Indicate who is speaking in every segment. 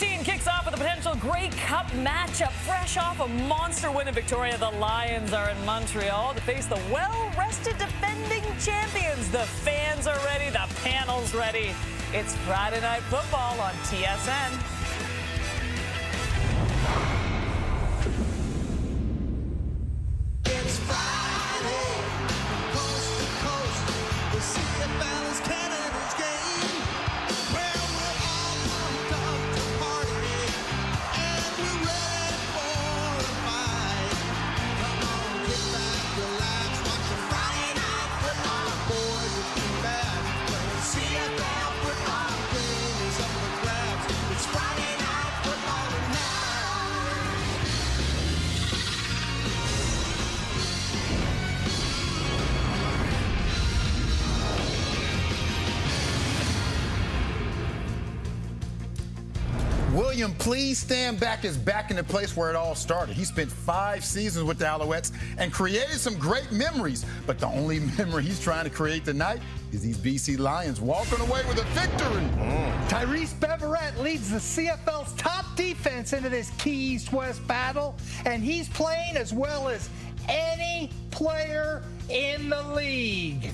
Speaker 1: 16 kicks off with a potential Grey Cup matchup. Fresh off a monster win in Victoria, the Lions are in Montreal to face the well-rested defending champions. The fans are ready, the panel's ready. It's Friday Night Football on TSN.
Speaker 2: It's Friday, coast to coast, the CFL is Canada's game, where we're all pumped up to party, and we're ready for a fight. Come on, kick back, relax, watch the Friday Night Football. Boys are too bad, but the CFL football game is up for grabs. It's Friday Night Football tonight.
Speaker 3: William, please stand back is back in the place where it all started. He spent 5 seasons with the Alouettes and created some great memories. But the only memory he's trying to create tonight is these BC Lions walking away with a victory.
Speaker 4: Tyrese Beverette leads the CFL's top defense into this key East-West battle, and he's playing as well as any player in the league.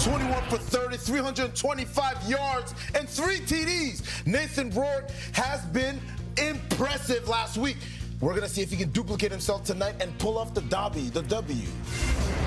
Speaker 5: 21 for 30, 325 yards, and 3 TDs. Nathan Broad has been impressive last week. We're going to see if he can duplicate himself tonight and pull off the W.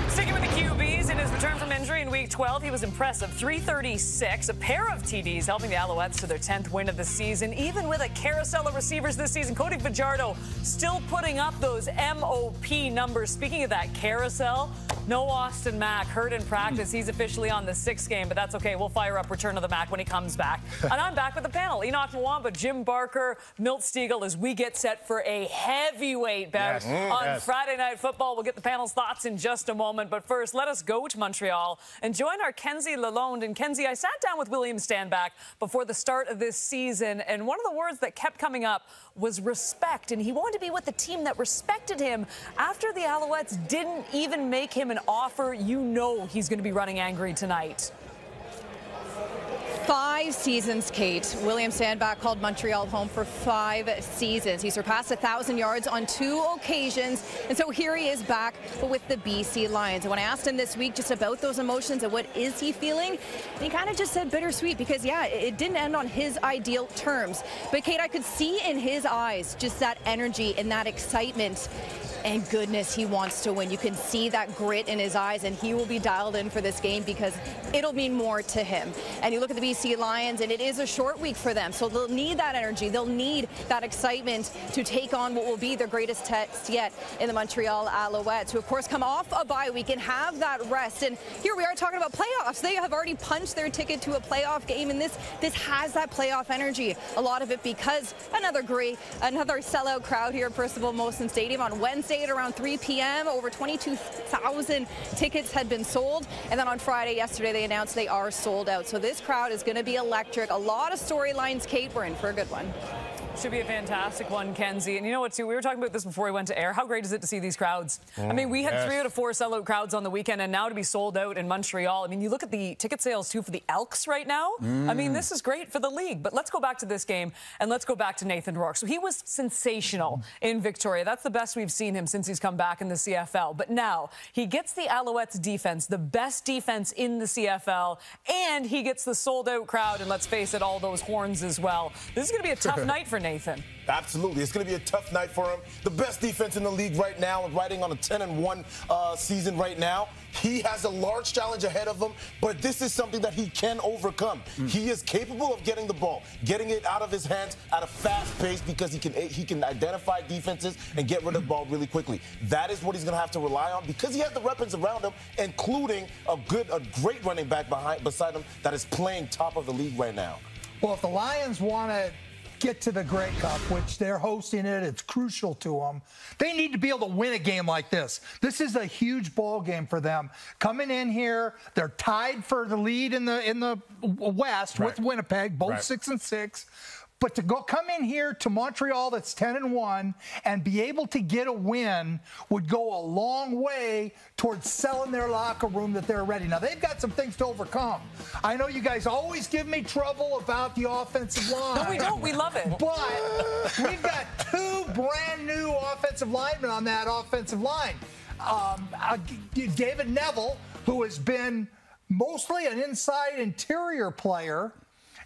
Speaker 1: Sticking with the QBs, in his return from injury in Week 12, he was impressive. 336, a pair of TDs, helping the Alouettes to their 10th win of the season. Even with a carousel of receivers this season, Cody Fajardo still putting up those MOP numbers. Speaking of that carousel, no Austin Mack, hurt in practice. He's officially on the 6th game, but that's okay. We'll fire up Return of the Mack when he comes back. And I'm back with the panel. Enoch Mwamba, Jim Barker, Milt Stiegel, as we get set for a heavyweight bout on Friday Night Football. We'll get the panel's thoughts in just a moment. But first, let us go to Montreal and join our Kenzie Lalonde. And Kenzie, I sat down with William Stanback before the start of this season, and one of the words that kept coming up was respect. And he wanted to be with the team that respected him. After the Alouettes didn't even make him an offer, you know he's going to be running angry tonight.
Speaker 6: 5 seasons, Kate. William Stanback called Montreal home for 5 seasons. He surpassed 1,000 yards on 2 occasions. And so here he is back, but with the BC Lions. And when I asked him this week just about those emotions and what is he feeling, he kind of just said bittersweet because, yeah, it didn't end on his ideal terms. But, Kate, I could see in his eyes just that energy and that excitement. And goodness, he wants to win. You can see that grit in his eyes, and he will be dialed in for this game because it'll mean more to him. And you look at the BC Lions, and it is a short week for them, so they'll need that energy. They'll need that excitement to take on what will be their greatest test yet in the Montreal Alouettes, who, of course, come off a bye week and have that rest. And here we are talking about playoffs. They have already punched their ticket to a playoff game, and this has that playoff energy. A lot of it because another sellout crowd here at Percival Molson Stadium on Wednesday at around 3 p.m. Over 22,000 tickets had been sold. And then on Friday, yesterday, they announced they are sold out. So this crowd is going to be electric. A lot of storylines, Kate. We're in for a good one.
Speaker 1: Should be a fantastic one, Kenzie. And you know what, too? We were talking about this before we went to air. How great is it to see these crowds? I mean, we had 3 out of 4 sellout crowds on the weekend, and now to be sold out in Montreal. I mean, you look at the ticket sales, too, for the Elks right now. I mean, this is great for the league. But let's go back to this game, and let's go back to Nathan Rourke. So he was sensational in Victoria. That's the best we've seen him since he's come back in the CFL. But now he gets the Alouettes defense, the best defense in the CFL, and he gets the sold-out crowd, and let's face it, all those horns as well. This is going to be a tough night for Nathan.
Speaker 5: Absolutely. It's going to be a tough night for him. The best defense in the league right now, riding on a 10-1 season right now. He has a large challenge ahead of him, but this is something that he can overcome. He is capable of getting the ball, getting it out of his hands at a fast pace because he can identify defenses and get rid of the ball really quickly. That is what he's going to have to rely on because he has the weapons around him, including a great running back beside him that is playing top of the league right now.
Speaker 4: Well, if the Lions want to get to the Grey Cup, which they're hosting it, it's crucial to them. They need to be able to win a game like this. This is a huge ball game for them. Coming in here, they're tied for the lead in the West with Winnipeg, both 6-6. But to come in here to Montreal that's 10-1 and be able to get a win would go a long way towards selling their locker room that they're ready. Now, they've got some things to overcome. I know you guys always give me trouble about the offensive line.
Speaker 1: No, we don't. We love it.
Speaker 4: But we've got 2 brand new offensive linemen on that offensive line. David Neville, who has been mostly an inside interior player,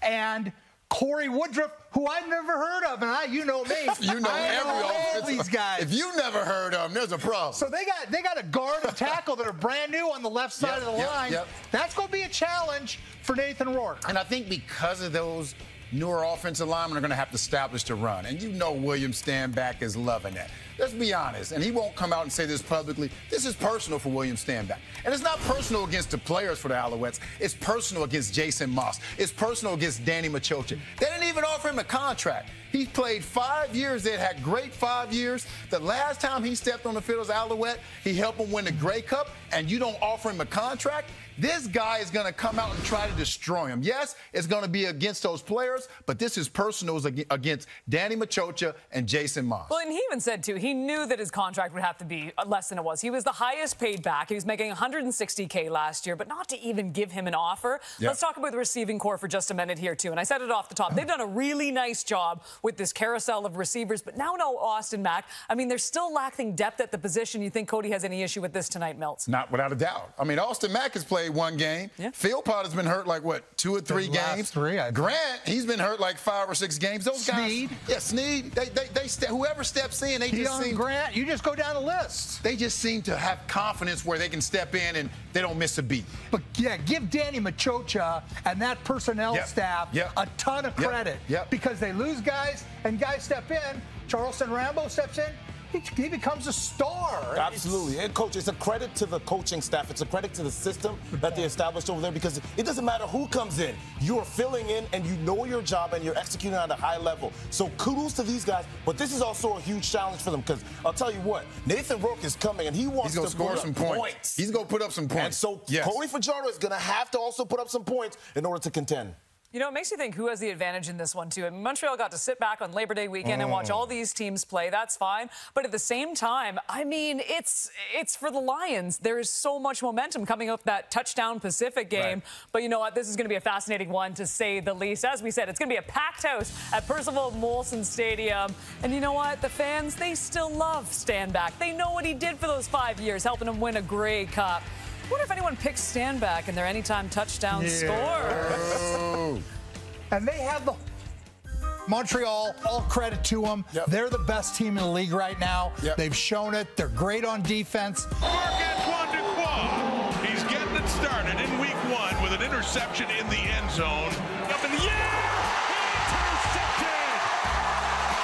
Speaker 4: and Corey Woodruff, who I've never heard of, and you know me.
Speaker 3: You know
Speaker 4: all these guys.
Speaker 3: If you never heard of them, there's a problem.
Speaker 4: So they got a guard and tackle that are brand new on the left side of the line. That's going to be a challenge for Nathan Rourke.
Speaker 3: And I think because of those newer offensive linemen are going to have to establish the run. And you know William Stanback is loving that. Let's be honest, and he won't come out and say this publicly. This is personal for William Stanback. And it's not personal against the players for the Alouettes. It's personal against Jason Moss. It's personal against Danny Machocha. They didn't even offer him a contract. He played 5 years. They had great 5 years. The last time he stepped on the field as Alouette, he helped them win the Grey Cup, and you don't offer him a contract? This guy is going to come out and try to destroy him. Yes, it's going to be against those players, but this is personal against Danny Machocha and Jason Moss.
Speaker 1: Well, and he even said, too, he knew that his contract would have to be less than it was. He was the highest paid back. He was making $160K last year, but not to even give him an offer. Yep. Let's talk about the receiving core for just a minute here, too. And I said it off the top. They've done a really nice job with this carousel of receivers, but now no Austin Mack. I mean, they're still lacking depth at the position. You think Cody has any issue with this tonight, Milts?
Speaker 3: Not without a doubt. I mean, Austin Mack has played 1 game. Yeah. Philpott has been hurt like, what, 2 or 3 games?
Speaker 4: 3,
Speaker 3: Grant, he's been hurt like 5 or 6 games. Those
Speaker 4: Sneed.
Speaker 3: guys. Yeah, Sneed. Whoever steps in, they just seem.
Speaker 4: Grant, you just go down the list.
Speaker 3: They just seem to have confidence where they can step in and they don't miss a beat.
Speaker 4: But, yeah, give Danny Machocha and that personnel staff a ton of credit because they lose guys and guys step in. Charleston Rambo steps in. He becomes a star.
Speaker 5: Absolutely. And, Coach, it's a credit to the coaching staff. It's a credit to the system that they established over there because it doesn't matter who comes in. You're filling in, and you know your job, and you're executing at a high level. So kudos to these guys, but this is also a huge challenge for them because I'll tell you what, Nathan Rourke is coming, and he wants to
Speaker 3: score some points. He's going to put up some points.
Speaker 5: And so Cody Fajardo is going to have to also put up some points in order to contend.
Speaker 1: You know, it makes you think who has the advantage in this one, too. I mean, Montreal got to sit back on Labor Day weekend and watch all these teams play. That's fine. But at the same time, I mean, it's for the Lions. There is so much momentum coming up that touchdown Pacific game. Right. But you know what? This is going to be a fascinating one, to say the least. As we said, it's going to be a packed house at Percival Molson Stadium. And you know what? The fans, they still love Stanback. They know what he did for those 5 years, helping them win a Grey Cup. I wonder if anyone picks Stanback in their anytime touchdown score.
Speaker 4: And they have the Montreal, all credit to them. They're the best team in the league right now. They've shown it. They're great on defense.
Speaker 7: Marc-Antoine Dequoy, he's getting it started in week 1 with an interception in the end zone. Up in the air! Intercepted!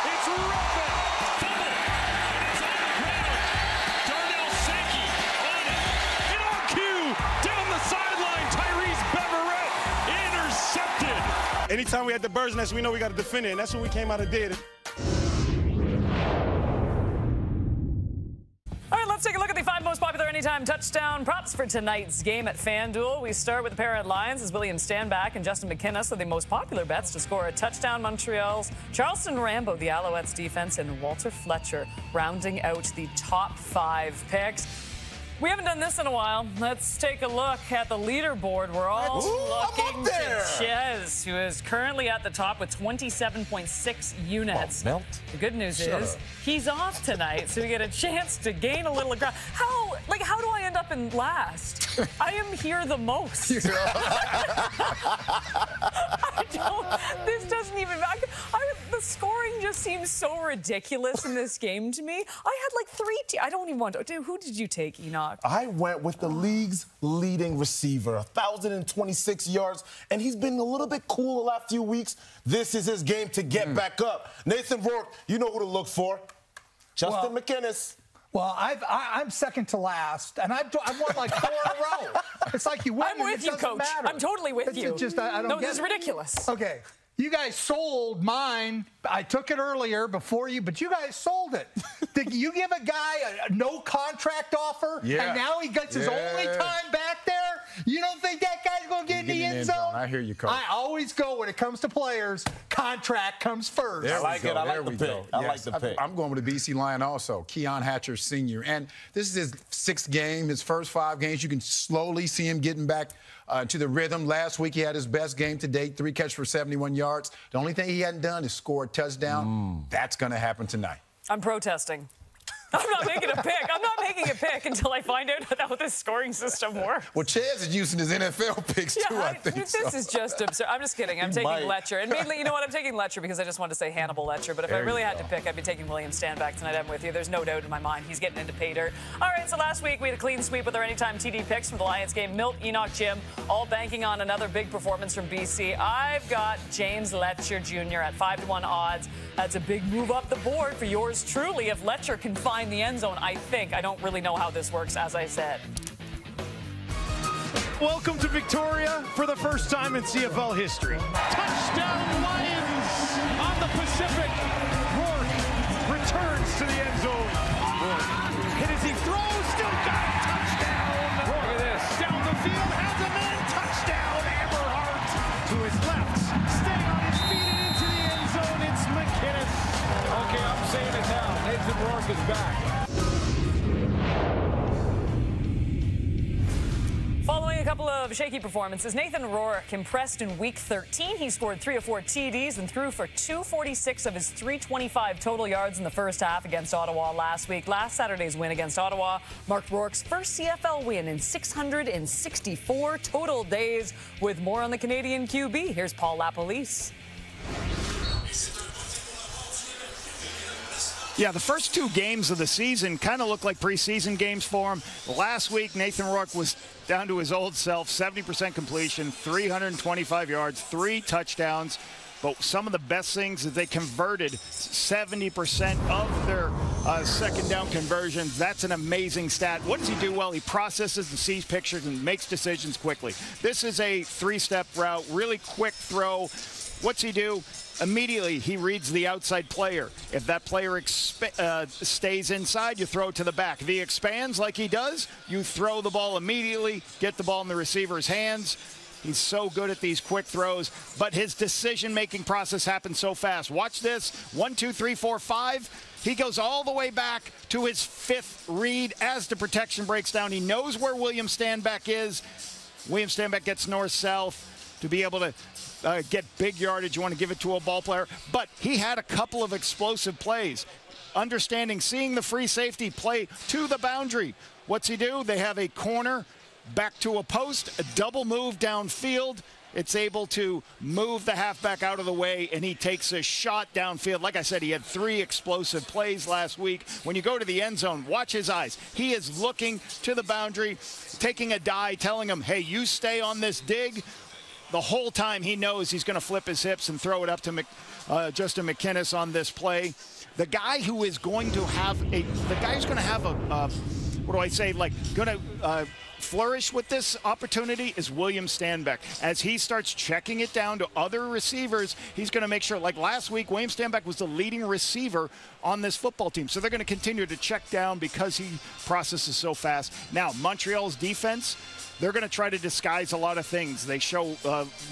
Speaker 7: It's Ruffin! Fumble! It is on the ground. Darnell Sankey on it. In on cue! Down the sideline, Tyrese Beverett intercepted!
Speaker 8: Anytime we had the bird's nest, we know we got to defend it, and that's what we came out and did.
Speaker 1: All right, let's take a look at the 5 most popular anytime touchdown props for tonight's game at FanDuel. We start with the pair at Lions as William Stanback and Justin McInnes are the most popular bets to score a touchdown. Montreal's Charleston Rambo, the Alouettes defense, and Walter Fletcher rounding out the top 5 picks. We haven't done this in a while. Let's take a look at the leaderboard. We're all looking to Chez, who is currently at the top with 27.6 units.
Speaker 5: Melt.
Speaker 1: The good news is he's off tonight, so we get a chance to gain a little ground. How do I end up in last? I am here the most. This doesn't even matter. The scoring just seems so ridiculous in this game to me. I had like 3 I don't even want to. Who did you take, Enoch?
Speaker 5: I went with the league's leading receiver, 1,026 yards, and he's been a little bit cool the last few weeks. This is his game to get back up. Nathan Rourke, you know who to look for. Justin McInnes.
Speaker 4: Well, I'm second to last, and I've won like 4 in a row. It's like you win.
Speaker 1: I'm with you, Coach.
Speaker 4: Matter.
Speaker 1: I'm totally with you.
Speaker 4: I don't
Speaker 1: know. This is ridiculous.
Speaker 4: Okay. You guys sold mine. I took it earlier before you, but you guys sold it. Did you give a guy a no contract offer, and now he gets his only time back there? You don't think that guy's going to get in the end zone?
Speaker 3: I hear you, Coach.
Speaker 4: I always go when it comes to players, contract comes first.
Speaker 5: I like it. I like the pick. I like the pick.
Speaker 3: I'm going with the BC Lion also, Keon Hatcher Sr. And this is his 6th game, his first 5 games. You can slowly see him getting back to the rhythm. Last week, he had his best game to date, 3 catches for 71 yards. The only thing he hadn't done is score a touchdown. That's going to happen tonight.
Speaker 1: I'm protesting. I'm not making a pick. I'm not making a pick until I find out how this scoring system works.
Speaker 3: Well, Chaz is using his NFL picks, too, I think.
Speaker 1: This is just absurd. I'm just kidding. I'm taking Letcher. And mainly, you know what? I'm taking Letcher because I just wanted to say Hannibal Letcher. But if I really had to pick, I'd be taking William Stanback tonight. I'm with you. There's no doubt in my mind he's getting into pay dirt. All right, so last week we had a clean sweep with our anytime TD picks from the Lions game. Milt, Enoch, Jim, all banking on another big performance from BC. I've got James Letcher Jr. at 5-1 odds. That's a big move up the board for yours truly. If Letcher can find the end zone, I think. I don't really know how this works, as I said.
Speaker 9: Welcome to Victoria for the first time in CFL history. Touchdown Lions on the Pacific. Rourke returns to the end zone. Rourke hit as he throws, still got it. Touchdown. Look at this. Down the field, has a man. Touchdown. Eberhardt to his left. Staying on his feet and into the end zone. It's McInnes. Okay, I'm saying it now. Nathan Rourke is back.
Speaker 1: Following a couple of shaky performances, Nathan Rourke impressed in Week 13. He scored 3 of 4 TDs and threw for 246 of his 325 total yards in the first half against Ottawa last week. Last Saturday's win against Ottawa marked Rourke's first CFL win in 664 total days. With more on the Canadian QB, here's Paul LaPolice.
Speaker 9: Yeah, the first 2 games of the season kind of look like preseason games for him. Last week, Nathan Rourke was down to his old self, 70% completion, 325 yards, 3 touchdowns. But some of the best things is they converted 70% of their second down conversions. That's an amazing stat. What does he do well? He processes and sees pictures and makes decisions quickly. This is a 3-step route, really quick throw. What's he do? Immediately, he reads the outside player. If that player stays inside, you throw it to the back. If he expands like he does, you throw the ball immediately, get the ball in the receiver's hands. He's so good at these quick throws, but his decision-making process happens so fast. Watch this. 1, 2, 3, 4, 5. He goes all the way back to his 5th read as the protection breaks down. He knows where William Stanback is. William Stanback gets north-south to be able to get big yardage. You want to give it to a ball player. But he had a couple of explosive plays. Understanding, seeing the free safety play to the boundary. What's he do? They have a corner back to a post, a double move downfield. It's able to move the halfback out of the way, and he takes a shot downfield. Like I said, he had 3 explosive plays last week. When you go to the end zone, watch his eyes. He is looking to the boundary, taking a dive, telling him, hey, you stay on this dig. The whole time he knows he's going to flip his hips and throw it up to Justin McInnes on this play. The guy who is going to have a what do I say, like going to flourish with this opportunity is William Stanback. As he starts checking it down to other receivers, he's going to make sure, like last week, William Stanback was the leading receiver on this football team. So they're going to continue to check down because he processes so fast. Now, Montreal's defense, they're going to try to disguise a lot of things. They show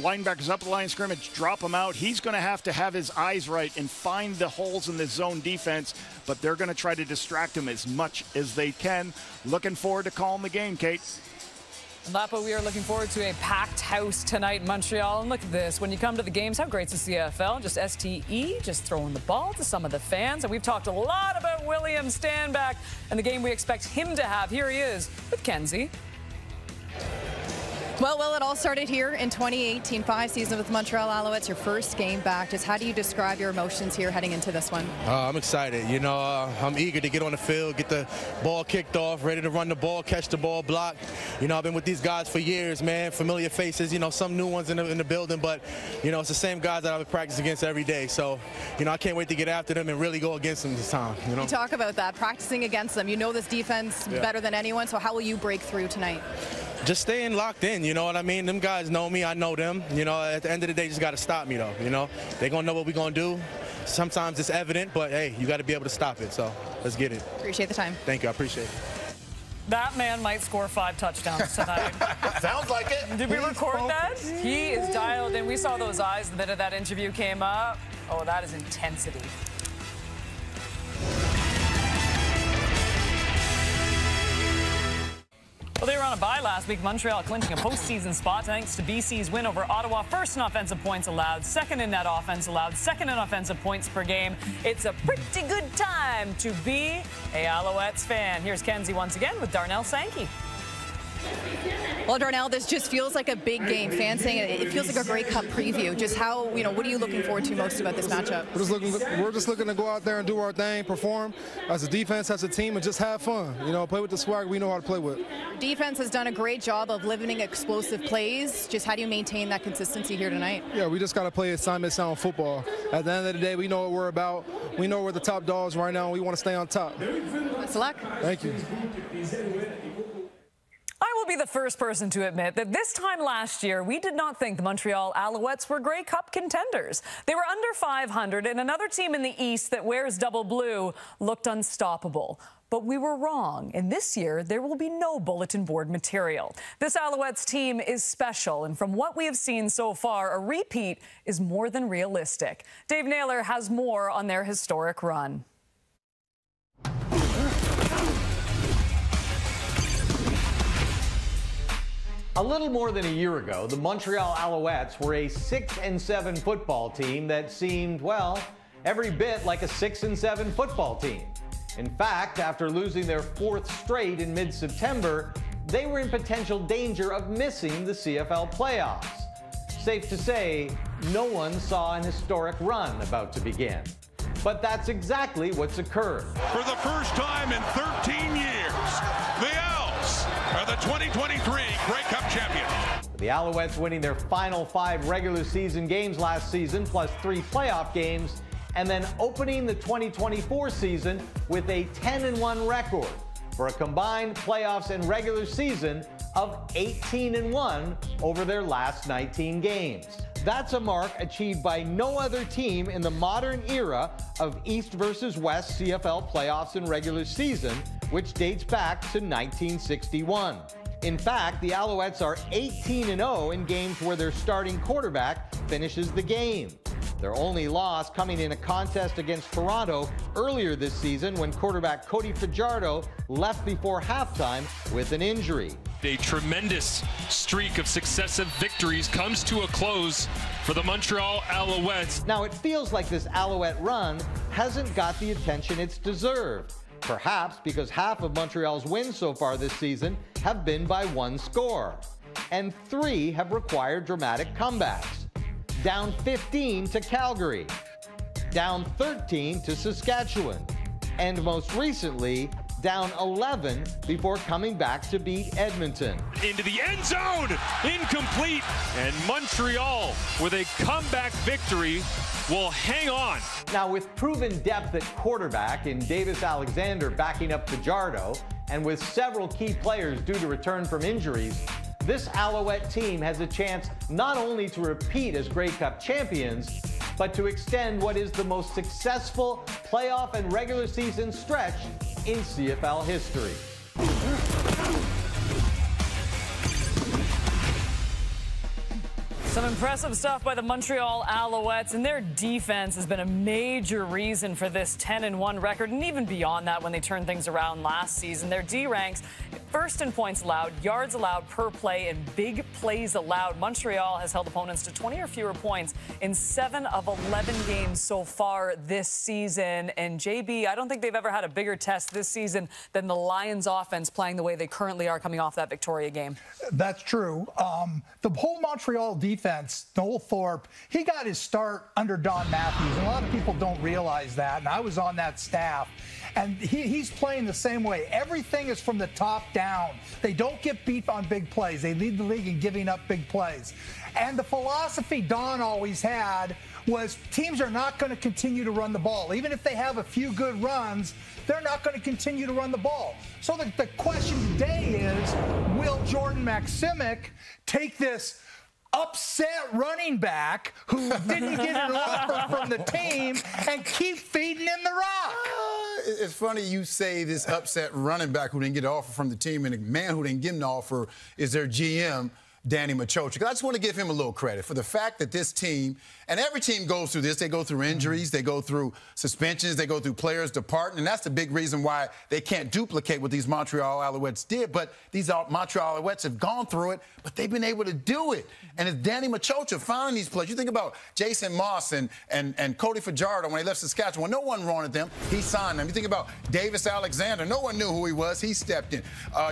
Speaker 9: linebackers up the line of scrimmage, drop them out. He's going to have his eyes right and find the holes in the zone defense, but they're going to try to distract him as much as they can. Looking forward to calling the game, Kate.
Speaker 1: Lapo, we are looking forward to a packed house tonight in Montreal. And look at this. When you come to the games, how great's the CFL? Just STE, just throwing the ball to some of the fans. And we've talked a lot about William Stanback and the game we expect him to have. Here he is with Kenzie.
Speaker 6: Well, it all started here in 2018, 5 seasons with Montreal Alouettes, your first game back. Just how do you describe your emotions here heading into this one?
Speaker 10: I'm excited. You know, I'm eager to get on the field, get the ball kicked off, ready to run the ball, catch the ball, block. You know, I've been with these guys for years, man. Familiar faces, you know, some new ones in the building, but, you know, it's the same guys that I would practice against every day. So, you know, I can't wait to get after them and really go against them this time, you know?
Speaker 6: You talk about that, practicing against them. You know this defense better than anyone, so how will you break through tonight?
Speaker 10: Just staying locked in, you know what I mean? Them guys know me, I know them. You know, at the end of the day, just got to stop me, though, you know? They're going to know what we're going to do. Sometimes it's evident, but, hey, you got to be able to stop it. So let's get it.
Speaker 6: Appreciate the time.
Speaker 10: Thank you. I appreciate it.
Speaker 1: That man might score 5 touchdowns tonight.
Speaker 5: Sounds like it.
Speaker 1: Did we record that? He is dialed in. We saw those eyes the minute that interview came up. Oh, that is intensity. Well, they were on a bye last week. Montreal clinching a postseason spot thanks to BC's win over Ottawa. First in offensive points allowed, second in net offense allowed, second in offensive points per game. It's a pretty good time to be a Alouettes fan. Here's Kenzie once again with Darnell Sankey.
Speaker 6: Well, Darnell, this just feels like a big game. Fans saying it feels like a Grey Cup preview. Just how, what are you looking forward to most about this matchup?
Speaker 8: We're just looking to go out there and do our thing, perform as a defense, as a team, and just have fun. Play with the swag we know how to play with.
Speaker 6: Defense has done a great job of limiting explosive plays. Just how do you maintain that consistency here tonight?
Speaker 8: Yeah, we just got to play assignment sound football. At the end of the day, we know what we're about. We know we're the top dogs right now, and we want to stay on top.
Speaker 6: Best of luck.
Speaker 8: Thank you.
Speaker 1: I will be the first person to admit that this time last year, we did not think the Montreal Alouettes were Grey Cup contenders. They were under 500, and another team in the East that wears double blue looked unstoppable. But we were wrong, and this year there will be no bulletin board material. This Alouettes team is special, and from what we have seen so far, a repeat is more than realistic. Dave Naylor has more on their historic run.
Speaker 11: A little more than a year ago, the Montreal Alouettes were a 6-7 football team that seemed, well, every bit like a 6-7 football team. In fact, after losing their 4th straight in mid-September, they were in potential danger of missing the CFL playoffs. Safe to say, no one saw an historic run about to begin. But that's exactly what's occurred.
Speaker 7: For the first time in 13 years, the Owls are the 2023 Grey Cup champions.
Speaker 11: The Alouettes winning their final 5 regular season games last season, plus 3 playoff games, and then opening the 2024 season with a 10-1 record for a combined playoffs and regular season of 18-1 over their last 19 games. That's a mark achieved by no other team in the modern era of East versus West CFL playoffs and regular season, which dates back to 1961. In fact, the Alouettes are 18-0 in games where their starting quarterback finishes the game. Their only loss coming in a contest against Toronto earlier this season when quarterback Cody Fajardo left before halftime with an injury.
Speaker 12: A tremendous streak of successive victories comes to a close for the Montreal Alouettes.
Speaker 11: Now, it feels like this Alouette run hasn't got the attention it's deserved. Perhaps because half of Montreal's wins so far this season have been by 1 score, and 3 have required dramatic comebacks. Down 15 to Calgary, down 13 to Saskatchewan, and most recently, down 11 before coming back to beat Edmonton.
Speaker 12: Into the end zone, incomplete, and Montreal with a comeback victory will hang on.
Speaker 11: Now, with proven depth at quarterback in Davis Alexander backing up Fajardo, and with several key players due to return from injuries, this Alouette team has a chance not only to repeat as Grey Cup champions, but to extend what is the most successful playoff and regular season stretch in CFL history.
Speaker 1: Some impressive stuff by the Montreal Alouettes, and their defense has been a major reason for this 10-1 record, and even beyond that when they turned things around last season. Their D ranks first in points allowed, yards allowed per play, and big plays allowed. Montreal has held opponents to 20 or fewer points in 7 of 11 games so far this season. And JB, I don't think they've ever had a bigger test this season than the Lions offense playing the way they currently are coming off that Victoria game.
Speaker 4: That's true. The whole Montreal defense, Noel Thorpe, he got his start under Don Matthews. And a lot of people don't realize that, and I was on that staff. And he's playing the same way. Everything is from the top down. They don't get beat on big plays. They lead the league in giving up big plays. And the philosophy Don always had was teams are not going to continue to run the ball. Even if they have a few good runs, they're not going to continue to run the ball. So the question today is, will Jordan Maksimic take this upset running back who didn't get an offer from the team and keep feeding him the rock?
Speaker 3: it's funny you say this upset running back who didn't get an offer from the team, and the man who didn't get an offer is their GM, Danny Machocha. I just want to give him a little credit for the fact that this team, and every team goes through this, they go through injuries, they go through suspensions, they go through players departing, and that's the big reason why they can't duplicate what these Montreal Alouettes did. But these Montreal Alouettes have gone through it, but they've been able to do it. And it's Danny Machocha finding these players. You think about Jason Moss and Cody Fajardo when they left Saskatchewan. No one wanted them. He signed them. You think about Davis Alexander. No one knew who he was. He stepped in.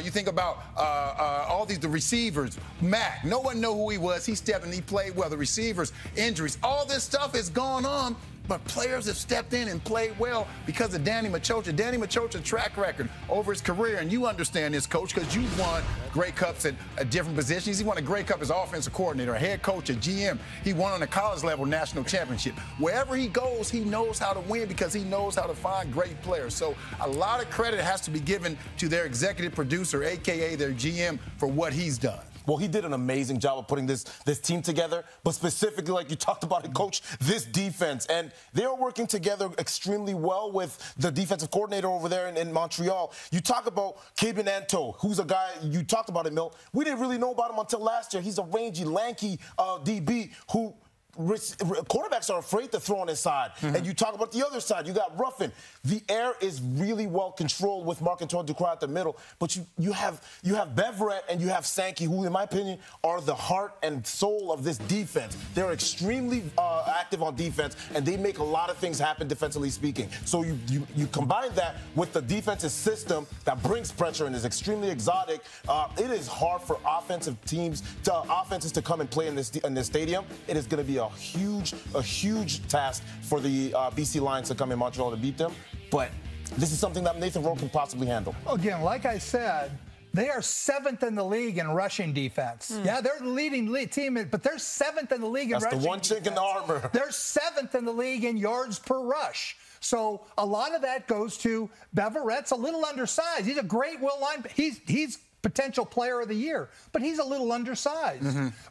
Speaker 3: You think about all the receivers. Mack. No one knew who he was. He stepped in. He played well. The receivers, injuries. All this stuff has gone on, but players have stepped in and played well because of Danny Machocha. Danny Machocha's track record over his career, and you understand this, Coach, because you've won Grey Cups at different positions. He won a Grey Cup as offensive coordinator, a head coach, a GM. He won on a college level national championship. Wherever he goes, he knows how to win because he knows how to find great players. So a lot of credit has to be given to their executive producer, a.k.a. their GM, for what he's done.
Speaker 5: Well, he did an amazing job of putting this team together, but specifically, like you talked about it, Coach, this defense. And they are working together extremely well with the defensive coordinator over there in Montreal. You talk about Kaban Anto, who's a guy, you talked about him, Milt. We didn't really know about him until last year. He's a rangy, lanky DB who quarterbacks are afraid to throw on his side. And you talk about the other side. You got Ruffin. The air is really well controlled with Marc-Antoine Ducroix at the middle. But you have Beverett and you have Sankey, who, in my opinion, are the heart and soul of this defense. They're extremely active on defense, and they make a lot of things happen defensively speaking. So you combine that with the defensive system that brings pressure and is extremely exotic. It is hard for offenses to come and play in this stadium. It is going to be a huge task for the BC Lions to come in Montreal to beat them. But this is something that Nathan Rowe can possibly handle.
Speaker 4: Again, like I said, they are 7th in the league in rushing defense. Yeah, they're the leading team, but they're 7th in the league in rushing defense.
Speaker 5: That's the one chink in the armor.
Speaker 4: They're 7th in the league in yards per rush. So a lot of that goes to Beverett's a little undersized. He's a great will line. He's potential player of the year, but he's a little undersized.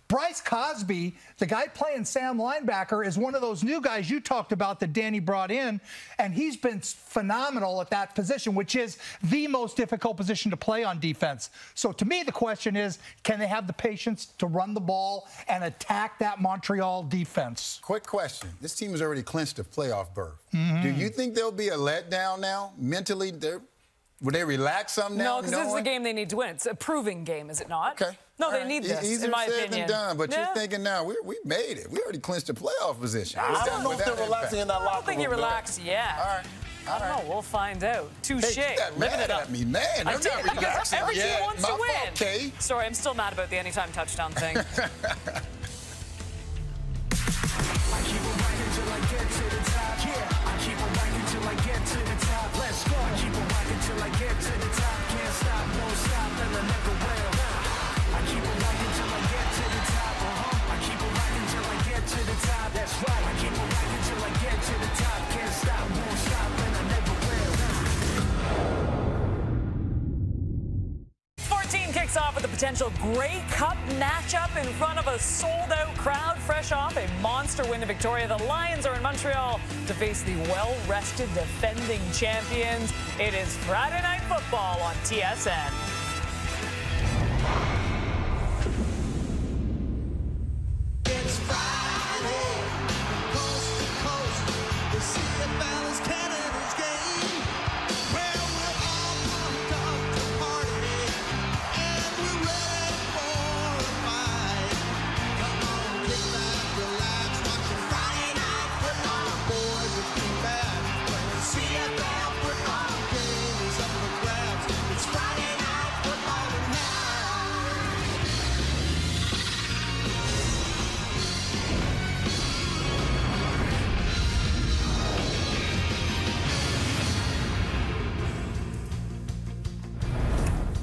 Speaker 4: Bryce Cosby, the guy playing Sam linebacker, is one of those new guys you talked about that Danny brought in, and he's been phenomenal at that position, which is the most difficult position to play on defense. So to me, the question is, can they have the patience to run the ball and attack that Montreal defense?
Speaker 3: Quick question. This team has already clinched a playoff berth. Do you think there'll be a letdown now? Mentally, would they relax some now?
Speaker 1: No, because this is the game they need to win. It's a proving game, is it not?
Speaker 3: Okay.
Speaker 1: No, they need this,
Speaker 3: Easier
Speaker 1: in my
Speaker 3: said
Speaker 1: opinion.
Speaker 3: than done, but you're thinking now, we made it. We already clinched a playoff position.
Speaker 5: I don't know if they're relaxing in that locker room.
Speaker 1: I don't think you're relaxed yet.
Speaker 3: All right.
Speaker 1: I don't know. We'll find out. Touche.
Speaker 3: Hey, living it up. Me, man. They're not relaxing.
Speaker 1: Every team wants to win.
Speaker 3: Okay.
Speaker 1: Sorry, I'm still mad about the anytime touchdown thing. Off with a potential Grey Cup matchup in front of a sold-out crowd. Fresh off a monster win in Victoria, the Lions are in Montreal to face the well-rested defending champions. It is Friday Night Football on TSN.
Speaker 2: It's Friday, coast to coast, the CFL is Canada's game, where we're all pumped up to party, and we're ready for a fight. Come on, kick back, relax, watch the Friday Night Football. Boys, it's too bad, when the CFL football game is up for grabs. It's Friday Night Football tonight.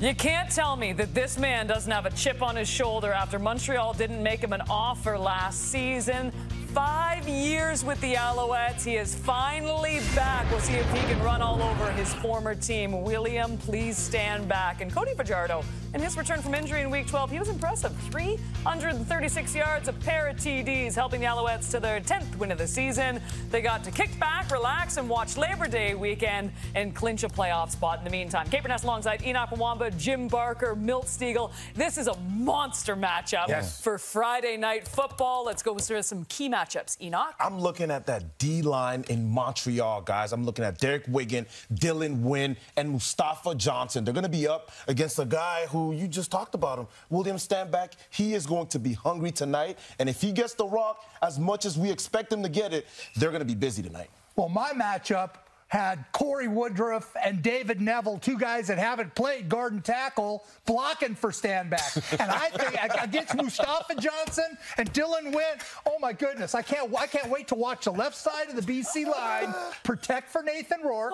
Speaker 1: You can't tell me that this man doesn't have a chip on his shoulder after Montreal didn't make him an offer last season. 5 5 years with the Alouettes. He is finally back. We'll see if he can run all over his former team. William, please stand back. And Cody Fajardo, in his return from injury in Week 12, he was impressive. 336 yards, a pair of TDs, helping the Alouettes to their 10th win of the season. They got to kick back, relax, and watch Labor Day weekend and clinch a playoff spot in the meantime. Cape Ness alongside Enoch Mwamba, Jim Barker, Milt Stiegel. This is a monster matchup for Friday Night Football. Let's go through some key matchups. Enoch?
Speaker 5: I'm looking at that D-line in Montreal, guys. I'm looking at Derek Wiggin, Dylan Wynn, and Mustafa Johnson. They're going to be up against a guy who you just talked about him, William Stanback. He is going to be hungry tonight, and if he gets the rock as much as we expect him to get it, they're going to be busy tonight.
Speaker 4: Well, my matchup had Corey Woodruff and David Neville, two guys that haven't played guard and tackle, blocking for Stanback. And I think against Mustafa Johnson and Dylan Wynn, oh my goodness, I can't wait to watch the left side of the BC line protect for Nathan Rourke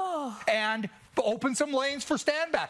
Speaker 4: and open some lanes for Stanback.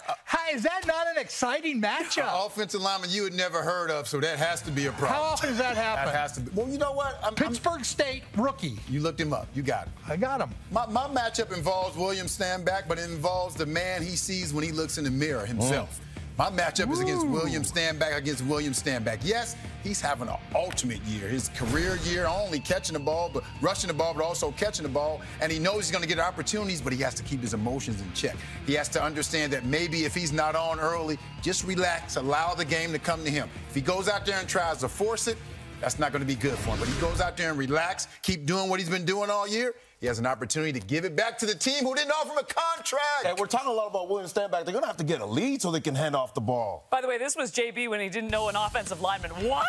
Speaker 4: Is that not an exciting matchup?
Speaker 3: Offensive lineman you had never heard of, so that has to be a problem.
Speaker 4: How often does that happen?
Speaker 3: That has to be. Well, you know what?
Speaker 4: Pittsburgh State rookie.
Speaker 3: You looked him up. You got him.
Speaker 4: I got him.
Speaker 3: My matchup involves William Stanback, but it involves the man he sees when he looks in the mirror himself. My matchup is against William Stanback. Yes, he's having an ultimate year. His career year, not only catching the ball, but rushing the ball, but also catching the ball. And he knows he's going to get opportunities, but he has to keep his emotions in check. He has to understand that maybe if he's not on early, just relax, allow the game to come to him. If he goes out there and tries to force it, that's not going to be good for him. But he goes out there and relax, keep doing what he's been doing all year. He has an opportunity to give it back to the team who didn't offer him a contract.
Speaker 5: And we're talking a lot about William Stanback. They're going to have to get a lead so they can hand off the ball.
Speaker 1: By the way, this was JB when he didn't know an offensive lineman. What?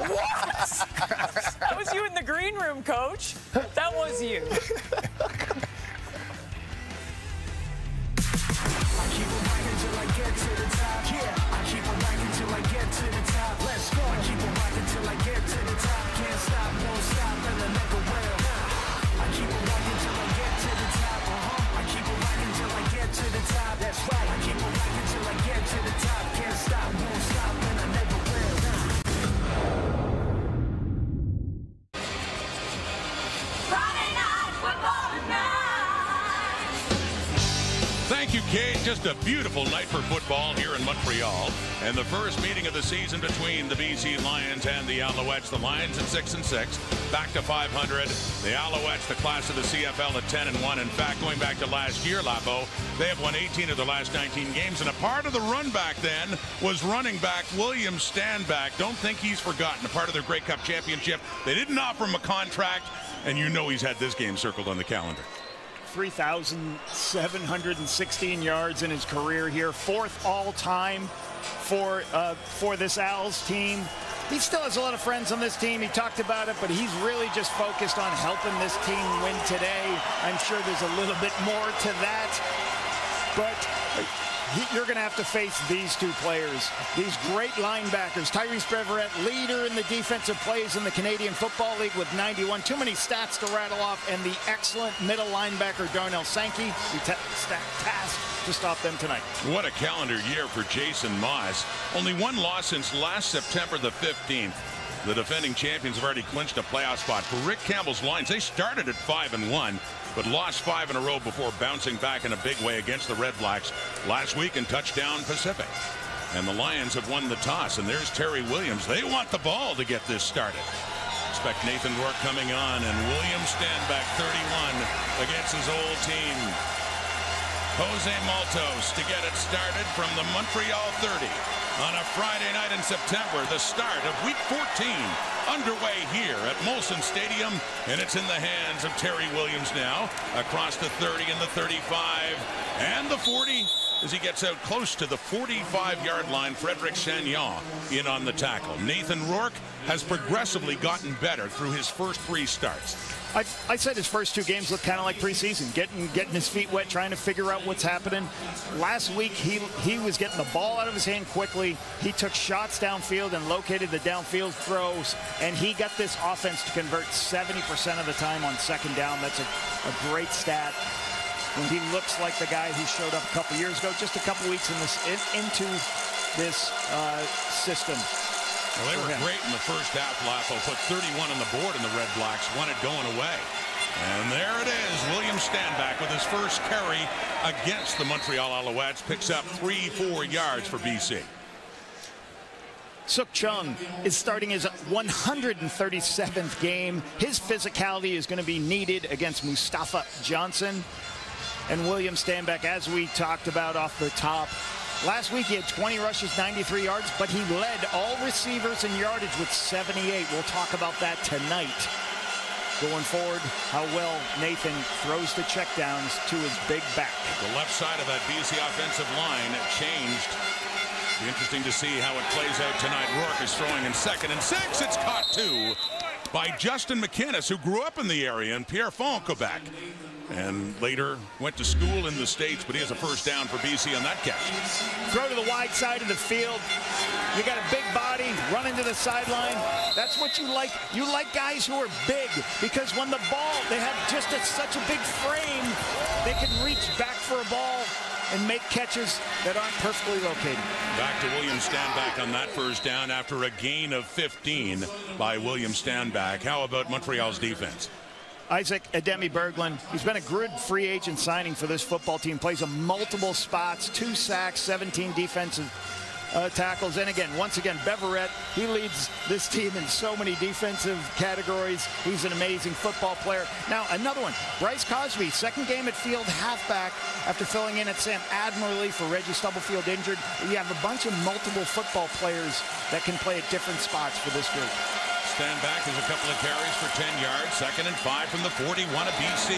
Speaker 1: What? That was you in the green room, Coach. That was you.
Speaker 7: Thank you, Kate. Just a beautiful night for football here in Montreal. And the first meeting of the season between the BC Lions and the Alouettes. The Lions at 6-6, back to 500. The Alouettes, the class of the CFL, at 10-1. In fact, going back to last year, Lapo, they have won 18 of their last 19 games. And a part of the run back then was running back William Stanback. Don't think he's forgotten. A part of their Grey Cup championship. They didn't offer him a contract, and you know he's had this game circled on the calendar.
Speaker 9: 3,716 yards in his career here, 4th all-time for this Als team. He still has a lot of friends on this team. He talked about it, but he's really just focused on helping this team win today. I'm sure there's a little bit more to that, but you're going to have to face these two players, these great linebackers. Tyrese Breverett, leader in the defensive plays in the Canadian Football League with 91. Too many stats to rattle off. And the excellent middle linebacker, Darnell Sankey, tasked to stop them tonight.
Speaker 7: What a calendar year for Jason Moss. Only one loss since last September the 15th. The defending champions have already clinched a playoff spot. For Rick Campbell's Lions, they started at 5-1. but lost 5 in a row before bouncing back in a big way against the Red Blacks last week in Touchdown Pacific. And the Lions have won the toss, and there's Terry Williams. They want the ball to get this started. Expect Nathan Rourke coming on, and William Stanback, 31, against his old team. Jose Maltos to get it started from the Montreal 30 on a Friday night in September, the start of Week 14 underway here at Molson Stadium, and it's in the hands of Terry Williams now across the 30 and the 35 and the 40 as he gets out close to the 45-yard line. Frederick Chagnon in on the tackle. Nathan Rourke has progressively gotten better through his first 3 starts.
Speaker 9: I said his first 2 games looked kind of like preseason, getting his feet wet, trying to figure out what's happening. Last week, he was getting the ball out of his hand quickly. He took shots downfield and located the downfield throws, and he got this offense to convert 70% of the time on second down. That's a great stat. When he looks like the guy who showed up a couple years ago, just a couple weeks into this system.
Speaker 7: Well, they were great in the first half. Lapo put 31 on the board, and the Red Blacks won it going away. And there it is. William Stanback with his first carry against the Montreal Alouettes picks up 4 yards for BC.
Speaker 9: Suk Chung is starting his 137th game. His physicality is going to be needed against Mustafa Johnson. And William Stanback, as we talked about off the top, last week he had 20 rushes, 93 yards, but he led all receivers in yardage with 78. We'll talk about that tonight. Going forward, how well Nathan throws the checkdowns to his big back.
Speaker 7: The left side of that BC offensive line changed. Be interesting to see how it plays out tonight. Rourke is throwing in 2nd and 6. It's caught too by Justin McInnes, who grew up in the area, and Pierrefonds, Quebec. And later went to school in the States, but he has a first down for BC on that catch.
Speaker 9: Throw to the wide side of the field. You got a big body, run into the sideline. That's what you like. You like guys who are big, because when the ball, they have just such a big frame, they can reach back for a ball and make catches that aren't perfectly located.
Speaker 7: Back to William Stanback on that first down after a gain of 15 by William Stanback. How about Montreal's defense?
Speaker 9: Isaac Ademi-Berglund, he's been a good free agent signing for this football team. Plays in multiple spots, 2 sacks, 17 defensive tackles. And again, once again, Beverett, he leads this team in so many defensive categories. He's an amazing football player. Now, another one, Bryce Cosby, second game at field halfback after filling in at Sam admirably for Reggie Stubblefield injured. You have a bunch of multiple football players that can play at different spots for this group.
Speaker 7: Stanback has a couple of carries for 10 yards. 2nd and 5 from the 41 of BC.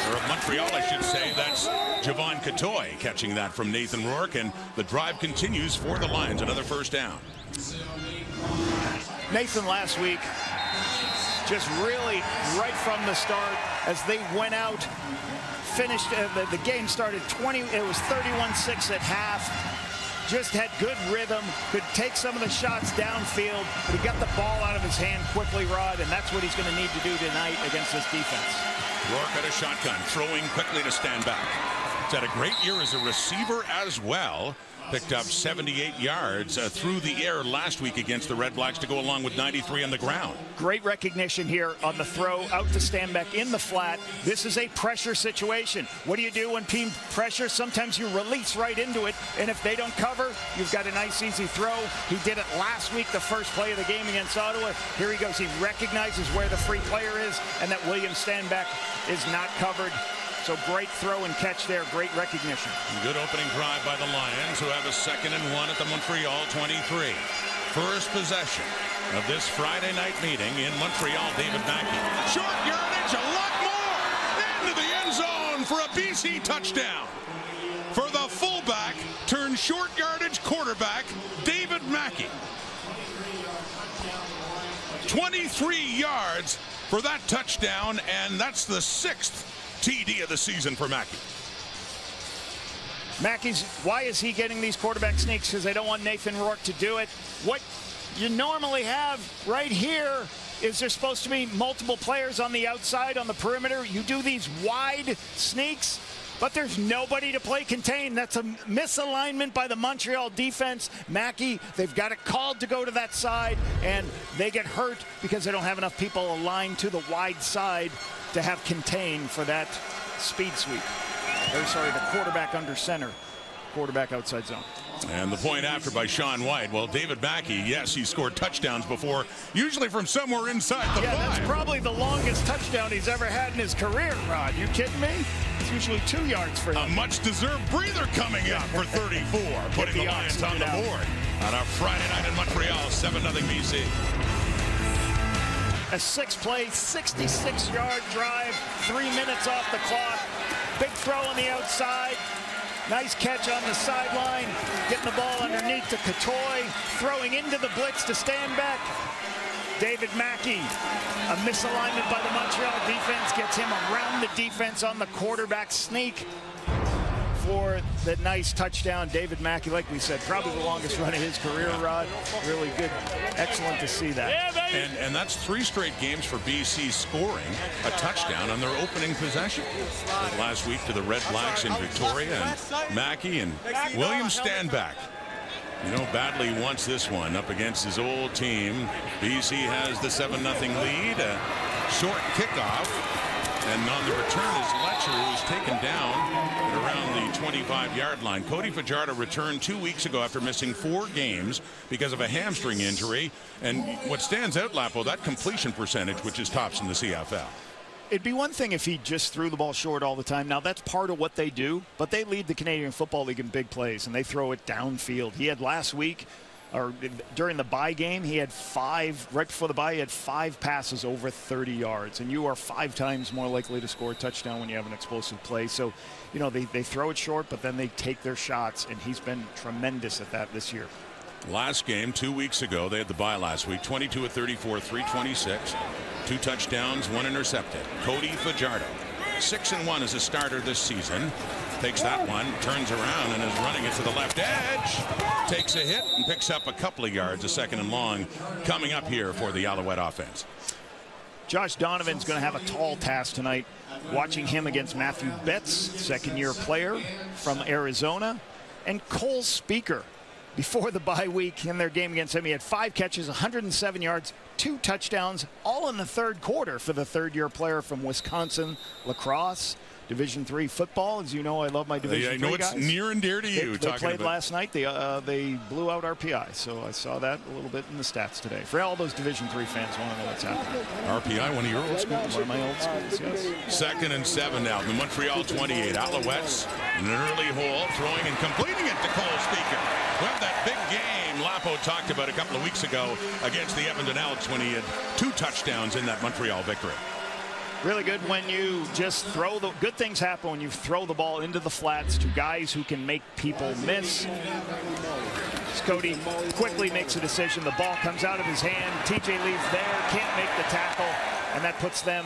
Speaker 7: Or of Montreal, I should say. That's Javon Catoy catching that from Nathan Rourke. And the drive continues for the Lions. Another first down.
Speaker 9: Nathan last week, just really right from the start, as they went out, finished, the game started 20, it was 31-6 at half. Just had good rhythm, could take some of the shots downfield, but he got the ball out of his hand quickly, Rod, and that's what he's going to need to do tonight against this defense.
Speaker 7: Rourke at a shotgun, throwing quickly to Stanback. He's had a great year as a receiver as well. Picked up 78 yards through the air last week against the Red Blacks to go along with 93 on the ground.
Speaker 9: Great recognition here on the throw out to Stanback in the flat. This is a pressure situation. What do you do when team pressure? Sometimes you release right into it, and if they don't cover, you've got a nice easy throw. He did it last week, the first play of the game against Ottawa. Here he goes. He recognizes where the free player is and that William Stanback is not covered. So great throw and catch there, great recognition.
Speaker 7: Good opening drive by the Lions, who have a 2nd and 1 at the Montreal 23. First possession of this Friday night meeting in Montreal. David Mackey. Short yardage, a lot more. Into the end zone for a BC touchdown. For the fullback turned short yardage quarterback, David Mackey. 23 yards for that touchdown, and that's the 6th TD of the season for Mackey.
Speaker 9: Mackey's, why is he getting these quarterback sneaks? Because they don't want Nathan Rourke to do it. What you normally have right here is there's supposed to be multiple players on the outside, on the perimeter. You do these wide sneaks, but there's nobody to play contain. That's a misalignment by the Montreal defense. Mackey, they've got it called to go to that side, and they get hurt because they don't have enough people aligned to the wide side to have contain for that speed sweep. Or sorry, the quarterback under center, quarterback outside zone.
Speaker 7: And the point after by Sean White. Well, David Mackey, yes, he scored touchdowns before, usually from somewhere inside the 5.
Speaker 9: That's probably the longest touchdown he's ever had in his career, Rod. You kidding me? It's usually 2 yards for him.
Speaker 7: A much-deserved breather coming up for 34, putting the Lions on the board on a Friday night in Montreal, 7-0 BC.
Speaker 9: A 6-play, 66-yard drive, 3 minutes off the clock. Big throw on the outside. Nice catch on the sideline. Getting the ball underneath to Catoy. Throwing into the blitz to Stanback. David Mackey. A misalignment by the Montreal defense gets him around the defense on the quarterback sneak for the nice touchdown. David Mackey, like we said, probably the longest run of his career, Rod. Really good. Excellent to see that.
Speaker 7: And that's 3 straight games for BC scoring a touchdown on their opening possession. Last week to the Red Blacks in Victoria, and Mackey and William Stanback You know, Badley wants this one up against his old team. BC has the 7-0 lead. A short kickoff. And on the return is Letcher, who was taken down at around the 25-yard line. Cody Fajardo returned 2 weeks ago after missing 4 games because of a hamstring injury. And what stands out, Lapo, that completion percentage, which is tops in the CFL.
Speaker 9: It'd be one thing if he just threw the ball short all the time. Now, that's part of what they do, but they lead the Canadian Football League in big plays, and they throw it downfield. He had last week, or during the bye game, he had 5, right before the bye, he had 5 passes over 30 yards, and you are 5 times more likely to score a touchdown when you have an explosive play. So, you know, they throw it short, but then they take their shots, and he's been tremendous at that this year.
Speaker 7: Last game 2 weeks ago, they had the bye last week, 22 of 34, 326, 2 touchdowns, 1 intercepted. Cody Fajardo, 6-1 as a starter this season. Takes that one, turns around, and is running it to the left edge. Takes a hit and picks up a couple of yards, a 2nd and long, coming up here for the Alouette offense.
Speaker 9: Josh Donovan's going to have a tall task tonight. Watching him against Matthew Betts, second-year player from Arizona, and Cole Speaker. Before the bye week in their game against him, he had 5 catches, 107 yards, 2 touchdowns, all in the 3rd quarter for the 3rd-year player from Wisconsin lacrosse. Division III football, as you know, I love my Division III guys.
Speaker 7: I know it's near and dear to you.
Speaker 9: They played last night. They blew out RPI, so I saw that a little bit in the stats today. For all those Division III fans want to know what's happening.
Speaker 7: RPI, one of your old schools?
Speaker 9: One of my old schools, yes.
Speaker 7: 2nd and 7 now. The Montreal 28. Alouettes in an early hole, throwing and completing it to Cole Speaker. Well, that big game Lapo talked about a couple of weeks ago against the Edmonton Elks when he had 2 touchdowns in that Montreal victory.
Speaker 9: Really good when you just throw the good things happen when you throw the ball into the flats to guys who can make people miss. Cody quickly makes a decision. The ball comes out of his hand. TJ Lee's there, can't make the tackle, and that puts them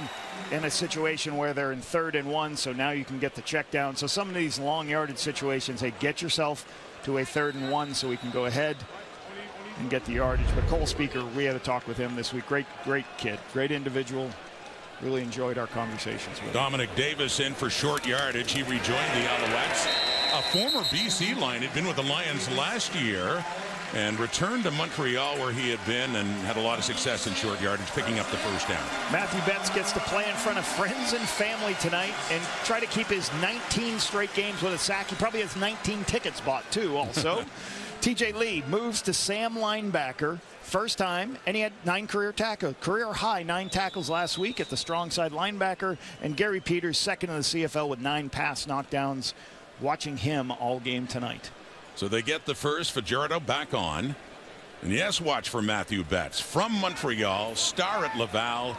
Speaker 9: in a situation where they're in 3rd and 1. So now you can get the check down. So some of these long yardage situations, hey, get yourself to a 3rd and 1 so we can go ahead and get the yardage. But Cole Speaker, we had a talk with him this week. Great kid, great individual. Really enjoyed our conversations with him.
Speaker 7: Dominic Davis in for short yardage. He rejoined the Alouettes. A former BC Lion, had been with the Lions last year and returned to Montreal where he had been and had a lot of success in short yardage, picking up the 1st down.
Speaker 9: Matthew Betts gets to play in front of friends and family tonight and try to keep his 19 straight games with a sack. He probably has 19 tickets bought too also. TJ Lee moves to Sam linebacker. First time, and he had 9 career tackles, career high 9 tackles last week at the strong side linebacker. And Gary Peters, 2nd in the CFL with 9 pass knockdowns. Watching him all game tonight.
Speaker 7: So they get the first. Fajardo back on. And yes, watch for Matthew Betts from Montreal, star at Laval,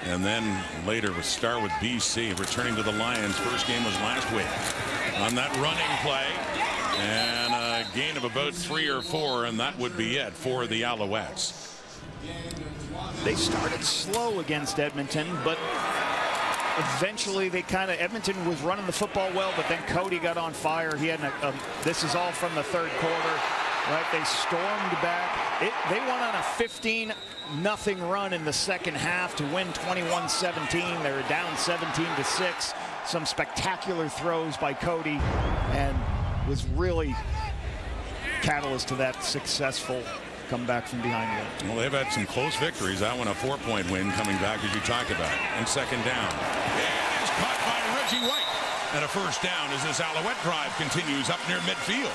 Speaker 7: and then later with star with BC, returning to the Lions. First game was last week on that running play. And a gain of about 3 or 4, and that would be it for the Alouettes.
Speaker 9: They started slow against Edmonton, but eventually they Edmonton was running the football well, but then Cody got on fire. He had this is all from the 3rd quarter, right? They stormed back. They went on a 15-0 run in the 2nd half to win 21-17. They were down 17-6. Some spectacular throws by Cody, and was really catalyst to that successful comeback from behind win.
Speaker 7: Well, they've had some close victories. That one a 4-point win coming back, as you talked about. And 2nd down. It is caught by Reggie White. And a 1st down as this Alouette drive continues up near midfield.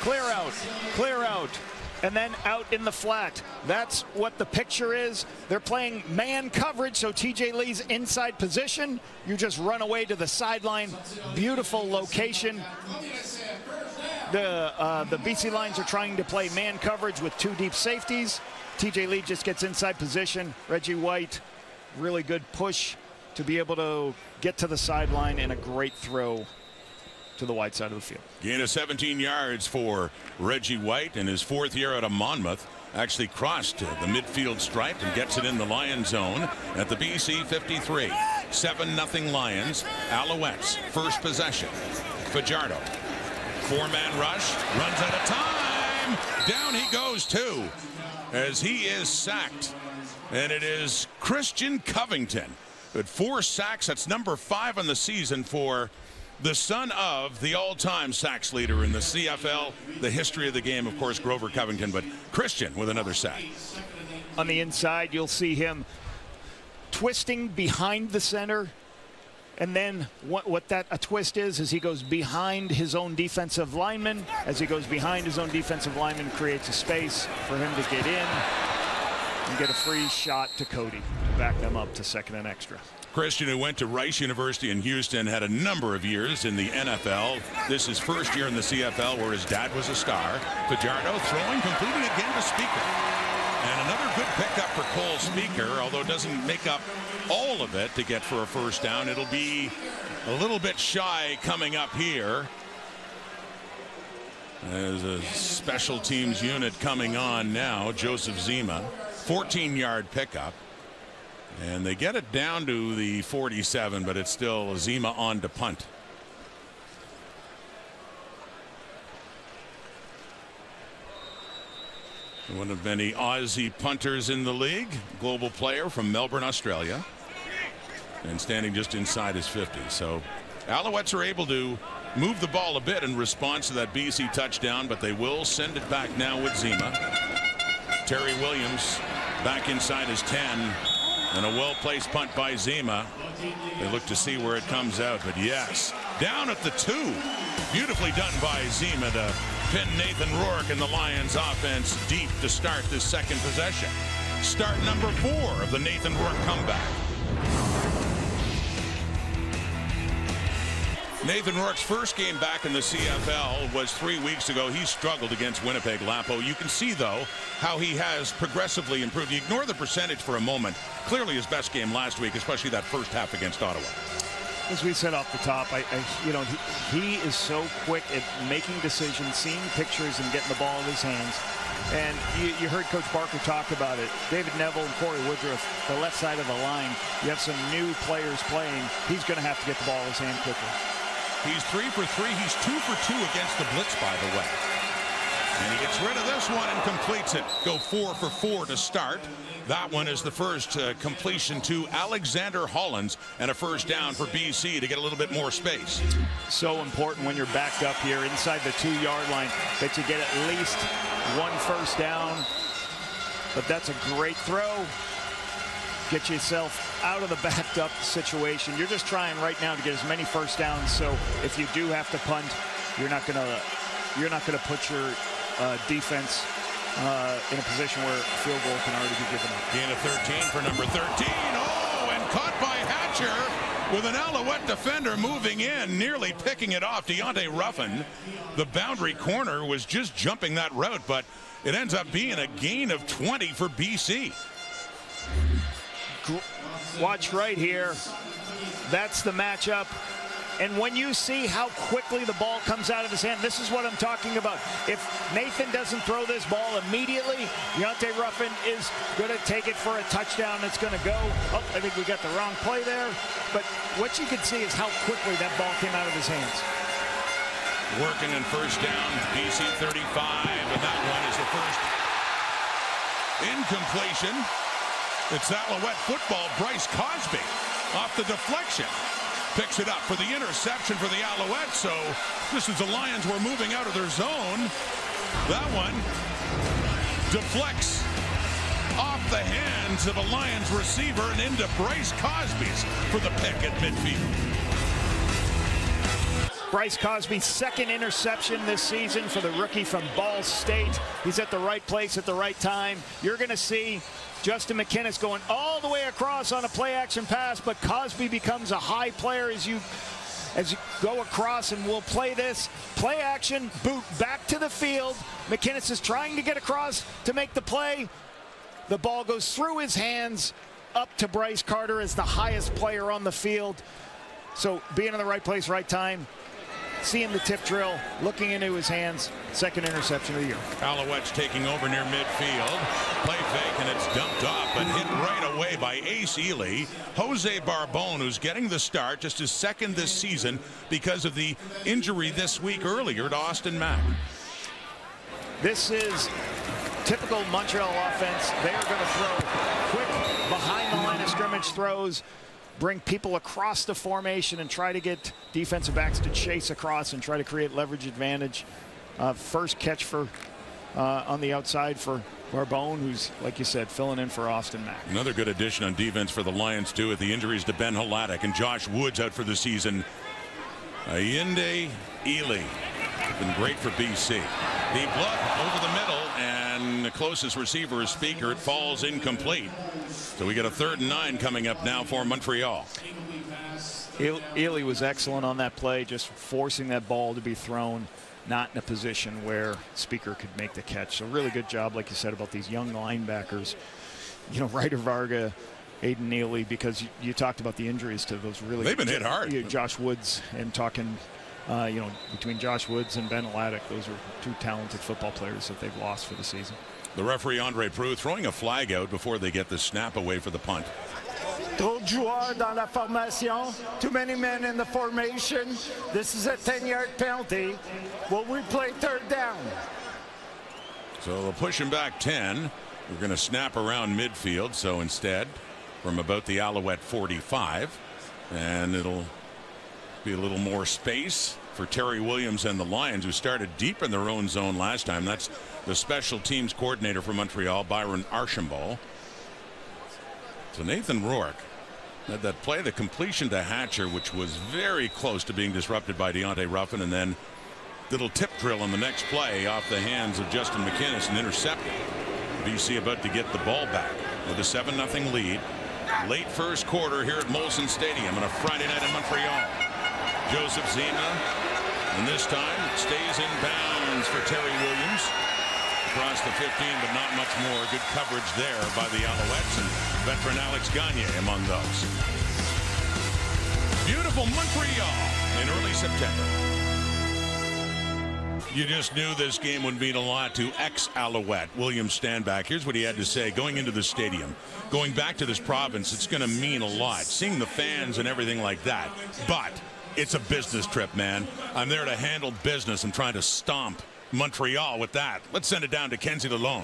Speaker 9: Clear out. And then out in the flat. That's what the picture is. They're playing man coverage, so TJ Lee's inside position. You just run away to the sideline. Beautiful location. The BC Lions are trying to play man coverage with 2 deep safeties. TJ Lee just gets inside position. Reggie White, really good push to be able to get to the sideline, and a great throw to the wide side of the field.
Speaker 7: Gain of 17 yards for Reggie White in his 4th year out of Monmouth. Actually crossed the midfield stripe and gets it in the Lion zone at the BC 53. 7-0 Lions. Alouettes, first possession. Fajardo. 4-man rush. Runs out of time. Down he goes too, as he is sacked. And it is Christian Covington. With 4 sacks. That's number 5 on the season for the son of the all-time sacks leader in the CFL, the history of the game, of course, Grover Covington, but Christian with another sack.
Speaker 9: On the inside, you'll see him twisting behind the center. And then what a twist is he goes behind his own defensive lineman. As he goes behind his own defensive lineman, creates a space for him to get in and get a free shot to Cody to back them up to second and extra.
Speaker 7: Christian, who went to Rice University in Houston, had a number of years in the NFL. This is his first year in the CFL, where his dad was a star. Fajardo throwing, completing again to Speaker. And another good pickup for Cole Speaker, although it doesn't make up all of it to get for a first down. It'll be a little bit shy coming up here. There's a special teams unit coming on now. Joseph Zima, 14-yard pickup. And they get it down to the 47, but it's still Zima on to punt. One of many Aussie punters in the league, global player from Melbourne, Australia, and standing just inside his 50. So Alouettes are able to move the ball a bit in response to that BC touchdown, but they will send it back now with Zima. Terry Williams back inside his 10, and a well-placed punt by Zima. They look to see where it comes out, but yes, down at the 2. Beautifully done by Zima to pin Nathan Rourke and the Lions offense deep to start this second possession. Start number 4 of the Nathan Rourke comeback. Nathan Rourke's first game back in the CFL was 3 weeks ago. He struggled against Winnipeg Lapo. You can see, though, how he has progressively improved. You ignore the percentage for a moment. Clearly his best game last week, especially that first half against Ottawa.
Speaker 9: As we said off the top, he is so quick at making decisions, seeing pictures, and getting the ball in his hands. And you heard Coach Barker talk about it. David Neville and Corey Woodruff, the left side of the line. You have some new players playing. He's going to have to get the ball in his hand quickly.
Speaker 7: He's 3 for 3. He's 2 for 2 against the blitz, by the way. And he gets rid of this one and completes it. Go 4 for 4 to start. That one is the first completion to Alexander Hollins, and a first down for BC to get a little bit more space.
Speaker 9: So important when you're backed up here inside the 2-yard line that you get at least one first down. But that's a great throw. Get yourself out of the backed up situation. You're just trying right now to get as many first downs. So if you do have to punt, you're not gonna put your defense in a position where a field goal can already be given up.
Speaker 7: Gain of 13 for number 13. Oh, and caught by Hatcher with an Alouette defender moving in, nearly picking it off. Deontay Ruffin, the boundary corner, was just jumping that route, but it ends up being a gain of 20 for BC.
Speaker 9: Watch right here. That's the matchup. And when you see how quickly the ball comes out of his hand, this is what I'm talking about. If Nathan doesn't throw this ball immediately, Deontay Ruffin is going to take it for a touchdown. It's going to go. Oh, I think we got the wrong play there. But what you can see is how quickly that ball came out of his hands.
Speaker 7: Working in first down, BC 35, and that one is the first incompletion. It's Alouette football. Bryce Cosby off the deflection picks it up for the interception for the Alouettes. So just as the Lions were moving out of their zone, that one deflects off the hands of a Lions receiver and into Bryce Cosby's for the pick at midfield.
Speaker 9: Bryce Cosby's second interception this season for the rookie from Ball State. He's at the right place at the right time. You're going to see Justin McInnis going all the way across on a play-action pass, but Cosby becomes a high player as you go across, and we'll play this. Play action, boot back to the field. McInnis is trying to get across to make the play. The ball goes through his hands up to Bryce Carter as the highest player on the field. So being in the right place, right time, seeing the tip drill, looking into his hands, second interception of the year.
Speaker 7: Alouettes taking over near midfield. Play fake, and it's dumped off, but hit right away by Ace Ely. Jose Barbone, who's getting the start, just his second this season because of the injury this week earlier to Austin Mack.
Speaker 9: This is typical Montreal offense. They are going to throw quick behind the line of scrimmage throws. bring people across the formation and try to get defensive backs to chase across and try to create leverage advantage. First catch for on the outside for Barbone, who's, like you said, filling in for Austin Mack.
Speaker 13: Another good addition on defense for the Lions, too, with the injuries to Ben Hladek and Josh Woods out for the season. Ayinde Ely been great for BC. Deep look over the middle, and the closest receiver is Speaker. It falls incomplete. So we get a 3rd and 9 coming up now for Montreal.
Speaker 9: Ely was excellent on that play, just forcing that ball to be thrown, not in a position where Speaker could make the catch. So really good job, like you said, about these young linebackers. You know, Ryder Varga, Aiden Neely, because you talked about the injuries to those really.
Speaker 13: They've been hit hard.
Speaker 9: Josh Woods, and talking, you know, between Josh Woods and Ben Hladek, those are 2 talented football players that they've lost for the season.
Speaker 13: The referee, Andre Proulx, throwing a flag out before they get the snap away for the punt.
Speaker 14: Trop de joueurs dans la formation. Too many men in the formation. This is a 10-yard penalty. Will we play 3rd down?
Speaker 13: So they'll push him back 10. We're going to snap around midfield. So instead, from about the Alouette 45, and it'll be a little more space for Terry Williams and the Lions, who started deep in their own zone last time. That's the special teams coordinator for Montreal, Byron Archambault. So Nathan Rourke had that play, the completion to Hatcher, which was very close to being disrupted by Deontay Ruffin, and then little tip drill on the next play off the hands of Justin McInnes and intercepted. BC about to get the ball back with a 7-0 lead. Late first quarter here at Molson Stadium on a Friday night in Montreal. Joseph Zima, and this time stays in bounds for Terry Williams. Across the 15, but not much more. Good coverage there by the Alouettes, and veteran Alex Gagne among those. Beautiful Montreal in early September. You just knew this game would mean a lot to ex-Alouette William Stanback. Here's what he had to say going into the stadium. Going back to this province, it's going to mean a lot. Seeing the fans and everything like that. But it's a business trip, man. I'm there to handle business. I'm trying to stomp Montreal with that. Let's send it down to Kenzie Lalonde.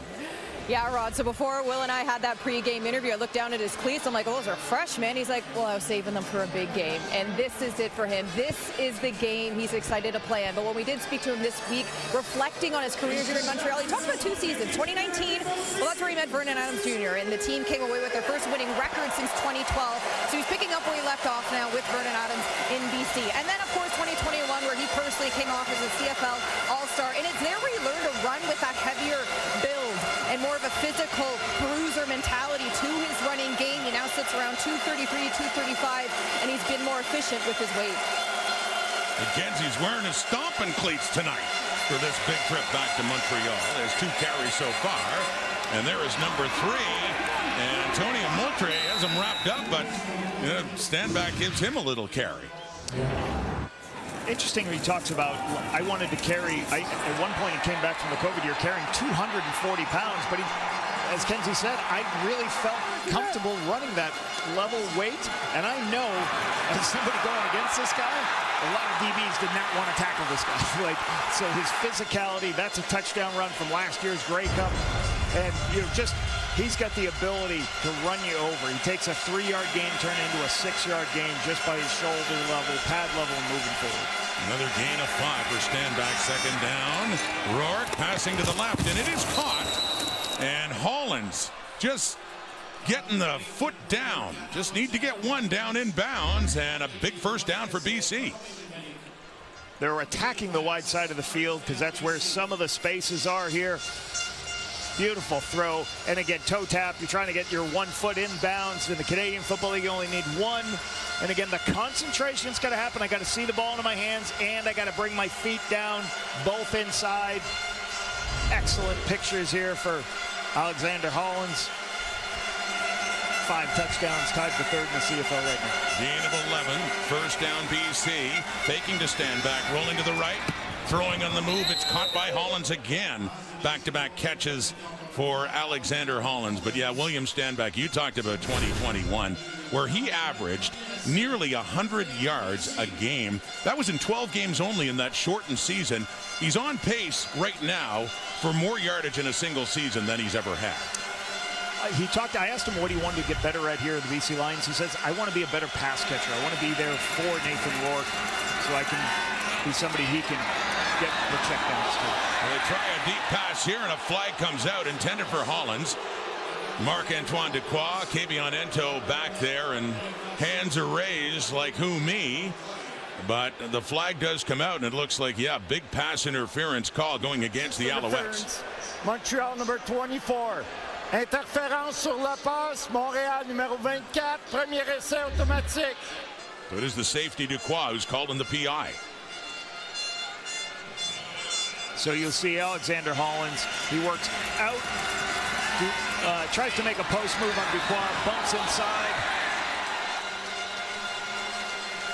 Speaker 6: Yeah, Rod. So before Will and I had that pregame interview, I looked down at his cleats. I'm like, oh, those are fresh, man. He's like, well, I was saving them for a big game. And this is it for him. This is the game he's excited to play in. But when we did speak to him this week, reflecting on his career here in Montreal, he talked about 2 seasons. 2019, well, that's where he met Vernon Adams Jr. And the team came away with their first winning record since 2012. So he's picking up where he left off now with Vernon Adams in BC. And then, of course, 2021, where he personally came off as a CFL All-Star. And it's there where he learned to run with that heavier build and more of a physical bruiser mentality to his running game. He now sits around 233, 235, and he's been more efficient with his weight.
Speaker 13: McKenzie's wearing his stomping cleats tonight for this big trip back to Montreal. There's 2 carries so far, and there is number 3. And Antonio Montre has him wrapped up, but Stanback gives him a little carry.
Speaker 9: Interesting, he talks about, I wanted to carry, at one point he came back from the COVID year carrying 240 pounds, but he, as Kenzie said, I really felt comfortable running that level weight, and I know as somebody going against this guy, a lot of DBs did not want to tackle this guy. So his physicality, that's a touchdown run from last year's Grey Cup, and he's got the ability to run you over. He takes a 3-yard gain, turn into a 6-yard gain just by his shoulder level, pad level, and moving forward.
Speaker 13: Another gain of 5 for Stanback. 2nd down. Rourke passing to the left, and it is caught. And Hollins just getting the foot down. Just need to get 1 down in bounds, and a big first down for BC.
Speaker 9: They're attacking the wide side of the field because that's where some of the spaces are here. Beautiful throw, and again, toe tap. You're trying to get your 1 foot in bounds. In the Canadian Football League, you only need 1. And again, the concentration's got to happen. I got to see the ball into my hands, and I got to bring my feet down, both inside. Excellent pictures here for Alexander Hollins. 5 touchdowns, tied for 3rd in the CFL right now.
Speaker 13: Gain of 11, first down BC. Faking to Stanback, rolling to the right. Throwing on the move, it's caught by Hollins again. Back-to-back catches for Alexander Hollins. But yeah, William Stanback, you talked about 2021, where he averaged nearly 100 yards a game. That was in 12 games only in that shortened season. He's on pace right now for more yardage in a single season than he's ever had.
Speaker 9: I asked him what he wanted to get better at here at the BC Lions. He says, I want to be a better pass catcher. I want to be there for Nathan Rourke so I can be somebody he can get the checkdowns to.
Speaker 13: Well, they try a deep pass here, and a flag comes out intended for Hollins. Marc-Antoine Dequoy, Kabion Ento back there, and hands are raised like who me. But the flag does come out, and it looks like, yeah, big pass interference call going against the Alouettes.
Speaker 14: Montreal number 24. Interférence sur la passe. Montréal numéro 24. Premier essai automatique.
Speaker 13: So it is the safety Dequoy who's called in the PI.
Speaker 9: So you'll see Alexander Hollins. He works out, tries to make a post move on Dequoy, bumps inside.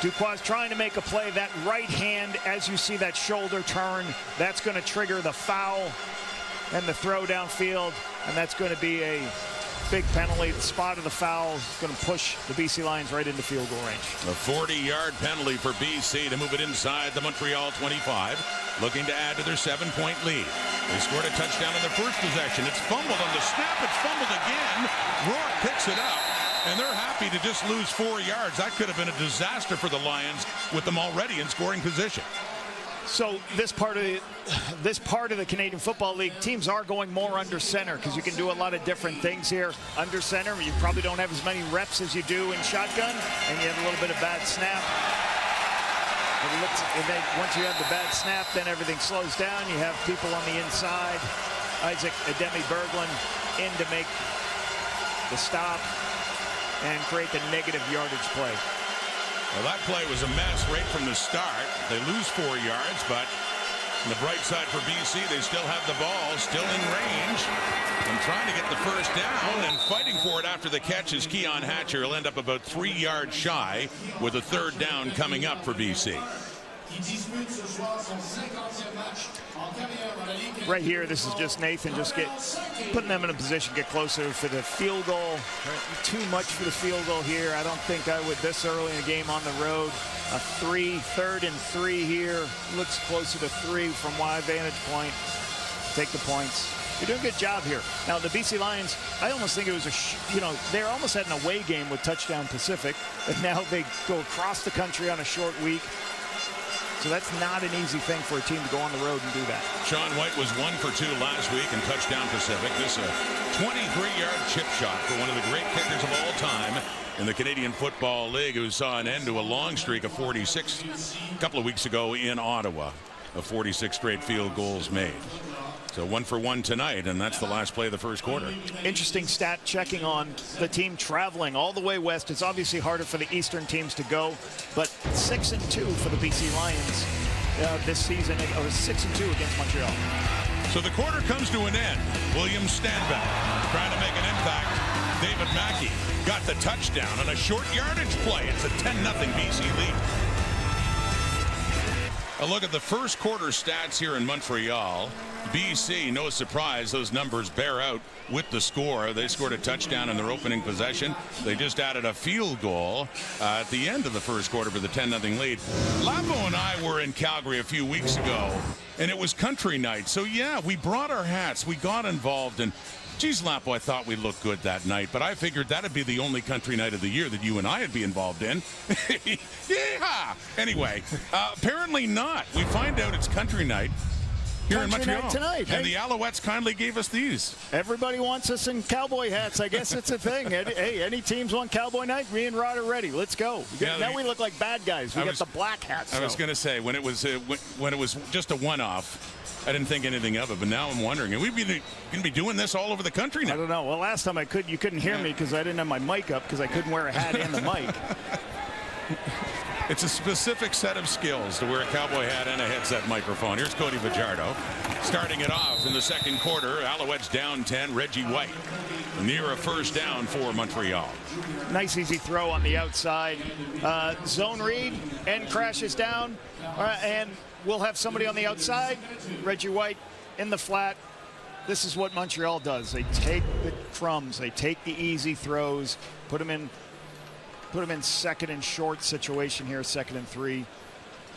Speaker 9: Duquois trying to make a play. That right hand, as you see that shoulder turn, that's going to trigger the foul and the throw downfield, and that's going to be a big penalty. The spot of the foul is going to push the BC Lions right into field goal range.
Speaker 13: A 40-yard penalty for BC to move it inside the Montreal 25, looking to add to their 7-point lead. They scored a touchdown in their first possession. It's fumbled on the snap. It's fumbled again. Rourke picks it up. And they're happy to just lose 4 yards. That could have been a disaster for the Lions with them already in scoring position.
Speaker 9: So this part of the Canadian Football League, teams are going more under center because you can do a lot of different things here. Under center, you probably don't have as many reps as you do in shotgun, and you have a little bit of bad snap. And then once you have the bad snap, then everything slows down. You have people on the inside. Isaac Ademi-Berglund in to make the stop and create the negative yardage play.
Speaker 13: Well, that play was a mess right from the start. They lose 4 yards, but on the bright side for BC, they still have the ball, still in range, and trying to get the first down, and fighting for it after the catch is Keon Hatcher. He'll end up about 3 yards shy with a third down coming up for BC.
Speaker 9: Right here, this is just Nathan putting them in a position to get closer for the field goal. Too much for the field goal here. I don't think I would this early in the game on the road. A 3rd and 3 here. Looks closer to 3 from my vantage point. Take the points. You're doing a good job here. Now, the BC Lions, I almost think it was they're almost at an away game with Touchdown Pacific, and now they go across the country on a short week. So that's not an easy thing for a team to go on the road and do that.
Speaker 13: Sean White was 1 for 2 last week in Touchdown Pacific. This is a 23-yard chip shot for one of the great kickers of all time in the Canadian Football League, who saw an end to a long streak of 46 a couple of weeks ago in Ottawa, of 46 straight field goals made. So 1 for 1 tonight, and that's the last play of the first quarter.
Speaker 9: Interesting stat checking on the team traveling all the way west. It's obviously harder for the Eastern teams to go, but 6-2 for the BC Lions this season, or 6-2 against Montreal.
Speaker 13: So the quarter comes to an end. William Stanback trying to make an impact. David Mackey got the touchdown on a short yardage play. It's a 10-0 BC lead. A look at the first quarter stats here in Montreal. BC, no surprise, those numbers bear out with the score. They scored a touchdown in their opening possession. They just added a field goal at the end of the first quarter for the 10-0 lead. Lapo and I were in Calgary a few weeks ago, and it was country night. So, yeah, we brought our hats. We got involved, and geez, Lapo, I thought we looked good that night, but I figured that'd be the only country night of the year that you and I would be involved in. Yeah! Anyway, apparently not. We find out it's country night here in Montreal
Speaker 9: tonight.
Speaker 13: And the Alouettes kindly gave us these.
Speaker 9: Everybody wants us in cowboy hats. I guess it's a thing. Hey, any teams want cowboy night? Me and Rod are ready. Let's go. Now we look like bad guys. We got the black hats.
Speaker 13: I was going to say, when it was just a one-off, I didn't think anything of it, but now I'm wondering, are we going to be doing this all over the country now?
Speaker 9: I don't know. Well, last time you couldn't hear me because I didn't have my mic up because I couldn't wear a hat and the mic.
Speaker 13: It's a specific set of skills to wear a cowboy hat and a headset microphone. Here's Cody Fajardo starting it off in the second quarter. Alouettes down 10. Reggie White near a first down for Montreal.
Speaker 9: Nice easy throw on the outside. Zone read and crashes down. And we'll have somebody on the outside. Reggie White in the flat. This is what Montreal does. They take the crumbs. They take the easy throws, put them in second and short situation here, 2nd and 3.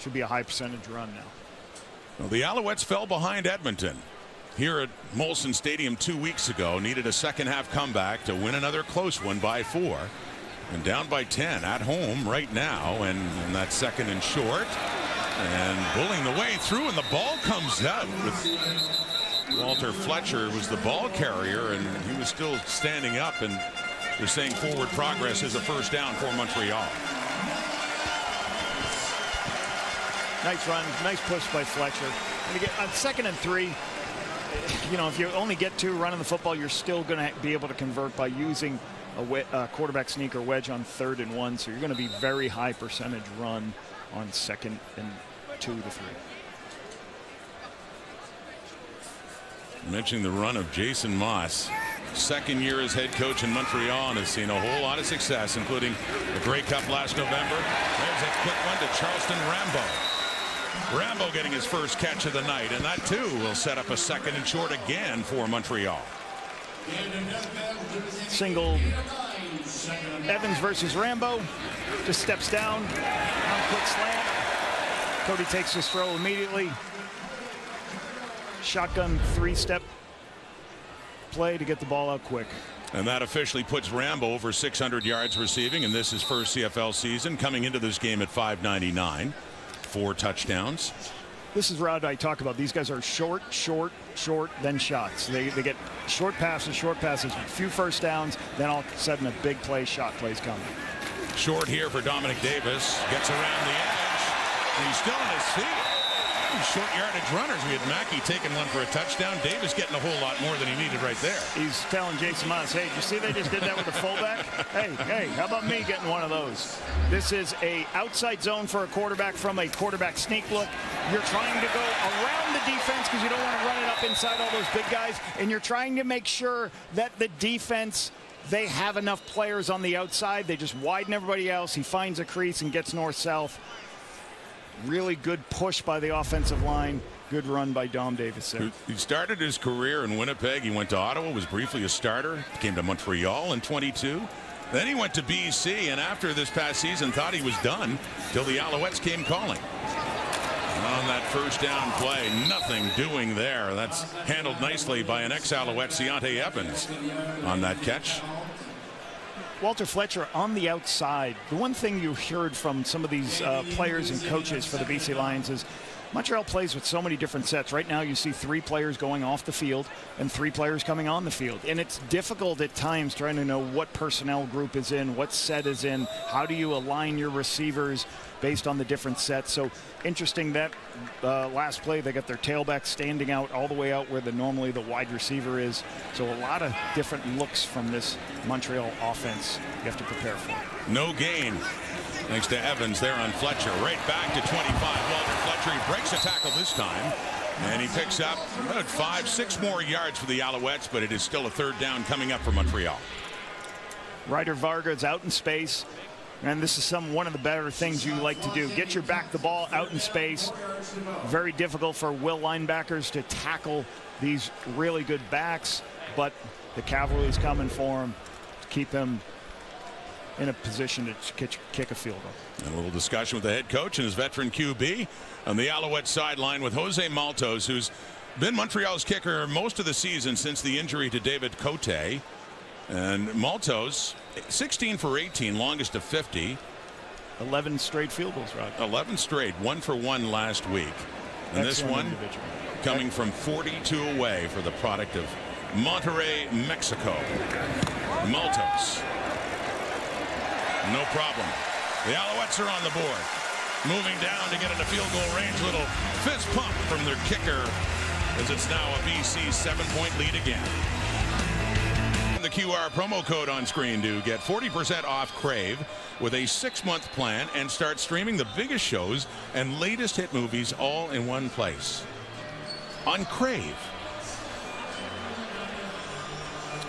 Speaker 9: Should be a high percentage run now.
Speaker 13: Well, the Alouettes fell behind Edmonton here at Molson Stadium 2 weeks ago. Needed a second-half comeback to win another close one by 4. And down by 10 at home right now. And that second and short. And bullying the way through, and the ball comes out. Walter Fletcher was the ball carrier, and he was still standing up, and they're saying forward progress is a first down for Montreal.
Speaker 9: Nice run, nice push by Fletcher. And again, on 2nd and 3, you know, if you only get 2 running the football, you're still going to be able to convert by using a quarterback sneak or wedge on 3rd and 1. So you're going to be very high percentage run on 2nd and 2 to 3.
Speaker 13: Mentioning the run of Jason Moss, 2nd year as head coach in Montreal, and has seen a whole lot of success, including the Grey Cup last November. There's a quick one to Charleston Rambo. Rambo getting his first catch of the night, and that too will set up a 2nd and short again for Montreal.
Speaker 9: Single Evans versus Rambo, just steps down on a quick slant. Cody takes his throw immediately. Shotgun 3-step play to get the ball out quick.
Speaker 13: And that officially puts Rambo over 600 yards receiving, and this is first CFL season, coming into this game at 599. 4 touchdowns.
Speaker 9: This is what I talk about. These guys are short, then shots. They get short passes, a few first downs, then all of a sudden a big play, shot plays coming.
Speaker 13: Short here for Dominic Davis. Gets around the edge. And he's still on his feet. Short yardage runners. We had Mackey taking one for a touchdown. Davis getting a whole lot more than he needed right there.
Speaker 9: He's telling Jason Moss, hey, did you see they just did that with the fullback? hey, how about me getting one of those? This is a outside zone for a quarterback from a quarterback sneak look. You're trying to go around the defense because you don't want to run it up inside all those big guys, and you're trying to make sure that the defense, they have enough players on the outside. They just widen everybody else. He finds a crease and gets north-south. Really good push by the offensive line. Good run by Dom Davis there.
Speaker 13: He started his career in Winnipeg. He went to Ottawa, was briefly a starter, came to Montreal in 22. Then he went to BC, and after this past season thought he was done till the Alouettes came calling. And on that first down play, nothing doing there. That's handled nicely by an ex-Alouette, Deontay Evans, on that catch.
Speaker 9: Walter Fletcher on the outside. The one thing you heard from some of these players and coaches for the BC Lions is Montreal plays with so many different sets. Right now you see 3 players going off the field and 3 players coming on the field. And it's difficult at times trying to know what personnel group is in, what set is in, how do you align your receivers based on the different sets. So interesting that last play they got their tailback standing out all the way out where normally the wide receiver is. So a lot of different looks from this Montreal offense you have to prepare for.
Speaker 13: No gain. Thanks to Evans there on Fletcher. Right back to 25. Walter Fletcher, he breaks a tackle this time. And he picks up about 5-6 more yards for the Alouettes, but it is still a 3rd down coming up for Montreal.
Speaker 9: Ryder Varga is out in space. And this is one of the better things you like to do. Get your back the ball out in space. Very difficult for Will linebackers to tackle these really good backs, but the cavalry's coming for him to keep him in a position to kick a field goal.
Speaker 13: And a little discussion with the head coach and his veteran QB on the Alouette sideline with Jose Maltos, who's been Montreal's kicker most of the season since the injury to David Cote. And Maltos, 16 for 18, longest of 50.
Speaker 9: 11 straight field goals, Rod.
Speaker 13: 11 straight, 1 for 1 last week. And this one coming from 42 away for the product of Monterrey, Mexico. Maltos. No problem. The Alouettes are on the board. Moving down to get into field goal range. Little fist pump from their kicker as it's now a BC 7-point lead again. The QR promo code on screen to get 40% off Crave with a 6-month plan and start streaming the biggest shows and latest hit movies all in one place on Crave.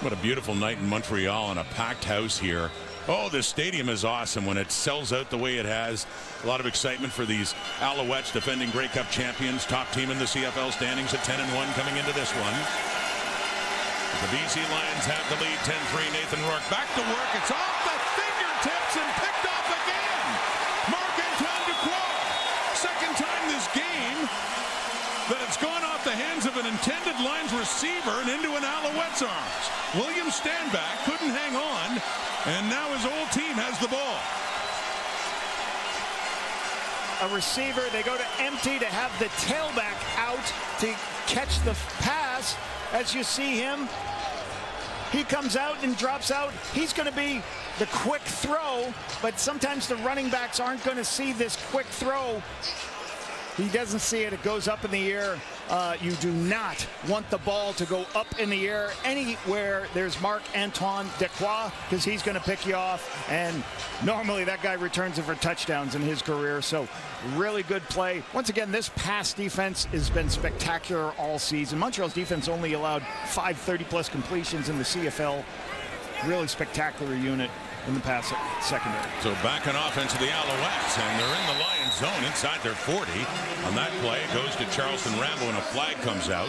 Speaker 13: What a beautiful night in Montreal and a packed house here. Oh, this stadium is awesome when it sells out the way it has. A lot of excitement for these Alouettes, defending Grey Cup champions, top team in the CFL standings at 10-1 coming into this one. The BC Lions have the lead, 10-3. Nathan Rourke back to work. It's off the fingertips and picked off again. Marc-Antoine Ducroix. Second time this game that it's gone off the hands of an intended Lions receiver and into an Alouette's arms. William Stanback couldn't hang on, and now his old team has the ball.
Speaker 9: A receiver, they go to empty to have the tailback out to catch the pass. As you see him, he comes out and drops out. He's going to be the quick throw, but sometimes the running backs aren't going to see this quick throw. He doesn't see it. It goes up in the air. You do not want the ball to go up in the air anywhere there's Marc-Antoine Dequoy, because he's going to pick you off. And normally that guy returns it for touchdowns in his career. So really good play. Once again, this pass defense has been spectacular all season. Montreal's defense only allowed 5 30-plus completions in the CFL. Really spectacular unit in the pass secondary.
Speaker 13: So back on offense of the Alouettes, and they're in the Lions zone inside their 40. On that play, it goes to Charleston Rambo, and a flag comes out.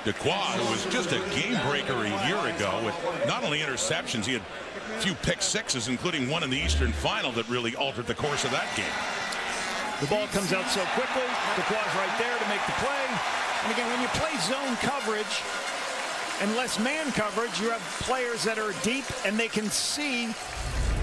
Speaker 13: Dequoy, who was just a game breaker a year ago with not only interceptions, he had a few pick sixes, including one in the Eastern Final that really altered the course of that game.
Speaker 9: The ball comes out so quickly. Dequoy's right there to make the play. And again, when you play zone coverage and less man coverage, you have players that are deep and they can see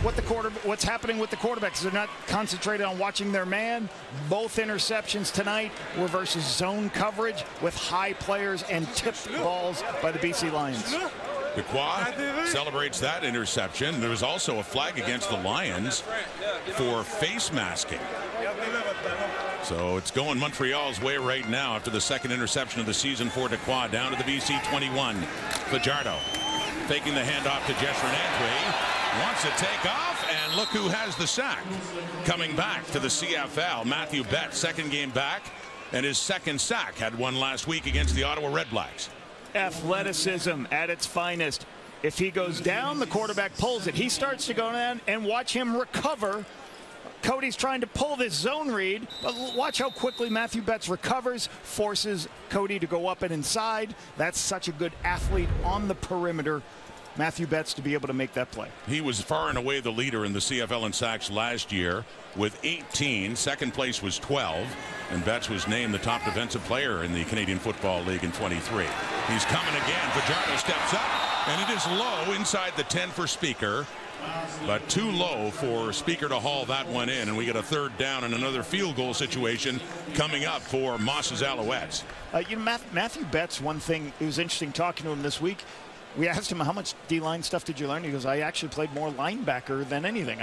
Speaker 9: what's happening with the quarterbacks. They're not concentrated on watching their man. Both interceptions tonight were versus zone coverage with high players and tipped balls by the BC Lions.
Speaker 13: Dequoy celebrates that interception. There was also a flag against the Lions for face masking. So it's going Montreal's way right now after the second interception of the season for Dequoy. Down to the BC 21. Fajardo faking the handoff to Jeshrin Antwi. Wants to take off, and look who has the sack. Coming back to the CFL, Matthew Betts, second game back, and his second sack. Had one last week against the Ottawa Redblacks.
Speaker 9: Athleticism at its finest. If he goes down, the quarterback pulls it. He starts to go down, and watch him recover. Cody's trying to pull this zone read, but watch how quickly Matthew Betts recovers, forces Cody to go up and inside. That's such a good athlete on the perimeter. Matthew Betts to be able to make that play.
Speaker 13: He was far and away the leader in the CFL in sacks last year with 18. Second place was 12. And Betts was named the top defensive player in the Canadian Football League in 23. He's coming again. Fajardo steps up, and it is low inside the 10 for Speaker. But too low for Speaker to haul that one in. And we get a third down and another field goal situation coming up for Moss's Alouettes.
Speaker 9: Matthew Betts, one thing, it was interesting talking to him this week. We asked him, how much D-line stuff did you learn? He goes, I actually played more linebacker than anything.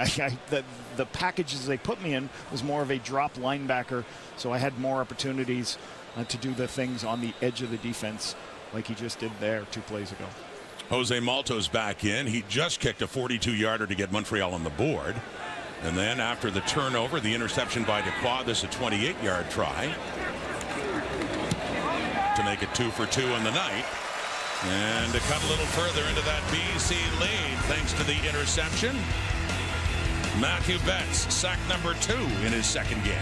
Speaker 9: The packages they put me in was more of a drop linebacker, so I had more opportunities to do the things on the edge of the defense like he just did there 2 plays ago.
Speaker 13: Jose Malto's back in. He just kicked a 42-yarder to get Montreal on the board. And then after the turnover, the interception by Dequoy, this is a 28-yard try to make it 2 for 2 on the night. And to cut a little further into that BC lead thanks to the interception. Matthew Betts, sack number 2 in his second game.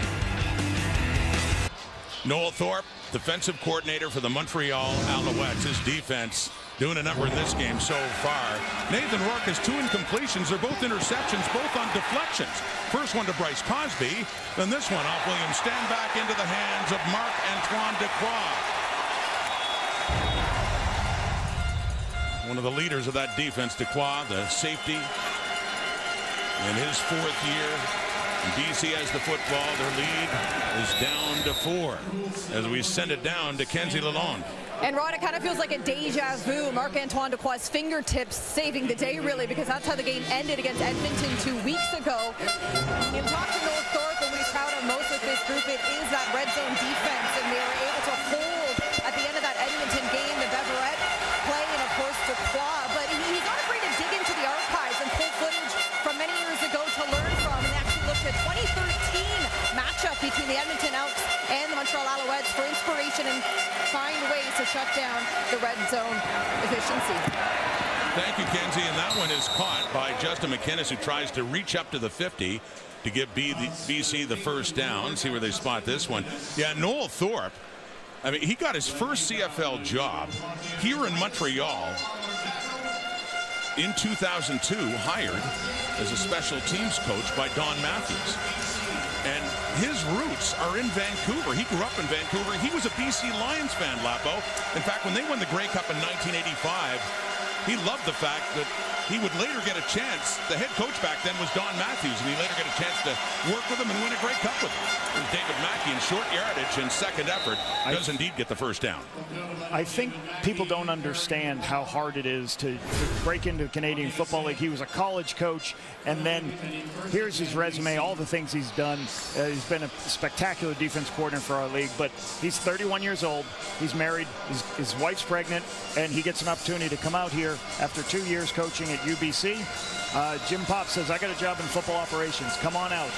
Speaker 13: Noel Thorpe, defensive coordinator for the Montreal Alouettes. His defense doing a number in this game so far. Nathan Rourke has 2 incompletions. They're both interceptions, both on deflections. First one to Bryce Cosby, then this one off William Stanback into the hands of Marc-Antoine Dequoy. One of the leaders of that defense, Dequoy, the safety in his 4th year. And BC has the football. Their lead is down to 4 as we send it down to Kenzie Lalonde.
Speaker 6: And Rod, it kind of feels like a deja vu. Marc-Antoine Dequoy's fingertips saving the day, really, because that's how the game ended against Edmonton 2 weeks ago. You talk to Noel Thorpe, and what he's proud of most with this group, it is that red zone defense, and they were able to hold at the end of that Edmonton game, the Beverett play, and of course Dequoy. But he's not afraid to dig into the archives and pull footage from many years ago to learn from, and actually looked at 2013 matchup between the Edmonton Elks and the Montreal Alouettes for inspiration and find ways to shut down the red zone efficiency.
Speaker 13: Thank you, Kenzie. And that one is caught by Justin McInnes, who tries to reach up to the 50 to give BC the first down. See where they spot this one. Yeah, Noel Thorpe, I mean, he got his first CFL job here in Montreal in 2002, hired as a special teams coach by Don Matthews. And his roots are in Vancouver. He grew up in Vancouver. He was a BC Lions fan, Lapo. In fact, when they won the Grey Cup in 1985, he loved the fact that he would later get a chance. The head coach back then was Don Matthews, and he later got a chance to work with him and win a Grey Cup with him. And David Mackey, in short yardage and second effort, does indeed get the first down.
Speaker 9: I think people don't understand how hard it is to break into the Canadian Football League. He was a college coach, and then here's his resume, all the things he's done. He's been a spectacular defense coordinator for our league, but he's 31 years old. He's married. His wife's pregnant, and he gets an opportunity to come out here after 2 years coaching at UBC. Jim Pop says, I got a job in football operations. Come on out.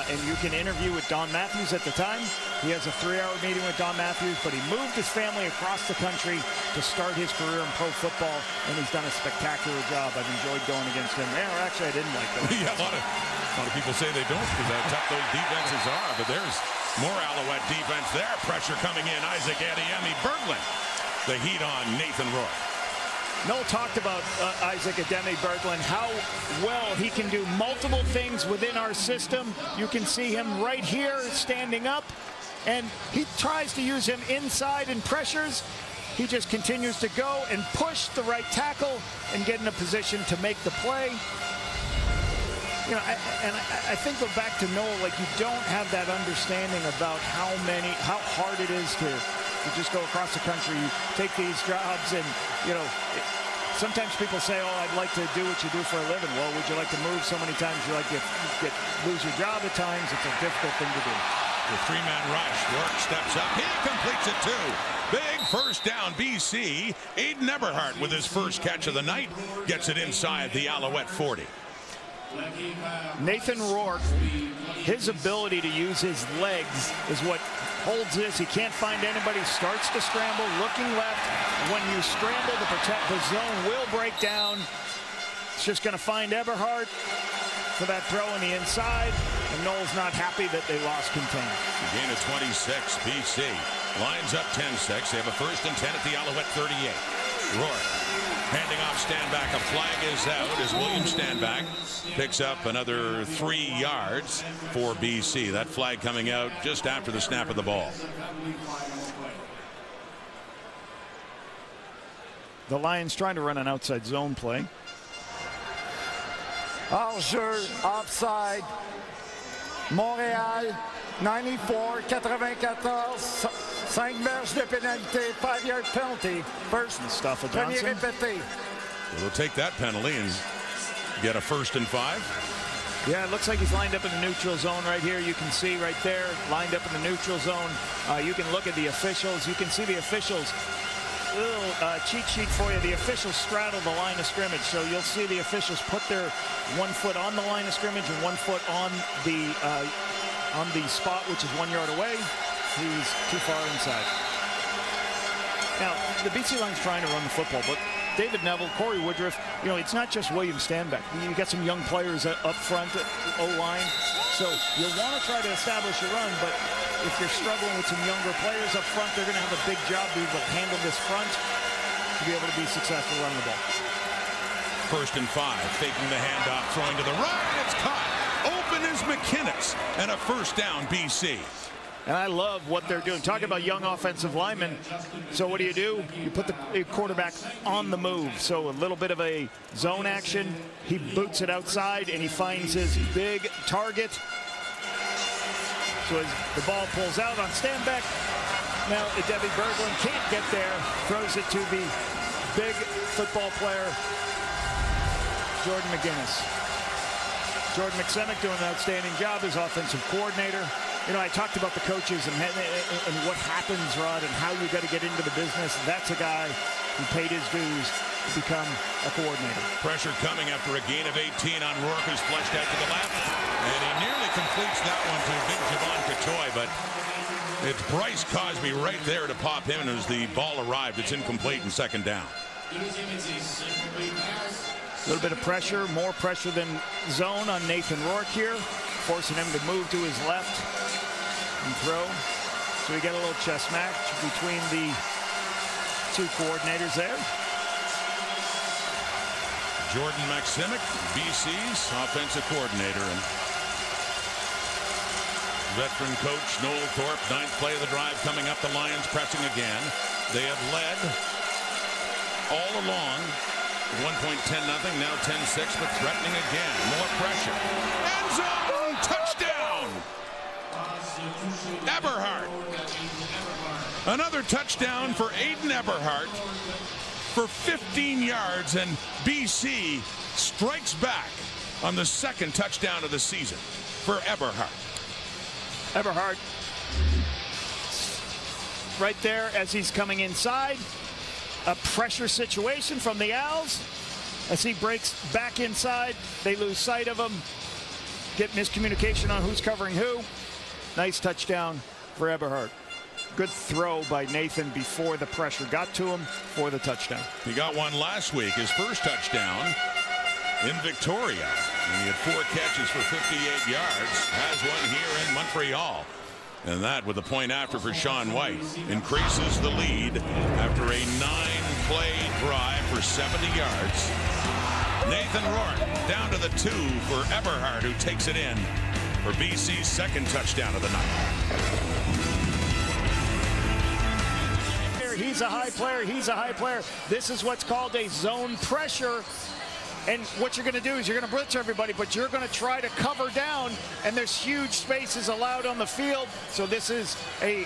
Speaker 9: And you can interview with Don Matthews at the time. He has a 3-hour meeting with Don Matthews, but he moved his family across the country to start his career in pro football, and he's done a spectacular job. I've enjoyed going against him. Yeah, actually, I didn't like those.
Speaker 13: Yeah, a lot of people say they don't because how tough those defenses are, but there's more Alouette defense there. Pressure coming in. Isaac Adeyemi Berglund. The heat on Nathan Rourke.
Speaker 9: Noel talked about Isaac Adeyemi Berglund, how well he can do multiple things within our system. You can see him right here standing up, and he tries to use him inside and pressures. He just continues to go and push the right tackle and get in a position to make the play. You know, I think go back to Noel, like you don't have that understanding about how hard it is to just go across the country, take these jobs, and, you know, sometimes people say, oh, I'd like to do what you do for a living. Well, would you like to move so many times you like to lose your job at times? It's a difficult thing to do.
Speaker 13: The three-man rush. Rourke steps up. He completes it too. Big first down, BC. Aiden Eberhardt with his first catch of the night gets it inside the Alouette 40.
Speaker 9: Nathan Rourke, his ability to use his legs is what holds this. He can't find anybody. Starts to scramble, looking left. When you scramble to protect, the zone will break down. It's just going to find Eberhardt for that throw on the inside. And Noel's not happy that they lost containment.
Speaker 13: Gain of 26, BC. Lines up 10-6. They have a 1st and 10 at the Alouette 38. Rourke handing off Stanback. A flag is out as William Stanback picks up another 3 yards for BC. That flag coming out just after the snap of the ball.
Speaker 9: The Lions trying to run an outside zone play.
Speaker 14: Hors-jeu, offside. Montreal, 94-94. 5 verges de pénalité, 5-yard penalty. First, premier répété.
Speaker 13: They'll take that penalty and get a 1st and 5.
Speaker 9: Yeah, it looks like he's lined up in the neutral zone right here. You can see right there, lined up in the neutral zone. You can look at the officials. You can see the officials. Little cheat sheet for you. The officials straddle the line of scrimmage, so you'll see the officials put their 1 foot on the line of scrimmage and 1 foot on the spot, which is 1 yard away. He's too far inside. Now, the BC Lions trying to run the football, but David Neville, Corey Woodruff, you know, it's not just William Stanback. You got some young players up front, O-line, so you'll want to try to establish a run, but if you're struggling with some younger players up front, they're going to have a big job to be able to handle this front to be able to be successful running the ball.
Speaker 13: 1st and 5, faking the handoff, throwing to the right, it's caught. Open is McInnes, and a 1st down, BC.
Speaker 9: And I love what they're doing. Talking about young offensive linemen. So what do? You put the quarterback on the move. So a little bit of a zone action. He boots it outside, and he finds his big target. So as the ball pulls out on Stanback, now Adeyemi Berglund can't get there. Throws it to the big football player, Jordan McGinnis. Jordan McSemick doing an outstanding job as offensive coordinator. You know, I talked about the coaches and what happens, Rod, and how you got to get into the business. That's a guy who paid his dues to become a coordinator.
Speaker 13: Pressure coming after a gain of 18 on Rourke, who's flushed out to the left. And he nearly completes that one to Big Javon Catoy, but it's Bryce Cosby right there to pop him, and as the ball arrived, it's incomplete and 2nd down.
Speaker 9: A little bit of pressure, more pressure than zone on Nathan Rourke here, forcing him to move to his left and throw. So we get a little chess match between the 2 coordinators there.
Speaker 13: Jordan McSemick, BC's offensive coordinator. And veteran coach Noel Thorpe. 9th play of the drive coming up. The Lions pressing again. They have led all along. 1.10-0. Now 10-6, but threatening again. More pressure. End zone touchdown. Eberhardt. Another touchdown for Aiden Eberhardt for 15 yards, and BC strikes back on the 2nd touchdown of the season for Eberhardt.
Speaker 9: Eberhardt right there as he's coming inside. A pressure situation from the Owls. As he breaks back inside, they lose sight of him. Get miscommunication on who's covering who. Nice touchdown for Eberhardt. Good throw by Nathan before the pressure got to him for the touchdown.
Speaker 13: He got one last week, his first touchdown in Victoria. And he had 4 catches for 58 yards. Has one here in Montreal. And that, with a point after for Sean White, increases the lead after a 9-play drive for 70 yards. Nathan Rourke down to the 2 for Eberhardt, who takes it in for BC's 2nd touchdown of the night.
Speaker 9: He's a high player. He's a high player. This is what's called a zone pressure. And what you're going to do is you're going to blitz everybody, but you're going to try to cover down, and there's huge spaces allowed on the field. So this is a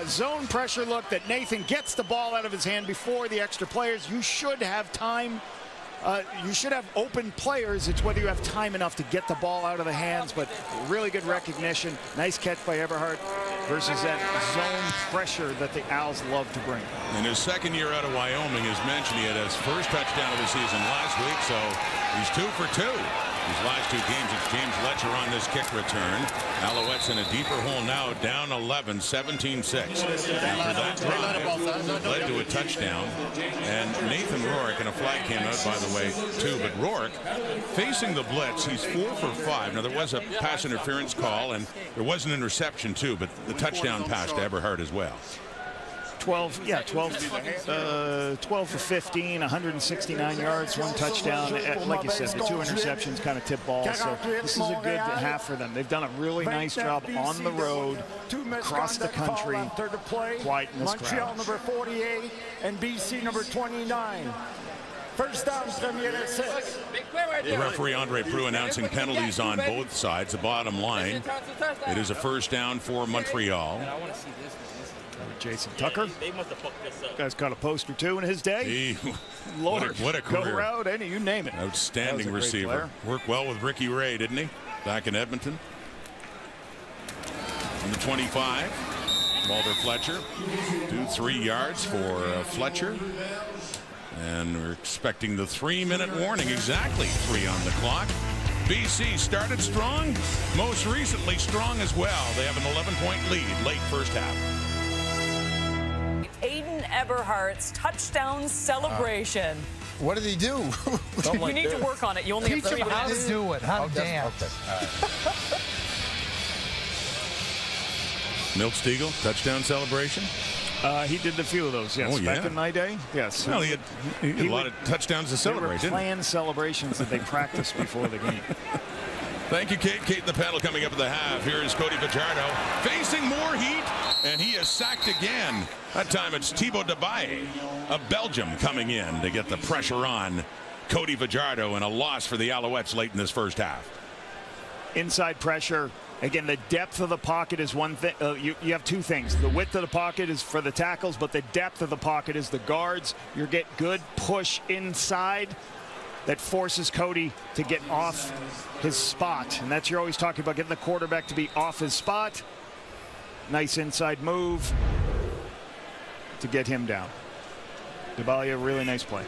Speaker 9: zone pressure look that Nathan gets the ball out of his hand before the extra players. You should have time. You should have open players. It's whether you have time enough to get the ball out of the hands, but really good recognition. Nice catch by Eberhardt versus that zone pressure that the Owls love to bring.
Speaker 13: In his 2nd year out of Wyoming, as mentioned, he had his first touchdown of the season last week, so he's 2 for 2. These last 2 games, it's James Letcher on this kick return. Alouettes in a deeper hole now, down 11, 17-6. After that drive, led to a touchdown. And Nathan Rourke, and a flag came out, by the way, too. But Rourke, facing the blitz, he's 4 for 5. Now, there was a pass interference call, and there was an interception, too, but the touchdown pass to Eberhardt as well.
Speaker 9: 12 for 15, 169 yards, 1 touchdown. Like you said, the 2 interceptions kind of tip balls. So this is a good half for them. They've done a really nice job on the road, across the country, quieten this
Speaker 14: Montreal
Speaker 9: crowd.
Speaker 14: number 48 and BC number 29. First down, premier and 6.
Speaker 13: Referee Andre Prue announcing penalties on both sides. The bottom line, it is a first down for Montreal.
Speaker 9: Jason Tucker. Guy's got a poster too in his day. Lord,
Speaker 13: what a career.
Speaker 9: Go route, any, you name it.
Speaker 13: Outstanding receiver. Worked well with Ricky Ray, didn't he? Back in Edmonton. On the 25, Walter Fletcher. 3 yards for Fletcher. And we're expecting the 3-minute warning. Exactly 3 on the clock. BC started strong, most recently strong as well. They have an 11-point lead late first half.
Speaker 1: Aiden Eberhardt's touchdown celebration.
Speaker 3: What did he do?
Speaker 1: You need to work on it. You only have 3 minutes.
Speaker 4: How to do it, how to dance.
Speaker 3: Okay. All right.
Speaker 13: Miltstiegel, touchdown celebration.
Speaker 9: He did a few of those, yes.
Speaker 13: Oh, yeah.
Speaker 9: Back in my day, yes.
Speaker 13: Well, he had a lot of touchdowns to celebrate, didn't he?
Speaker 9: Planned celebrations that they practiced before the game.
Speaker 13: Thank you, Kate. Kate in the panel coming up at the half. Here is Cody Fajardo facing more heat, and he is sacked again. That time it's Thibaut Debaye of Belgium coming in to get the pressure on Cody Fajardo, and a loss for the Alouettes late in this first half.
Speaker 9: Inside pressure. Again, the depth of the pocket is one thing. You have 2 things. The width of the pocket is for the tackles, but the depth of the pocket is the guards. You get good push inside that forces Cody to get off his spot. And that's, you're always talking about getting the quarterback to be off his spot. Nice inside move to get him down. Debaye, really nice play.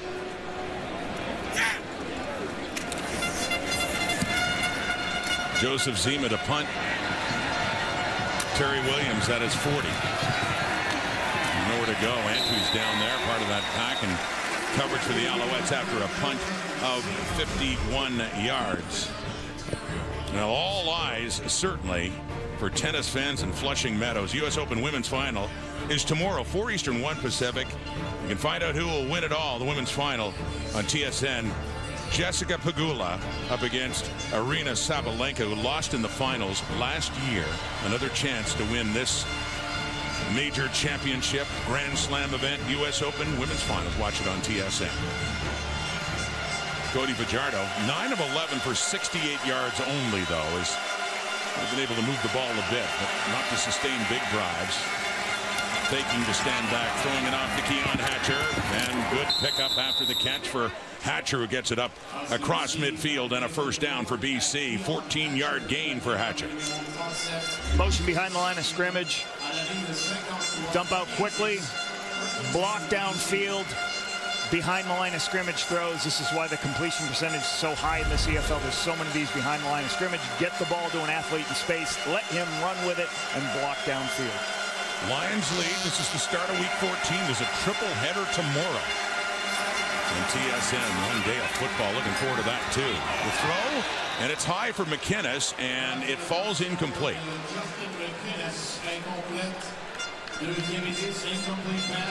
Speaker 13: Joseph Zima to punt. Terry Williams at his 40. Nowhere to go. Andrews down there, part of that pack, and coverage for the Alouettes after a punt of 51 yards. Now all eyes certainly for tennis fans in Flushing Meadows. U.S. Open Women's Final is tomorrow, 4 Eastern, 1 Pacific. You can find out who will win it all, the women's final, on TSN Jessica Pegula up against Aryna Sabalenka, who lost in the finals last year. Another chance to win this major championship, Grand Slam event, U.S. Open Women's Finals. Watch it on TSN. Cody Fajardo, 9 of 11 for 68 yards only, though, has been able to move the ball a bit, but not to sustain big drives. Faking to stand back, throwing it off to Keon Hatcher, and good pickup after the catch for Hatcher, who gets it up across midfield, and a first down for BC. 14-yard gain for Hatcher.
Speaker 9: Motion behind the line of scrimmage. Dump out quickly. Block downfield. Behind the line of scrimmage throws. This is why the completion percentage is so high in the CFL. There's so many of these behind the line of scrimmage. Get the ball to an athlete in space. Let him run with it and block downfield.
Speaker 13: Lions lead. This is the start of week 14. There's a triple header tomorrow. And TSN, one day of football. Looking forward to that, too. The throw, and it's high for McInnes, and it falls incomplete.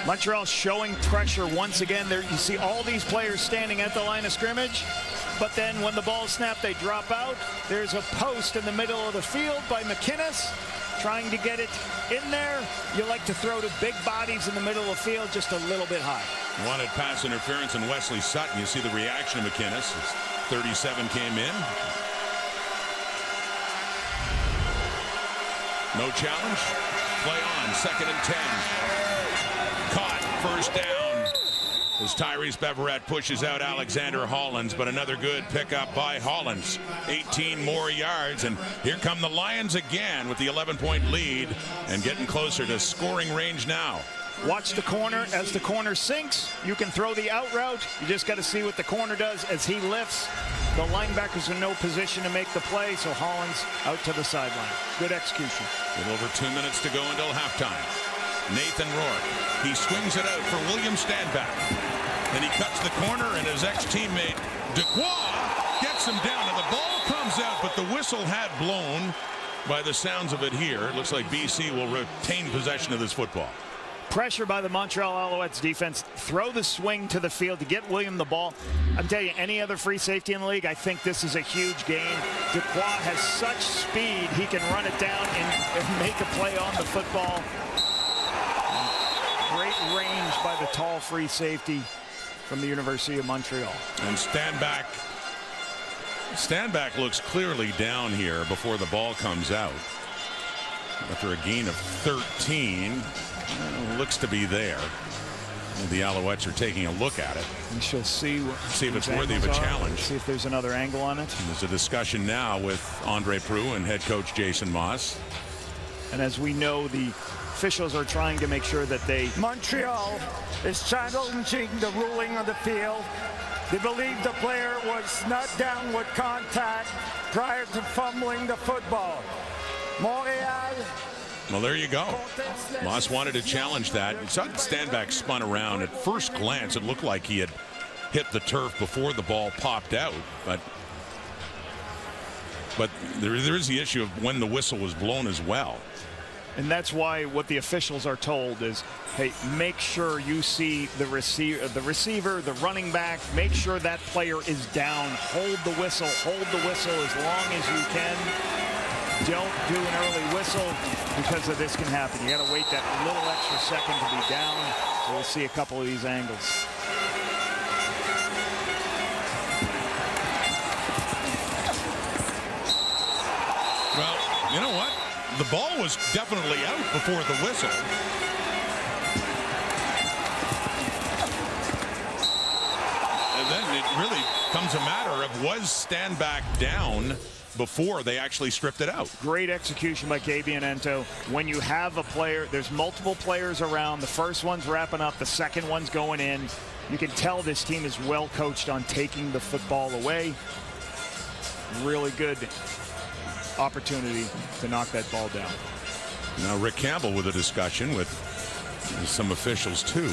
Speaker 9: Montreal showing pressure once again. There you see all these players standing at the line of scrimmage, but then when the ball snapped, they drop out. There's a post in the middle of the field by McInnes, trying to get it in there. You like to throw to big bodies in the middle of the field just a little bit high.
Speaker 13: Wanted pass interference in Wesley Sutton. You see the reaction of McInnes. 37 came in. No challenge. Play on, 2nd and 10. Caught, first down. As Tyrese Beverett pushes out Alexander Hollins, but another good pickup by Hollins. 18 more yards, and here come the Lions again with the 11-point lead and getting closer to scoring range now.
Speaker 9: Watch the corner. As the corner sinks, you can throw the out route. You just got to see what the corner does as he lifts. The linebackers in no position to make the play, so Hollins out to the sideline. Good execution.
Speaker 13: With over 2 minutes to go until halftime. Nathan Rourke. He swings it out for William Standback. And he cuts the corner, and his ex-teammate Dequoy gets him down. And the ball comes out, but the whistle had blown by the sounds of it here. It looks like BC will retain possession of this football.
Speaker 9: Pressure by the Montreal Alouettes defense. Throw the swing to the field to get William the ball. I'm telling you, any other free safety in the league, I think this is a huge gain. Dequoy has such speed, he can run it down and make a play on the football. Great range by the tall free safety from the University of Montreal.
Speaker 13: And Standback looks clearly down here before the ball comes out. After a gain of 13. Looks to be there. The Alouettes are taking a look at it.
Speaker 9: We shall see
Speaker 13: if it's worthy of a challenge.
Speaker 9: See if there's another angle on it.
Speaker 13: And there's a discussion now with Andre Proulx and head coach Jason Moss.
Speaker 9: And as we know, the officials are trying to make sure that they...
Speaker 14: Montreal is challenging the ruling on the field. They believe the player was not down with contact prior to fumbling the football. Montreal...
Speaker 13: Well, there you go. Moss wanted to challenge that. You saw Standback spun around. At first glance, it looked like he had hit the turf before the ball popped out. But there is the issue of when the whistle was blown as well.
Speaker 9: And that's why what the officials are told is, hey, make sure you see the receiver, the running back. Make sure that player is down. Hold the whistle as long as you can. Don't do an early whistle because of this can happen. You got to wait that little extra second to be down. So we'll see a couple of these angles.
Speaker 13: Well, you know what? The ball was definitely out before the whistle. And then it really comes a matter of was Standback down before they actually stripped it out.
Speaker 9: Great execution by Cabianento. When you have a player, there's multiple players around. The first one's wrapping up, the second one's going in. You can tell this team is well coached on taking the football away. Really good opportunity to knock that ball down.
Speaker 13: Now Rick Campbell with a discussion with some officials too.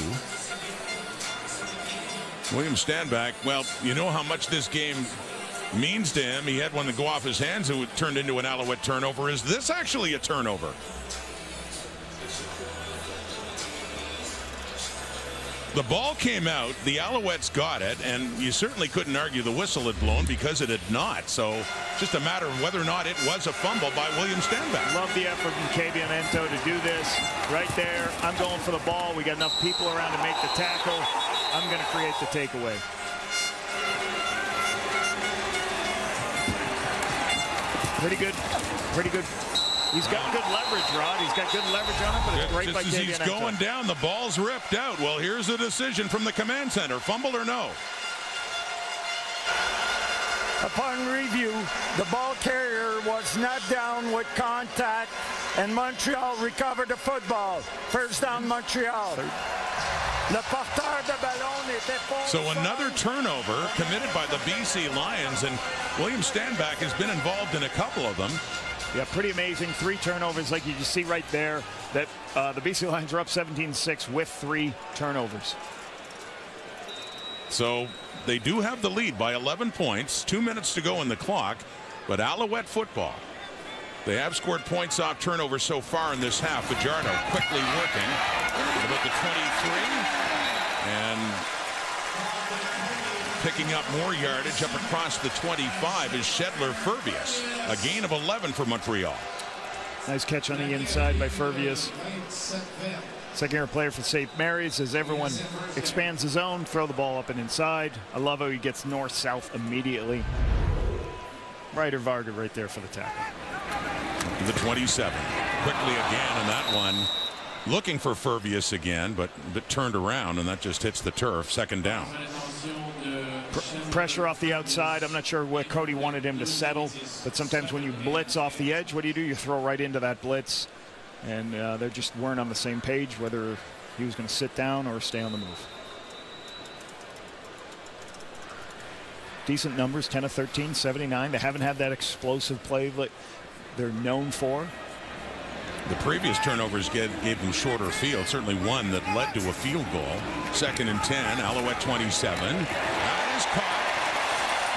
Speaker 13: William Standback, well, you know how much this game means to him. He had one to go off his hands and it turned into an Alouette turnover. Is this actually a turnover? The ball came out, the Alouettes got it, and you certainly couldn't argue the whistle had blown because it had not. So just a matter of whether or not it was a fumble by William Stanback.
Speaker 9: Love the effort from Kabianento to do this right there. I'm going for the ball. We got enough people around to make the tackle. I'm going to create the takeaway. Pretty good. Pretty good. He's got good leverage, Rod. He's got good leverage on him, but it's great by
Speaker 13: Just as he's
Speaker 9: Kabianento.
Speaker 13: going down, the ball's ripped out. Well, here's the decision from the command center. Fumble or no?
Speaker 14: Upon review, the ball carrier was not down with contact, and Montreal recovered the football. First down, Montreal. Le porteur de ballon était pour.
Speaker 13: So another turnover committed by the BC Lions, and William Stanback has been involved in a couple of them.
Speaker 9: Yeah, pretty amazing. 3 turnovers, like you just see right there, that the BC Lions are up 17-6 with 3 turnovers.
Speaker 13: So they do have the lead by 11 points, 2 minutes to go in the clock, but Alouette football. They have scored points off turnovers so far in this half. Fajardo quickly working at about the 23 and picking up more yardage up across the 25 is Shedler Furbius. A gain of 11 for Montreal.
Speaker 9: Nice catch on the inside by Furbius. Second-year player for St. Mary's as everyone expands the zone, throw the ball up and inside. I love how he gets north-south immediately. Ryder Varga right there for the tackle.
Speaker 13: The 27. Quickly again on that one. Looking for Furbius again, but turned around, and that just hits the turf. Second down.
Speaker 9: Pressure off the outside. I'm not sure what Cody wanted him to settle, but sometimes when you blitz off the edge, what do? You throw right into that blitz. And they just weren't on the same page whether he was going to sit down or stay on the move. Decent numbers, 10 of 13, 79. They haven't had that explosive play that they're known for.
Speaker 13: The previous turnovers gave them shorter field. Certainly one that led to a field goal. 2nd and 10. Alouette 27. That is caught.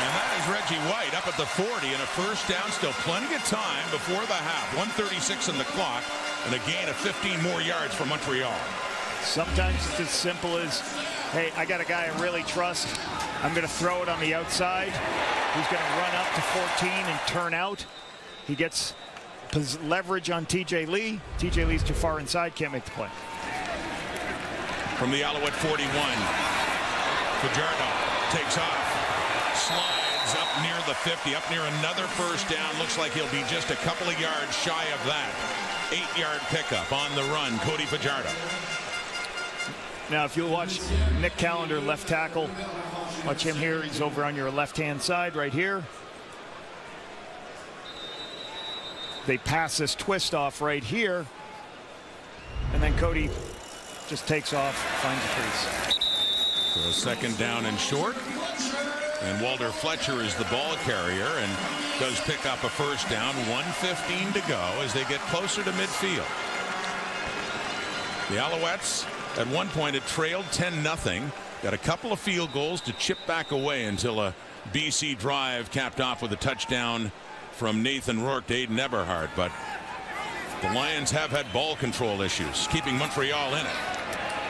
Speaker 13: And that is Reggie White up at the 40 and a first down. Still plenty of time before the half. 1:36 in the clock and a gain of 15 more yards for Montreal.
Speaker 9: Sometimes it's as simple as, hey, I got a guy I really trust. I'm going to throw it on the outside. He's going to run up to 14 and turn out. He gets leverage on TJ Lee. TJ Lee's too far inside, can't make the play.
Speaker 13: From the Alouette 41, Fajardo takes off, slides up near the 50, up near another first down. Looks like he'll be just a couple of yards shy of that. 8-yard pickup on the run, Cody Fajardo.
Speaker 9: Now, if you watch Nick Callender, left tackle, watch him here. He's over on your left-hand side right here. They pass this twist off right here, and then Cody just takes off, finds a crease.
Speaker 13: So a second down and short, and Walter Fletcher is the ball carrier and does pick up a first down. 1:15 to go as they get closer to midfield. The Alouettes at one point had trailed 10-0. Got a couple of field goals to chip back away until a BC drive capped off with a touchdown from Nathan Rourke to Aiden Eberhard, but the Lions have had ball control issues, keeping Montreal in it.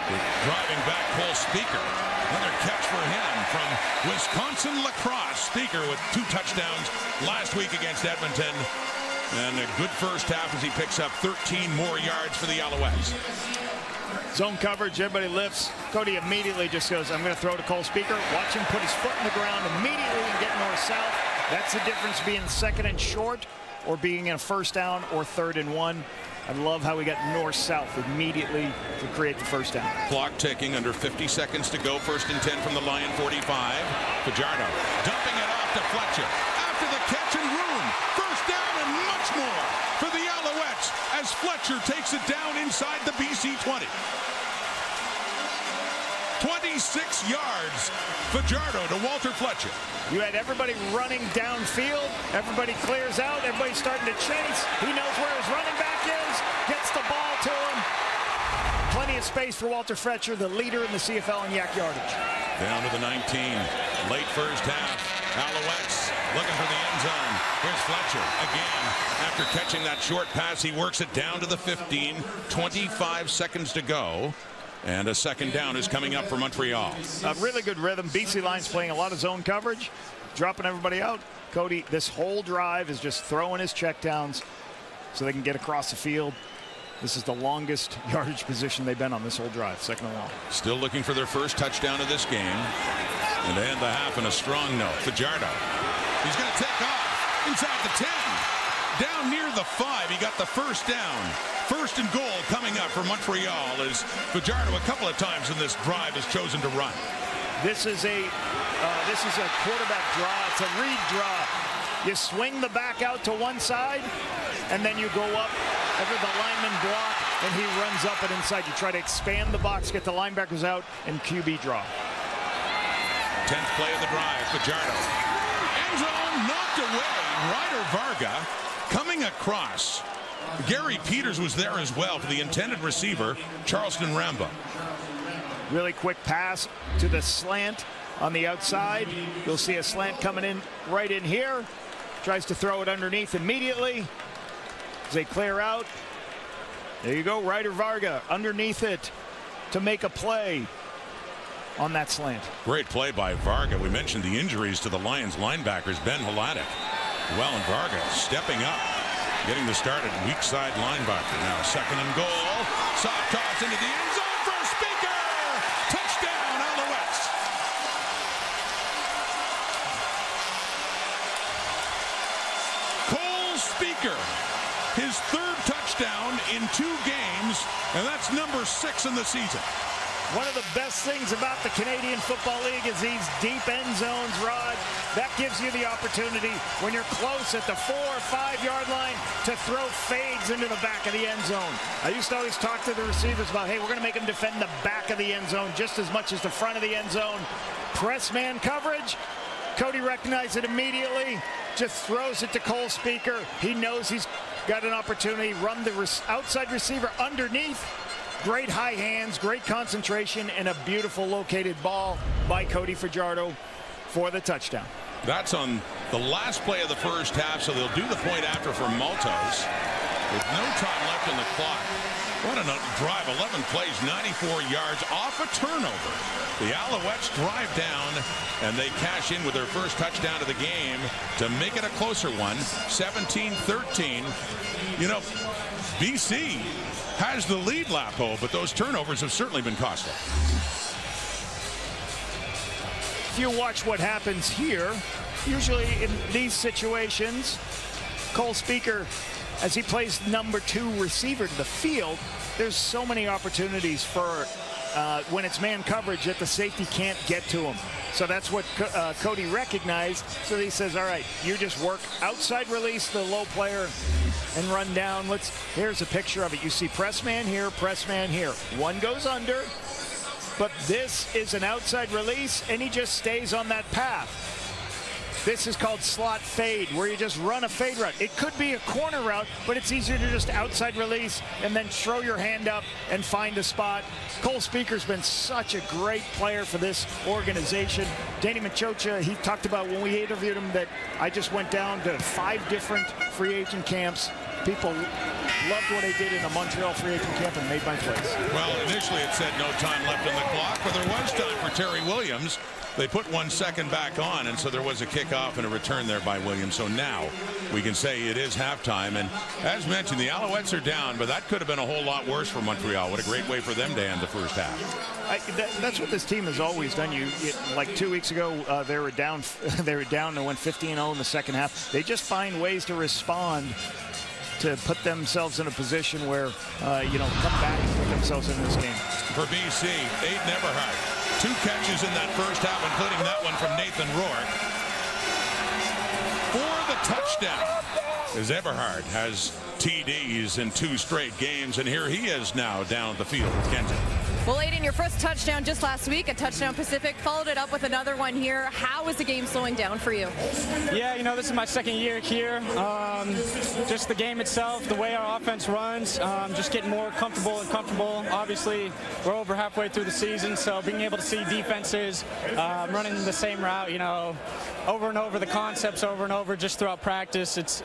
Speaker 13: They're driving back Cole Speaker. Another catch for him from Wisconsin lacrosse. Speaker with 2 touchdowns last week against Edmonton, and a good first half as he picks up 13 more yards for the Alouettes.
Speaker 9: Zone coverage, everybody lifts. Cody immediately just goes, I'm going to throw to Cole Speaker. Watch him put his foot in the ground immediately and get north-south. That's the difference being 2nd and short or being in a first down or 3rd and 1. I love how we got north-south immediately to create the first down.
Speaker 13: Clock ticking, under 50 seconds to go. 1st and 10 from the Lion 45. Fajardo dumping it off to Fletcher. After the catch and room. First down and much more for the Alouettes as Fletcher takes it down inside the BC 20. 26 yards. Fajardo to Walter Fletcher.
Speaker 9: You had everybody running downfield. Everybody clears out. Everybody's starting to chase. He knows where his running back is. Gets the ball to him. Plenty of space for Walter Fletcher, the leader in the CFL in yak yardage.
Speaker 13: Down to the 19. Late first half. Alouettes looking for the end zone. Here's Fletcher again. After catching that short pass, he works it down to the 15. 25 seconds to go. And a second down is coming up for Montreal.
Speaker 9: A really good rhythm. BC Lions playing a lot of zone coverage, dropping everybody out. Cody, this whole drive is just throwing his checkdowns so they can get across the field. This is the longest yardage position they've been on this whole drive, second and long.
Speaker 13: Still looking for their first touchdown of this game. And to end the half in a strong note, Fajardo. He's going to take off inside the 10. Down near the 5. He got the first down. First and goal coming up for Montreal as Fajardo a couple of times in this drive has chosen to run.
Speaker 9: This is a quarterback draw. It's a read draw. You swing the back out to one side, and then you go up over the lineman block, and he runs up and inside. You try to expand the box, get the linebackers out, and QB draw.
Speaker 13: 10th play of the drive, Fajardo. End zone knocked away. Ryder Varga coming across. Gary Peters was there as well for the intended receiver, Charleston Rambo.
Speaker 9: Really quick pass to the slant on the outside. You'll see a slant coming in right in here. Tries to throw it underneath immediately. As they clear out. There you go, Ryder Varga underneath it to make a play on that slant.
Speaker 13: Great play by Varga. We mentioned the injuries to the Lions linebackers, Ben Hladek. Well, and Varga stepping up, getting the start at weak side linebacker. Now second and goal. Soft toss into the end zone for Speaker. Touchdown, Alouettes. Cole Speaker, his third touchdown in 2 games, and that's number 6 in the season.
Speaker 9: One of the best things about the Canadian Football League is these deep end zones, Rod. That gives you the opportunity when you're close at the 4 or 5 yard line to throw fades into the back of the end zone. I used to always talk to the receivers about, hey, we're going to make them defend the back of the end zone just as much as the front of the end zone. Press man coverage. Cody recognized it immediately. Just throws it to Cole Speaker. He knows he's got an opportunity. Run the outside receiver underneath. Great high hands, great concentration, and a beautiful located ball by Cody Fajardo for the touchdown.
Speaker 13: That's on the last play of the first half, so they'll do the point after for Maltos. With no time left in the clock. What a drive, 11 plays, 94 yards off a turnover. The Alouettes drive down, and they cash in with their first touchdown of the game to make it a closer one, 17-13. You know, BC has the lead, Lapo, but those turnovers have certainly been costly.
Speaker 9: If you watch what happens here, usually in these situations, Cole Speaker, as he plays number 2 receiver to the field, there's so many opportunities for when it's man coverage that the safety can't get to him. So that's what Cody recognized. So he says, all right, you just work outside release the low player and run down. Here's a picture of it. You see press man here, press man here. One goes under, but this is an outside release, and he just stays on that path. This is called slot fade, where you just run a fade route. It could be a corner route, but it's easier to just outside release and then throw your hand up and find a spot. Cole Speaker's been such a great player for this organization. Danny Machocha, he talked about when we interviewed him that I just went down to 5 different free agent camps. People loved what I did in a Montreal free agent camp and made my place.
Speaker 13: Well, initially it said no time left in the clock, but there was time for Terry Williams. They put 1 second back on, and so there was a kickoff and a return there by Williams. So now we can say it is halftime. And as mentioned, the Alouettes are down, but that could have been a whole lot worse for Montreal. What a great way for them to end the first half.
Speaker 9: That's what this team has always done. Like 2 weeks ago, they were down. They were down and went 15-0 in the second half. They just find ways to respond to put themselves in a position where, come back and put themselves in this game.
Speaker 13: For BC, Aiden Eberhardt. 2 catches in that first half, including that one from Nathan Rourke. For the touchdown, as Eberhardt has TDs in 2 straight games, and here he is now down at the field with Kenton.
Speaker 6: Well, Aiden, your first touchdown just last week, a touchdown Pacific, followed it up with another one here. How is the game slowing down for you?
Speaker 15: Yeah, this is my second year here. Just the game itself, the way our offense runs, just getting more comfortable and comfortable. Obviously, we're over halfway through the season, so being able to see defenses running the same route, over and over, the concepts over and over just throughout practice, it's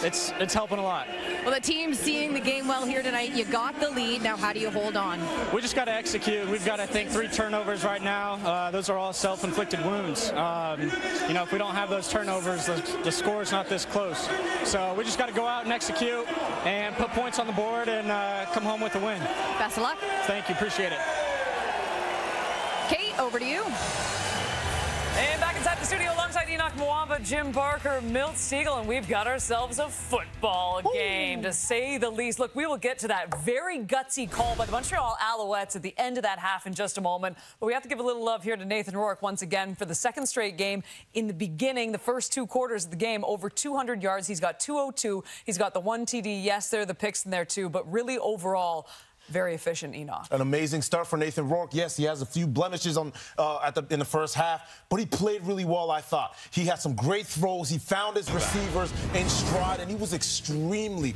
Speaker 15: it's helping a lot.
Speaker 6: Well, the team's seeing the game well here tonight. You got the lead. Now, how do you hold on?
Speaker 15: We just got to execute. We've got, I think, 3 turnovers right now. Those are all self-inflicted wounds. You know, if we don't have those turnovers, the score's not this close. So we just got to go out and execute and put points on the board and come home with a win.
Speaker 6: Best of luck.
Speaker 15: Thank you. Appreciate it.
Speaker 6: Kate, over to you.
Speaker 1: And back inside the studio alongside Enoch Mwamba, Jim Barker, Milt Siegel, and we've got ourselves a football game, to say the least. Look, we will get to that very gutsy call by the Montreal Alouettes at the end of that half in just a moment. But we have to give a little love here to Nathan Rourke once again for the second straight game. In the beginning, the first 2 quarters of the game, over 200 yards. He's got 202. He's got the 1 TD. Yes, there are the picks in there too, but really overall, very efficient, Enoch.
Speaker 5: An amazing start for Nathan Rourke. Yes, he has a few blemishes in the first half, but he played really well, I thought. He had some great throws. He found his receivers in stride, and he was extremely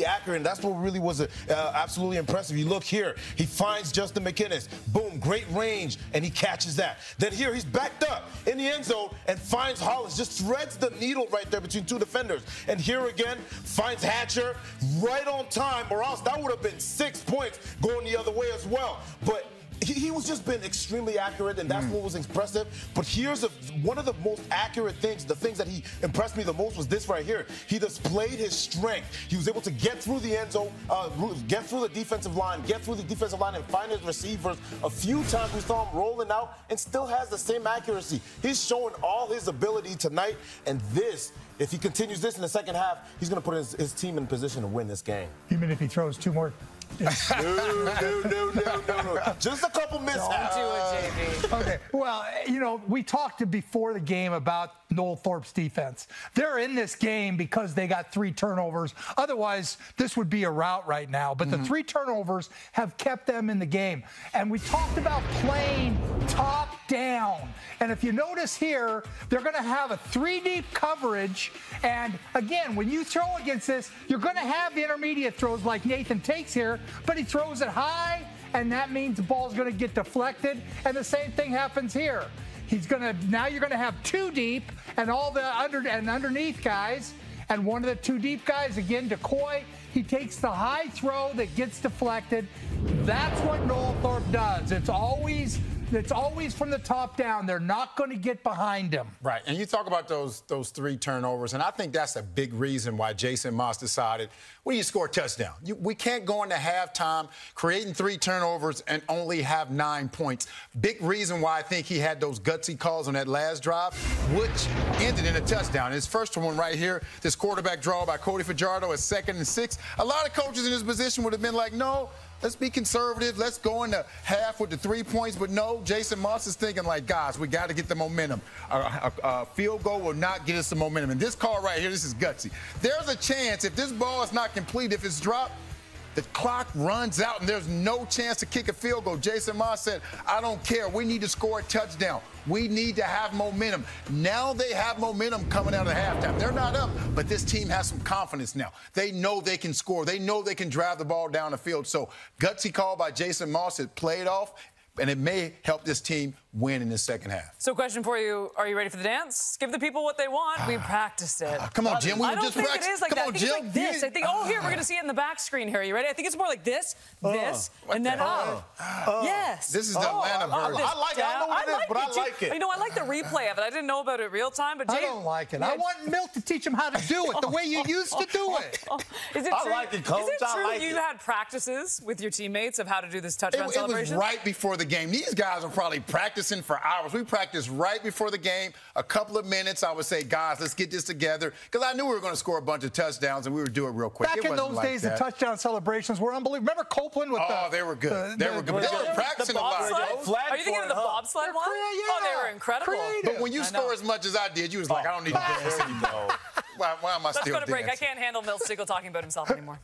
Speaker 5: accurate. And that's what really was absolutely impressive. You look here, he finds Justin McInnis. Boom, great range, and he catches that. Then here, he's backed up in the end zone and finds Hollis. Just threads the needle right there between 2 defenders. And here again, finds Hatcher right on time, or else that would have been 6 points going the other way as well. But he was just been extremely accurate, and that's what was impressive. But here's one of the most accurate things, the things that he impressed me the most was this right here. He displayed his strength. He was able to get through the end zone, get through the defensive line, and find his receivers. A few times we saw him rolling out and still has the same accuracy. He's showing all his ability tonight, and if he continues this in the second half, he's going to put his team in position to win this game.
Speaker 4: Even if he throws 2 more.
Speaker 5: No. Just a couple mishaps.
Speaker 1: Don't do it, JV.
Speaker 4: Okay. Well, you know, we talked before the game about Noel Thorpe's defense. They're in this game because they got 3 turnovers. Otherwise, this would be a rout right now. But the 3 turnovers have kept them in the game. And we talked about playing top down. And if you notice here, they're going to have a 3-deep coverage. And again, when you throw against this, you're going to have intermediate throws like Nathan takes here, but he throws it high, and that means the ball's going to get deflected. And the same thing happens here. Now you're going to have 2 deep and all the underneath guys. And one of the 2 deep guys, again, Decoy, he takes the high throw that gets deflected. That's what Noel Thorpe does. It's always from the top down. They're not going to get behind him.
Speaker 3: Right, and you talk about those 3 turnovers, and I think that's a big reason why Jason Moss decided, we need to score a touchdown. We can't go into halftime creating 3 turnovers and only have 9 points. Big reason why I think he had those gutsy calls on that last drive, which ended in a touchdown. His first one right here, this quarterback draw by Cody Fajardo at 2nd and 6. A lot of coaches in this position would have been like, no, let's be conservative. Let's go into half with the 3 points. But no, Jason Moss is thinking like, guys, we got to get the momentum. A field goal will not get us the momentum. And this call right here, this is gutsy. There's a chance if this ball is not complete, if it's dropped, the clock runs out and there's no chance to kick a field goal. Jason Moss said, I don't care. We need to score a touchdown. We need to have momentum. Now they have momentum coming out of halftime. They're not up, but this team has some confidence now. They know they can score. They know they can drive the ball down the field. So gutsy call by Jason Moss. It played off, and it may help this team win in the second half.
Speaker 1: So question for you, are you ready for the dance? Give the people what they want. We practiced it.
Speaker 3: Come on, Jim.
Speaker 1: I don't think it is like that. I think it's like this. I think, here, we're going to see it in the back screen here. Are you ready? I think it's more like this, and then up. Yes.
Speaker 3: This is the Atlanta version.
Speaker 5: I like it. I don't know what it is, but I like it.
Speaker 1: You know, I like the replay of it. I didn't know about it real time, but
Speaker 4: I don't like it. I want Milt to teach him how to do it the way you used to do it.
Speaker 1: Is it
Speaker 5: I
Speaker 1: true?
Speaker 5: like it, Coach.
Speaker 1: Is it true that you had practices with your teammates of how to do this touchdown celebration?
Speaker 3: It was right before the game. These guys are probably practicing for hours. We practiced right before the game, a couple of minutes. I would say, guys, let's get this together, because I knew we were going to score a bunch of touchdowns, and we would do it real quick.
Speaker 4: Back in those days, the touchdown celebrations were unbelievable. Remember Copeland with
Speaker 3: they were good. They were good. They were practicing a lot.
Speaker 1: Are you thinking of the bobsled one?
Speaker 4: Yeah.
Speaker 1: Oh, they were incredible.
Speaker 3: But when you score as much as I did, you was like, I don't need to do this anymore. Why am I
Speaker 1: Let's
Speaker 3: still
Speaker 1: go to break.
Speaker 3: dancing?
Speaker 1: I can't handle Milt Siegel talking about himself anymore.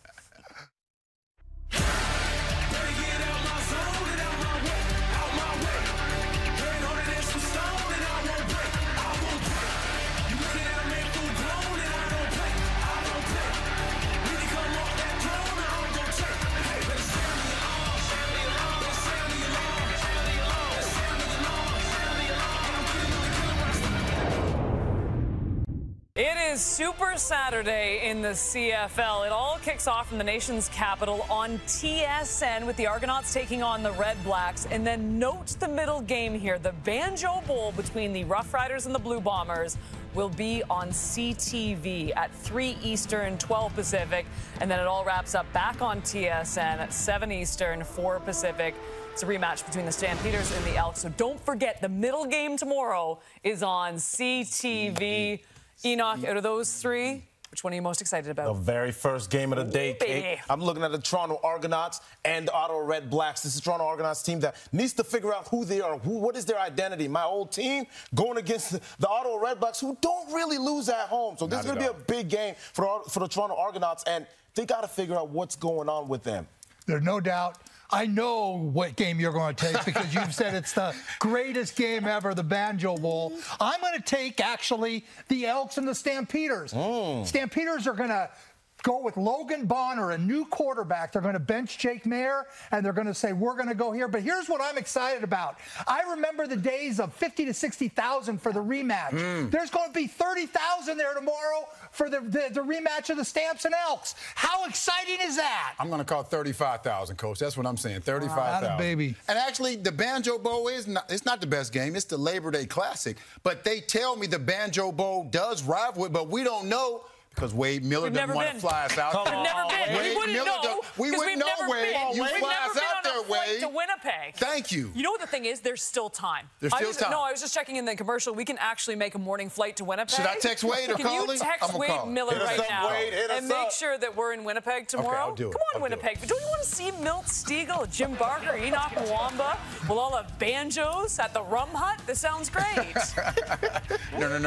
Speaker 1: It is Super Saturday in the CFL. It all kicks off in the nation's capital on TSN with the Argonauts taking on the Red Blacks. And then note the middle game here. The Banjo Bowl between the Rough Riders and the Blue Bombers will be on CTV at 3 Eastern, 12 Pacific. And then it all wraps up back on TSN at 7 Eastern, 4 Pacific. It's a rematch between the Stampeders and the Elks. So don't forget, the middle game tomorrow is on CTV. Enoch, out of those three, which one are you most excited about?
Speaker 5: The very first game of the day, Kate. I'm looking at the Toronto Argonauts and the Ottawa Red Blacks. This is a Toronto Argonauts team that needs to figure out who they are, what is their identity. My old team going against the Ottawa Red Blacks, who don't really lose at home. So this is going to be a big game for the Toronto Argonauts, and they got to figure out what's going on with them.
Speaker 4: There's no doubt. I know what game you're going to take because you've said it's the greatest game ever, the Banjo Bowl. I'm going to take, actually, the Elks and the Stampeders. Stampeders are going to go with Logan Bonner, a new quarterback. They're going to bench Jake Mayer, and they're going to say, we're going to go here. But here's what I'm excited about. I remember the days of 50 to 60,000 for the rematch. There's going to be 30,000 there tomorrow for the rematch of the Stamps and Elks. How exciting is that?
Speaker 3: I'm going to call 35,000, Coach. That's what I'm saying, 35,000.
Speaker 4: Baby.
Speaker 3: And actually, the Banjo Bowl it's not the best game. It's the Labor Day Classic. But they tell me the Banjo Bowl does rival it, but we don't know. Because Wade Miller doesn't want to fly us out there.
Speaker 1: We've never been.
Speaker 3: Wade
Speaker 1: We wouldn't know.
Speaker 3: We wouldn't know, Wade. You fly us out there, Wade.
Speaker 1: To Winnipeg.
Speaker 3: Thank you.
Speaker 1: You know what the thing is? There's still time.
Speaker 3: There's still time.
Speaker 1: No, I was just checking in the commercial. We can actually make a morning flight to Winnipeg.
Speaker 3: Should I text Wade or call him?
Speaker 1: Can you text Wade Miller right now and make sure that we're in Winnipeg tomorrow?
Speaker 3: Okay, I'll do it.
Speaker 1: Come on, Winnipeg. Don't you want to see Milt Stiegel, Jim Barker, Enoch Mwamba, with all the banjos at the Rum Hut? This sounds great.
Speaker 5: Come on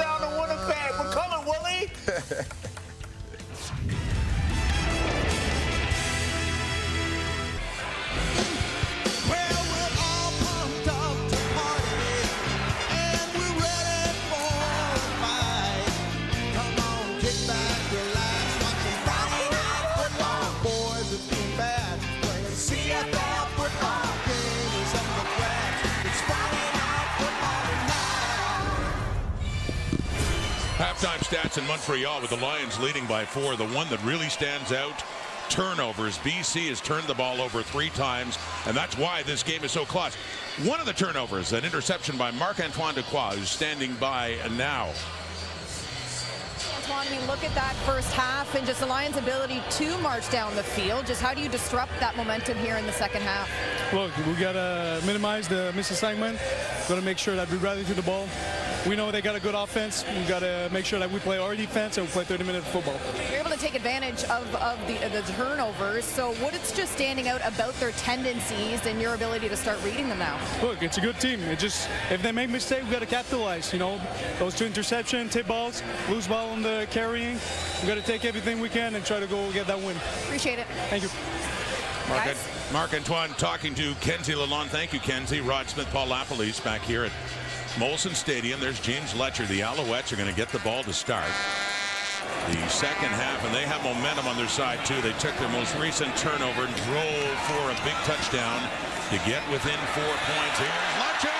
Speaker 5: down to Winnipeg. We're coming, Willie.
Speaker 13: Halftime stats in Montreal with the Lions leading by 4. The one that really stands out, turnovers. BC has turned the ball over 3 times, and that's why this game is so close. One of the turnovers, an interception by Marc-Antoine Dequoy, who's standing by now.
Speaker 6: Antoine, we look at that first half and just the Lions' ability to march down the field. Just how do you disrupt that momentum here in the second half?
Speaker 15: Look, we got to minimize the misassignment. Got to make sure that we rally to the ball. We know they got a good offense. We got to make sure that we play our defense and we play 30-minute football.
Speaker 6: You're able to take advantage of the turnovers. So what is just standing out about their tendencies and your ability to start reading them now?
Speaker 15: Look, it's a good team. It just, if they make mistakes, we got to capitalize. You know, those 2 interceptions, tip balls, loose ball on the carrying. We got to take everything we can and try to go get that win.
Speaker 6: Appreciate it.
Speaker 15: Thank you.
Speaker 13: Marc-Antoine talking to Kenzie Lalonde. Thank you, Kenzie. Rod Smith, Paul Lapalisse back here at Molson Stadium. There's James Letcher. The Alouettes are going to get the ball to start the second half, and they have momentum on their side, too. They took their most recent turnover and drove for a big touchdown to get within 4 points. Here's Letcher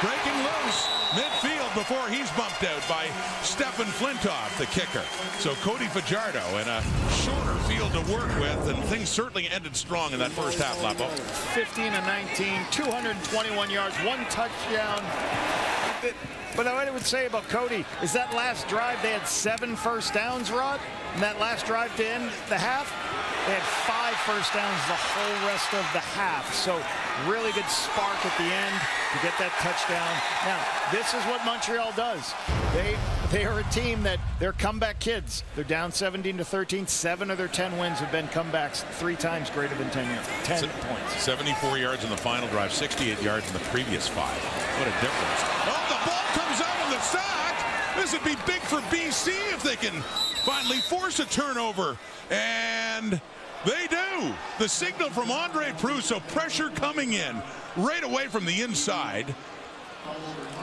Speaker 13: breaking loose midfield before he's bumped out by Stefan Flintoff, the kicker. So Cody Fajardo in a shorter field to work with, and things certainly ended strong in that first half, Lapo.
Speaker 9: 15-19, 221 yards, 1 touchdown. But what I would say about Cody is that last drive, they had 7 first downs, Rod. And that last drive to end the half, they had 5 first downs the whole rest of the half. So really good spark at the end to get that touchdown. Now, this is what Montreal does. They are a team that they're comeback kids. They're down 17-13. 7 of their 10 wins have been comebacks 3 times greater than 10 points.
Speaker 13: 74 yards in the final drive, 68 yards in the previous 5. What a difference. Oh, the ball comes out on the sack. This would be big for BC if they can finally force a turnover. And they do. The signal from Andre Proulx, so pressure coming in right away from the inside.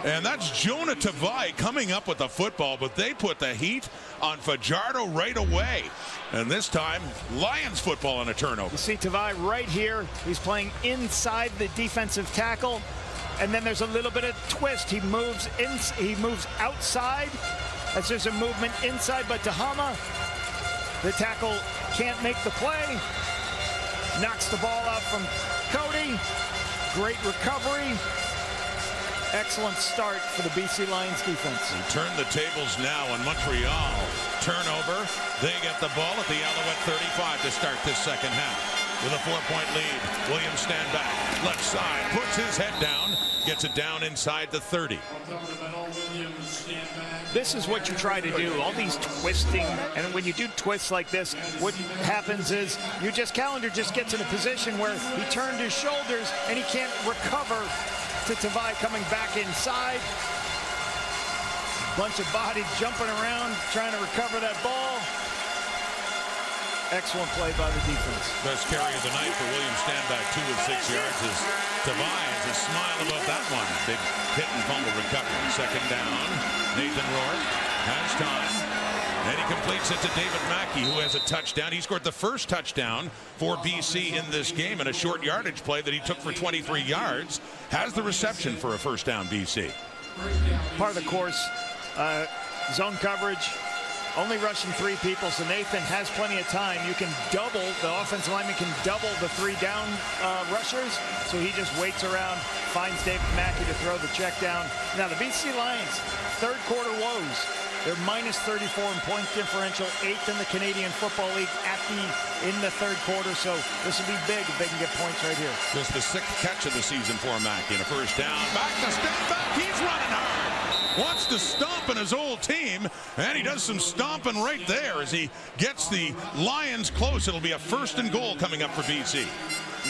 Speaker 13: And that's Jonah Tavai coming up with the football, but they put the heat on Fajardo right away. And this time, Lions football on a turnover.
Speaker 9: You see Tavai right here. He's playing inside the defensive tackle. And then there's a little bit of twist. He moves outside as there's a movement inside, but Tahama, the tackle, can't make the play. Knocks the ball out from Cody. Great recovery. Excellent start for the BC Lions defense.
Speaker 13: We turn the tables now on Montreal. Turnover. They get the ball at the Alouette 35 to start this second half. With a 4-point lead, William Stanback, left side, puts his head down, gets it down inside the 30.
Speaker 9: This is what you try to do, all these twisting, and when you do twists like this, what happens is Callender just gets in a position where he turned his shoulders and he can't recover to Tavai coming back inside. Bunch of bodies jumping around, trying to recover that ball. Excellent play by the defense.
Speaker 13: Best carry of the night for William Stanback, 2 of 6 yards. As Tavai has a smile about that one. Big hit and fumble recovery. Second down. Nathan Rourke has time. And he completes it to David Mackey, who has a touchdown. He scored the first touchdown for BC in this game in a short yardage play that he took for 23 yards. Has the reception for a first down, BC.
Speaker 9: Part of the course, zone coverage. Only rushing 3 people, so Nathan has plenty of time. You can double, the offensive lineman can double the 3 down rushers, so he just waits around, finds David Mackey to throw the check down. Now the BC Lions, third quarter woes. They're minus 34 in point differential, 8th in the Canadian Football League in the third quarter, so this will be big if they can get points right here.
Speaker 13: Just the 6th catch of the season for Mackey, and a first down. Back to Stanback, he's running hard. Wants to stomp in his old team, and he does some stomping right there as he gets the Lions close. It'll be a 1st and goal coming up for BC.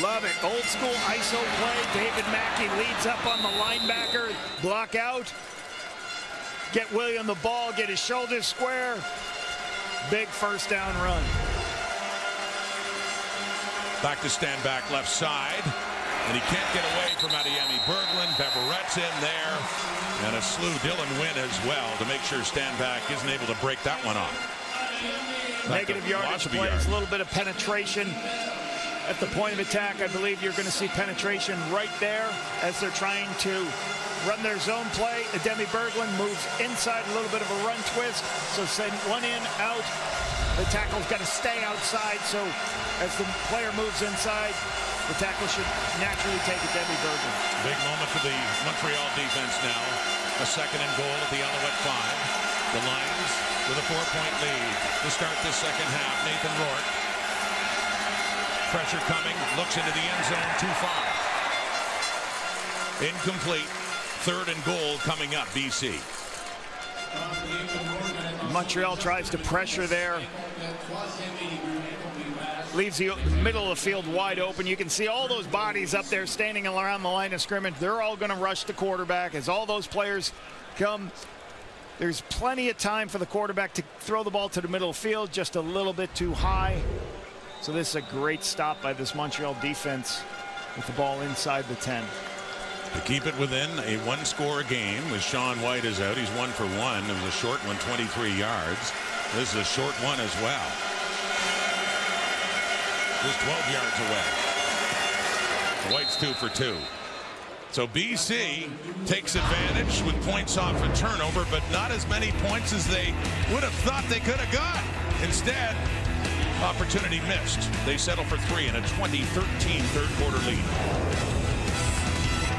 Speaker 9: Love it. Old school ISO play. David Mackey leads up on the linebacker. Block out. Get William the ball. Get his shoulders square. Big first down run.
Speaker 13: Back to Stanback left side. And he can't get away from Adeyemi Berglund. Beverette's in there. And a slew Dylan Wynn as well to make sure Stanback isn't able to break that one off.
Speaker 9: Negative yardage plays, a little bit of penetration at the point of attack. I believe you're going to see penetration right there as they're trying to run their zone play. Adeyemi Berglund moves inside, a little bit of a run twist. So send one in, out. The tackle's got to stay outside. So as the player moves inside, the tackle should naturally take Adeyemi Berglund.
Speaker 13: Big moment for the Montreal defense now. A 2nd and goal at the Alouette 5. The Lions with a 4-point lead to start this second half. Nathan Rourke. Pressure coming. Looks into the end zone too far. Incomplete. 3rd and goal coming up, BC.
Speaker 9: Montreal tries to pressure there. Leaves the middle of the field wide open. You can see all those bodies up there standing around the line of scrimmage. They're all going to rush the quarterback as all those players come. There's plenty of time for the quarterback to throw the ball to the middle of the field, just a little bit too high. So this is a great stop by this Montreal defense with the ball inside the 10.
Speaker 13: To keep it within a 1-score game as Sean White is out. He's 1 for 1. It was a short one, 23 yards. This is a short one as well. Just 12 yards away. White's 2 for 2. So BC takes advantage with points off a turnover, but not as many points as they would have thought they could have got. Instead, opportunity missed. They settle for 3 in a 2013 third quarter lead.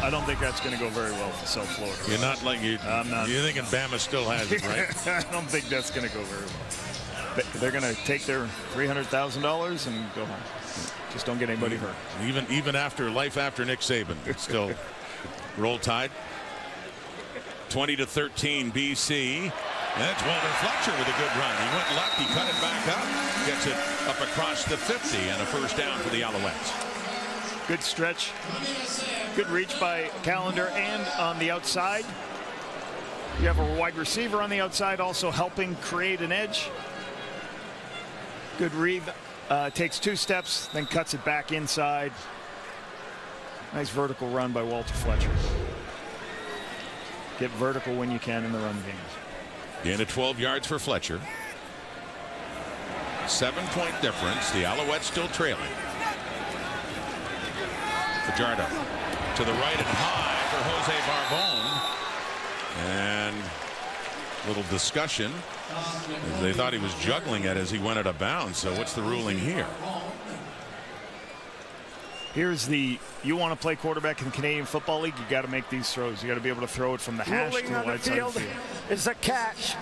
Speaker 9: I don't think that's going to go very well for South Florida.
Speaker 13: You're not like you. You're thinking Bama still has it, right?
Speaker 9: I don't think that's going to go very well. They're going to take their $300,000 and go home. Just don't get anybody hurt.
Speaker 13: Even after life after Nick Saban, still roll tide. 20-13 BC. And that's Walter Fletcher with a good run. He went left, he cut it back up, gets it up across the 50, and a first down for the Alouettes.
Speaker 9: Good stretch. Good reach by Callender, and on the outside, you have a wide receiver on the outside also helping create an edge. Good read. Takes 2 steps, then cuts it back inside. Nice vertical run by Walter Fletcher. Get vertical when you can in the run games.
Speaker 13: Gain of 12 yards for Fletcher. 7-point difference. The Alouettes still trailing. Fajardo to the right and high for Jose Barbone. And little discussion. They thought he was juggling it as he went out of bounds. So what's the ruling here?
Speaker 9: Here's you want to play quarterback in the Canadian Football League, you got to make these throws. You got to be able to throw it from the hash to the right side of the field.
Speaker 14: It's a catch.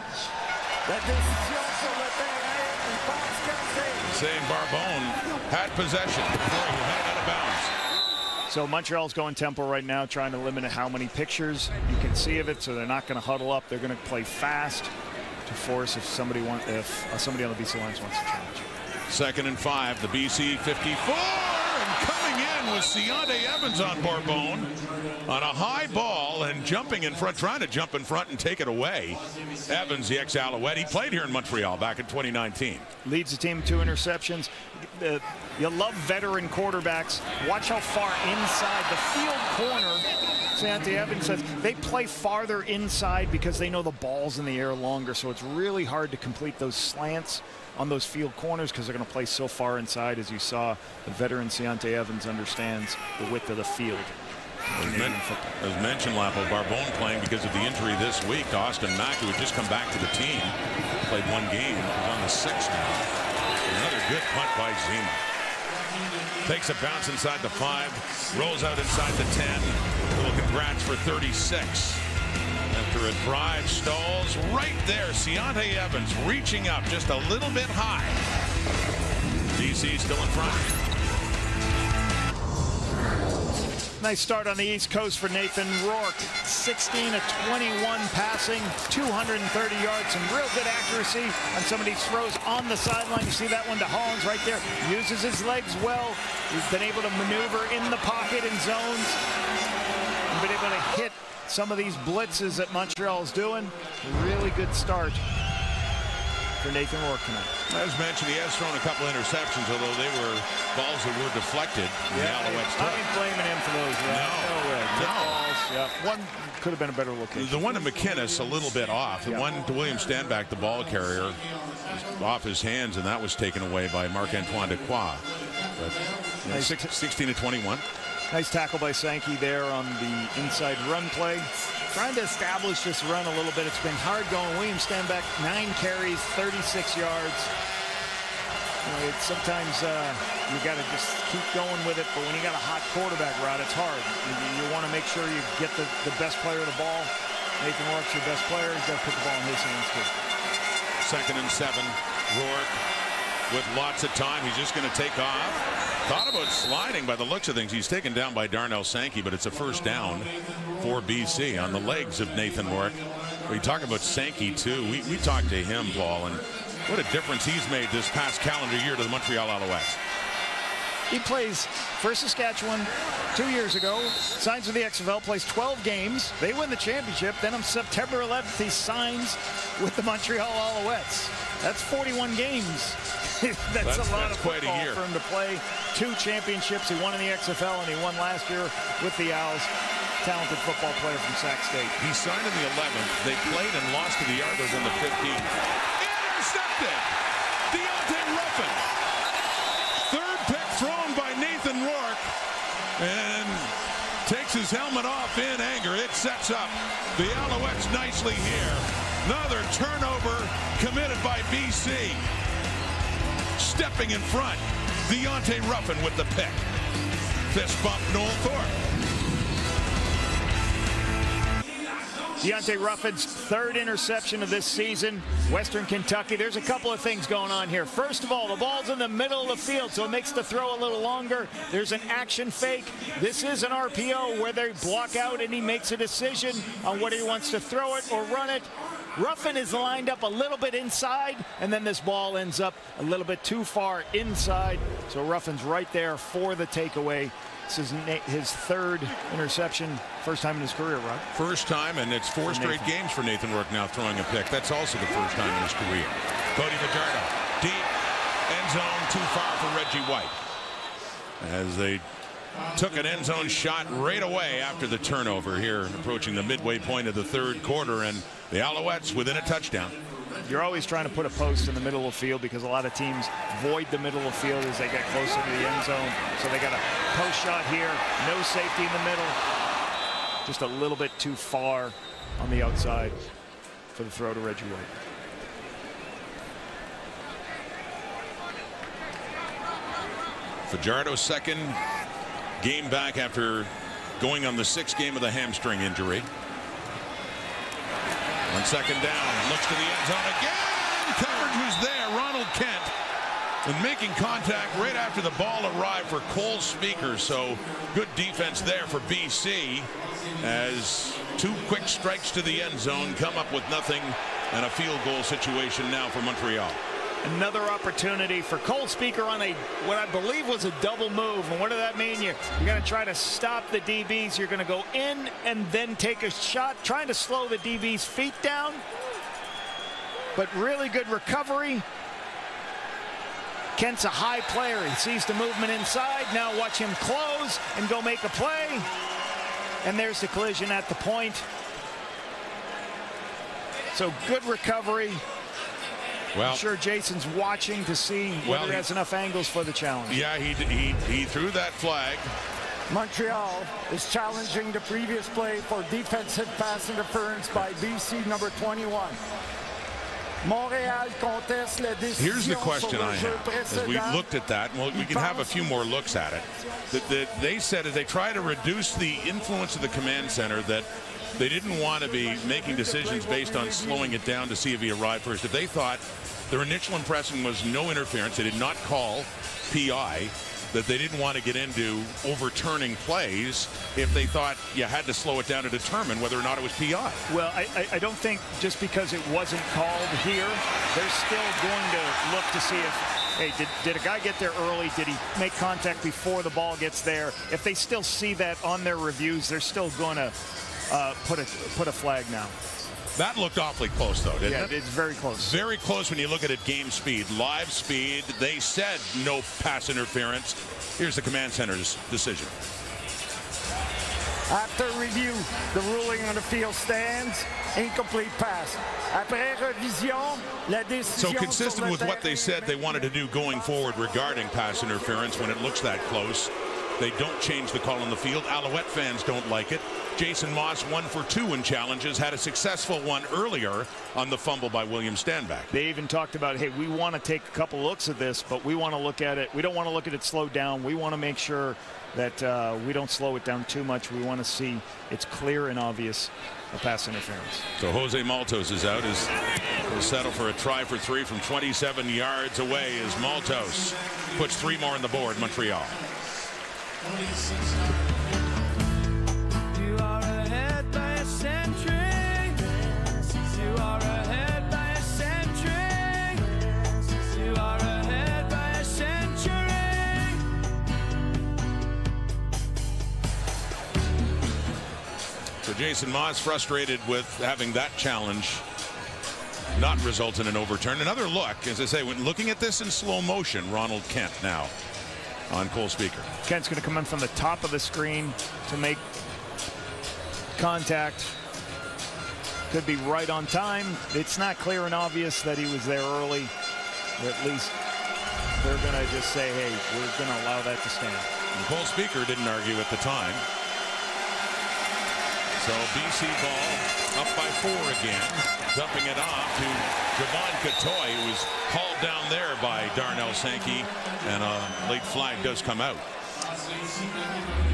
Speaker 13: Saying Barbone had possession before he went out of bounds.
Speaker 9: So Montreal's going tempo right now, trying to limit how many pictures you can see of it. So they're not going to huddle up. They're going to play fast to force if somebody on the BC Lions wants to challenge.
Speaker 13: 2nd and 5. The BC 54. And coming in was Deontay Evans on Barbone on a high ball and jumping in front, trying to jump in front and take it away. Evans, the ex-Alouette, he played here in Montreal back in 2019.
Speaker 9: Leads the team 2 interceptions. You love veteran quarterbacks. Watch how far inside the field corner. Deontay Evans says they play farther inside because they know the ball's in the air longer. So it's really hard to complete those slants on those field corners because they're going to play so far inside. As you saw, the veteran Deontay Evans understands the width of the field.
Speaker 13: As mentioned, Lapo, Barbone playing because of the injury this week to Austin Mack, who had just come back to the team. Played 1 game. He's on the 6th now. Another good punt by Zima. Takes a bounce inside the 5. Rolls out inside the 10. Little congrats for 36. After a drive stalls right there, Deontay Evans reaching up just a little bit high. DC still in front.
Speaker 9: Nice start on the East Coast for Nathan Rourke. 16 of 21 passing, 230 yards, some real good accuracy on some of these throws on the sideline. You see that one to Hollins right there. Uses his legs well. He's been able to maneuver in the pocket in zones. And been able to hit some of these blitzes that Montreal's doing. A really good start for Nathan Rourke tonight.
Speaker 13: As mentioned, he has thrown a couple interceptions, although they were balls that were deflected.
Speaker 9: Yeah, I ain't blaming him for those. No way.
Speaker 13: No.
Speaker 9: Balls, yeah. One could have been a better location.
Speaker 13: The one to McInnes, a little bit off. The one to William Stanback, the ball carrier, was off his hands, and that was taken away by Marc-Antoine Dequoy. But
Speaker 9: Nice.
Speaker 13: 16 to 21.
Speaker 9: Nice tackle by Sankey there on the inside run play. Trying to establish this run a little bit. It's been hard going. William Stanback, 9 carries, 36 yards. Sometimes you got to just keep going with it, but when you got a hot quarterback route, it's hard. You want to make sure you get the best player of the ball. Nathan Rourke's your best player. He's got to put the ball in his hands too.
Speaker 13: 2nd and 7. Rourke with lots of time. He's just going to take off. Thought about sliding by the looks of things. He's taken down by Darnell Sankey, but it's a first down for BC on the legs of Nathan Rourke. We talk about Sankey too. We talked to him, Paul, and what a difference he's made this past calendar year to the Montreal Alouettes.
Speaker 9: He plays for Saskatchewan 2 years ago, signs with the XFL, plays 12 games. They win the championship. Then on September 11th, he signs with the Montreal Alouettes. That's 41 games. that's a lot of
Speaker 13: quite
Speaker 9: football
Speaker 13: a year
Speaker 9: for him to play. 2 championships. He won in the XFL, and he won last year with the Owls. Talented football player from Sac State.
Speaker 13: He signed in the 11th. They played and lost to the Argos in the 15th. Intercepted! Deontay Ruffin. 3rd pick thrown by Nathan Rourke. And takes his helmet off in anger. It sets up the Alouettes nicely here. Another turnover committed by BC. Stepping in front, Deontay Ruffin with the pick. Fist bump, Noel Thorpe.
Speaker 9: Deontay Ruffin's 3rd interception of this season. Western Kentucky. There's a couple of things going on here. First of all, the ball's in the middle of the field, so it makes the throw a little longer. There's an action fake. This is an RPO where they block out and he makes a decision on whether he wants to throw it or run it. Ruffin is lined up a little bit inside, and then this ball ends up a little bit too far inside. So Ruffin's right there for the takeaway. This is his 3rd interception, first time in his career, Rod.
Speaker 13: First time, and it's 4 straight games for Nathan Rourke now throwing a pick. That's also the first time in his career. Cody Fajardo, deep, end zone, too far for Reggie White. As they took an end zone shot right away after the turnover here, approaching the midway point of the 3rd quarter, and the Alouettes within a touchdown.
Speaker 9: You're always trying to put a post in the middle of the field because a lot of teams void the middle of the field as they get closer to the end zone. So they got a post shot here, no safety in the middle, just a little bit too far on the outside. for the throw to Reggie White.
Speaker 13: Fajardo's second game back after going on the 6th game of the hamstring injury. On second down, looks to the end zone again. Coverage was there. Ronald Kent, and making contact right after the ball arrived for Cole Speaker. So good defense there for BC as 2 quick strikes to the end zone come up with nothing, and a field goal situation now for Montreal.
Speaker 9: Another opportunity for Cole Speaker on what I believe was a double move. And what does that mean? You're going to try to stop the DBs. You're going to go in and then take a shot, trying to slow the DB's feet down. But really good recovery. Kent's a high player. He sees the movement inside. Now watch him close and go make a play. And there's the collision at the point. So good recovery.
Speaker 13: Well,
Speaker 9: I'm sure Jason's watching to see whether he has enough angles for the challenge.
Speaker 13: Yeah, he threw that flag.
Speaker 14: Montreal is challenging the previous play for defensive pass interference by BC number 21. Montreal conteste la décision.
Speaker 13: Here's the question I have as we looked at that. Well, we can have a few more looks at it. That they said as they try to reduce the influence of the command center, that they didn't want to be making decisions based on slowing it down to see if he arrived first. If they thought their initial impression was no interference, they did not call PI, that they didn't want to get into overturning plays if they thought you had to slow it down to determine whether or not it was PI.
Speaker 9: Well, I don't think just because it wasn't called here, they're still going to look to see if, hey, did a guy get there early? Did he make contact before the ball gets there? If they still see that on their reviews, they're still going to put a flag now.
Speaker 13: That looked awfully close, though, didn't it?
Speaker 9: Yeah, it's very close.
Speaker 13: Very close when you look at it game speed. Live speed, they said no pass interference. Here's the command center's decision.
Speaker 14: After review, the ruling on the field stands. Incomplete pass. Après revision, la décision.
Speaker 13: So consistent with what they said they wanted to do going forward regarding pass interference when it looks that close. They don't change the call on the field. Alouette fans don't like it. Jason Moss 1 for 2 in challenges, had a successful one earlier on the fumble by William Stanback.
Speaker 9: They even talked about, hey, we want to take a couple looks at this, but we want to look at it. We don't want to look at it slowed down. We want to make sure that we don't slow it down too much. We want to see it's clear and obvious a pass interference.
Speaker 13: So Jose Maltos is out as he'll settle for a try for 3 from 27 yards away as Maltos puts 3 more on the board, Montreal.
Speaker 2: You are ahead by a century. You are ahead by a century. You are ahead by a century.
Speaker 13: So Jason Moss frustrated with having that challenge not result in an overturn. Another look, as I say, when looking at this in slow motion, Ronald Kent now on Cole Speaker.
Speaker 9: Kent's going to come in from the top of the screen to make contact. Could be right on time. It's not clear and obvious that he was there early. But at least they're going to just say, hey, we're going to allow that to stand.
Speaker 13: And Cole Speaker didn't argue at the time. So BC ball up by 4 again. Dumping it off to Javon Catoy, who was hauled down there by Darnell Sankey, and a late flag does come out.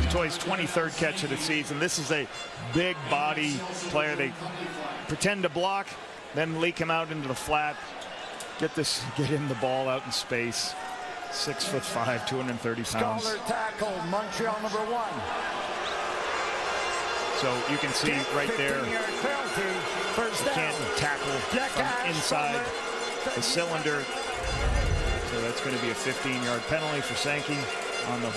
Speaker 9: Catoy's 23rd catch of the season. This is a big body player. They pretend to block, then leak him out into the flat. Get him the ball out in space. 6'5", 230 pounds.
Speaker 14: Scholar tackle, Montreal number 1.
Speaker 9: So you can see right there, you can't tackle from inside the cylinder. So that's going to be a 15-yard penalty for Sankey on the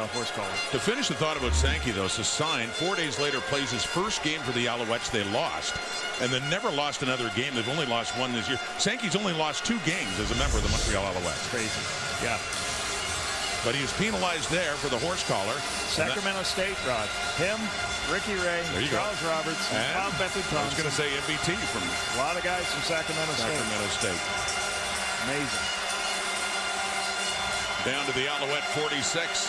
Speaker 9: horse collar.
Speaker 13: To finish the thought about Sankey, though, Sassine 4 days later plays his first game for the Alouettes. They lost, and then never lost another game. They've only lost 1 this year. Sankey's only lost 2 games as a member of the Montreal Alouettes.
Speaker 9: Crazy, yeah.
Speaker 13: But he was penalized there for the horse collar.
Speaker 9: Sacramento State, Rod. Him, Ricky Ray, Charles Roberts, and Bob Bethard Thompson.
Speaker 13: I was going to say MBT from
Speaker 9: a lot of guys from Sacramento State. Amazing.
Speaker 13: Down to the Alouette 46.